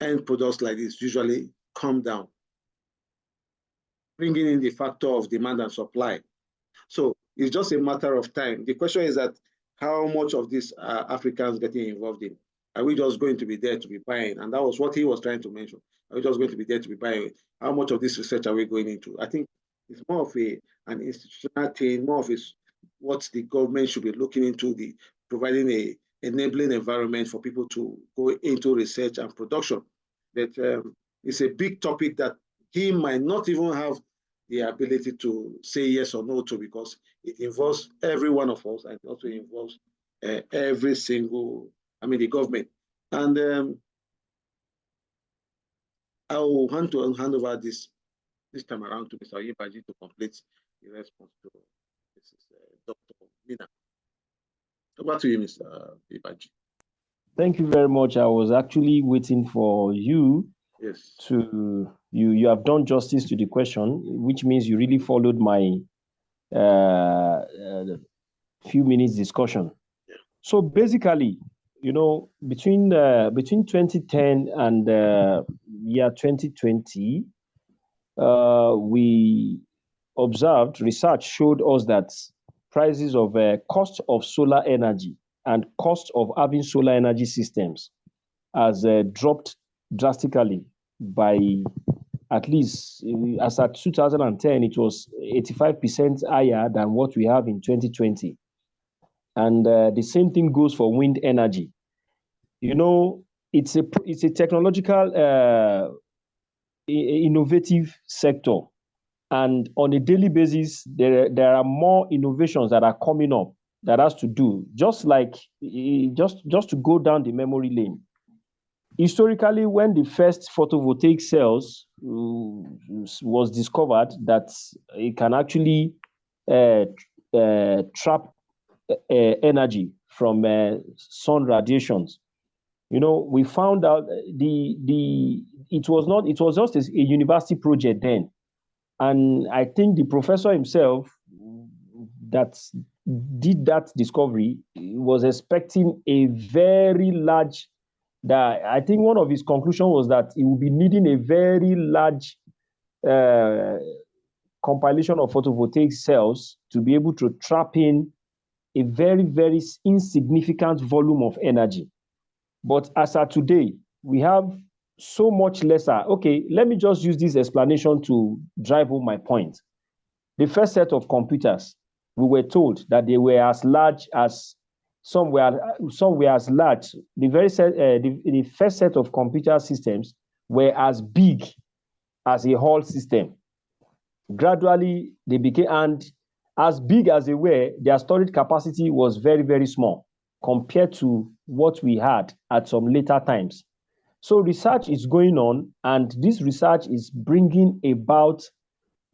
end products like this usually come down, bringing in the factor of demand and supply. So it's just a matter of time. The question is that how much of this are Africans getting involved in? Are we just going to be there to be buying? And that was what he was trying to mention. Are we just going to be there to be buying? How much of this research are we going into? I think it's more of an institutional thing, more of what the government should be looking into, providing a enabling environment for people to go into research and production. That it's a big topic that he might not even have the ability to say yes or no to, because it involves every one of us, and it also involves every single, the government. And I will hand over this time around to Mr. Oyebanji to complete the response to Dr. Mina. Over to you, Mr. Oyebanji. Thank you very much. I was actually waiting for you. Yes. You have done justice to the question, which means you really followed my few minutes discussion. Yeah. So basically, between 2010 and year 2020, we observed, research showed us that prices of cost of solar energy and cost of having solar energy systems has dropped drastically by at least, as at 2010, it was 85% higher than what we have in 2020. And the same thing goes for wind energy. It's a technological, innovative sector. And on a daily basis, there are more innovations that are coming up that has to do, just to go down the memory lane. Historically, when the first photovoltaic cells was discovered, that it can actually trap energy from sun radiations, we found out it was just a university project then, and I think the professor himself that did that discovery was expecting a very large. That I think one of his conclusions was that he will be needing a very large compilation of photovoltaic cells to be able to trap in a very, very insignificant volume of energy. But as of today, we have so much lesser. Okay, let me just use this explanation to drive home my point. The first set of computers, we were told that they were as large as some were as large. The first set of computer systems were as big as a hall system. Gradually, they became, and as big as they were, their storage capacity was very, very small compared to what we had at some later times. So research is going on, and this research is bringing about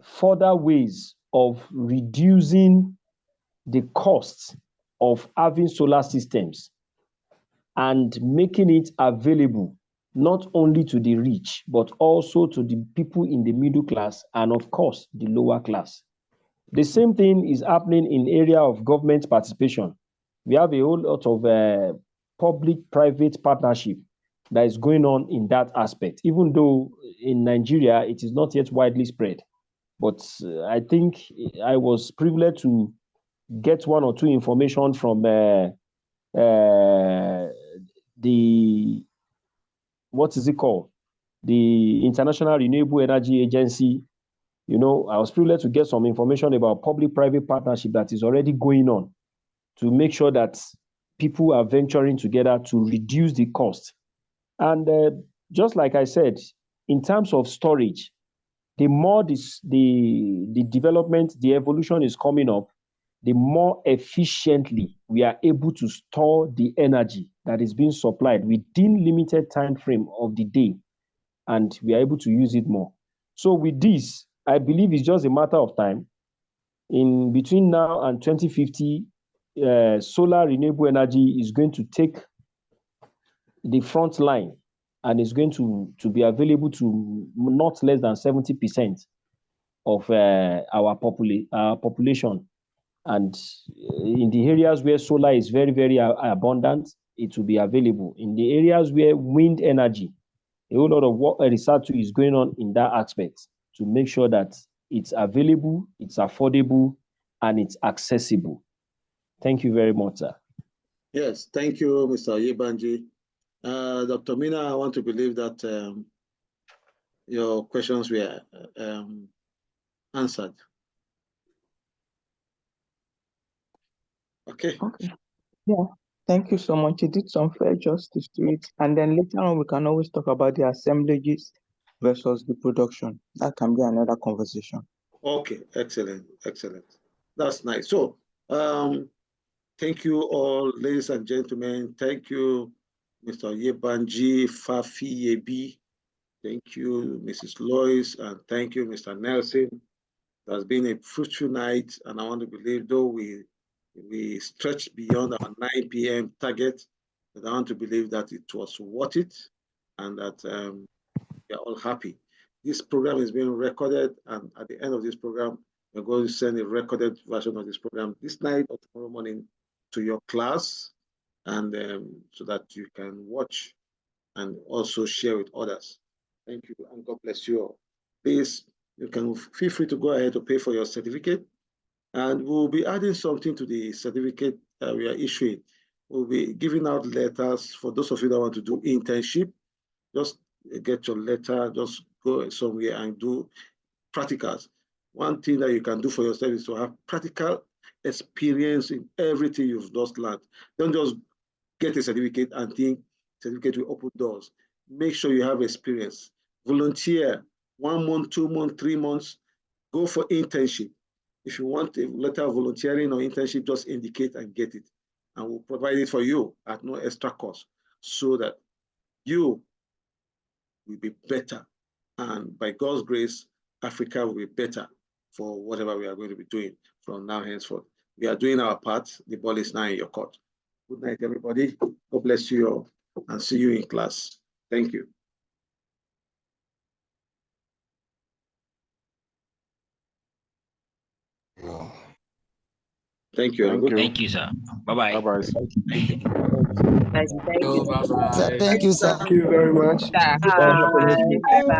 further ways of reducing the costs of having solar systems and making it available not only to the rich, but also to the people in the middle class and, of course, the lower class. The same thing is happening in area of government participation. We have a whole lot of public-private partnership that is going on in that aspect, even though in Nigeria, it is not yet widely spread. But I think I was privileged to get one or two information from the, what is it called? The International Renewable Energy Agency. You know, I was privileged to get some information about public-private partnership that is already going on to make sure that people are venturing together to reduce the cost. And just like I said, in terms of storage, the more the development, the evolution is coming up, the more efficiently we are able to store the energy that is being supplied within limited time frame of the day, and we are able to use it more. So with this, I believe it's just a matter of time. In between now and 2050, solar renewable energy is going to take the front line and is going to be available to not less than 70% of our population. And in the areas where solar is very, very abundant, it will be available. In the areas where wind energy, a whole lot of research is going on in that aspect to make sure that it's available, it's affordable, and it's accessible. Thank you very much, sir. Yes, thank you, Mr. Yebanji. Dr. Mina, I want to believe that your questions were answered. Okay. Okay. Yeah. Thank you so much. You did some fair justice to it. And then later on, we can always talk about the assemblages versus the production. That can be another conversation. Okay, excellent, excellent. That's nice. So, thank you all, ladies and gentlemen. Thank you, Mr. Yebanji Fafi Yebi. Thank you, Mrs. Lois, and thank you, Mr. Nelson. It has been a fruitful night, and I want to believe, though we stretched beyond our 9 p.m. target, but I want to believe that it was worth it, and that we are all happy. This program is being recorded, and at the end of this program, we're going to send a recorded version of this program this night or tomorrow morning to your class, and so that you can watch and also share with others. Thank you, and God bless you all. Please, you can feel free to go ahead to pay for your certificate, and we'll be adding something to the certificate that we are issuing. We'll be giving out letters for those of you that want to do internship. Just get your letter, just go somewhere and do practicals. One thing that you can do for yourself is to have practical experience in everything you've just learned. Don't just get a certificate and think certificate will open doors. Make sure you have experience. Volunteer 1 month, 2 months, 3 months. Go for internship. If you want a letter of volunteering or internship, just indicate and get it. And we'll provide it for you at no extra cost so that you will be better. And by God's grace, Africa will be better for whatever we are going to be doing from now henceforth. We are doing our part. The ball is now in your court. Good night, everybody. God bless you all, and see you in class. Thank you. Thank you. Thank you, sir. Bye-bye. Bye-bye. Thank you. Thank you. Bye-bye. Thank you, sir. Thank you very much. Bye. Bye.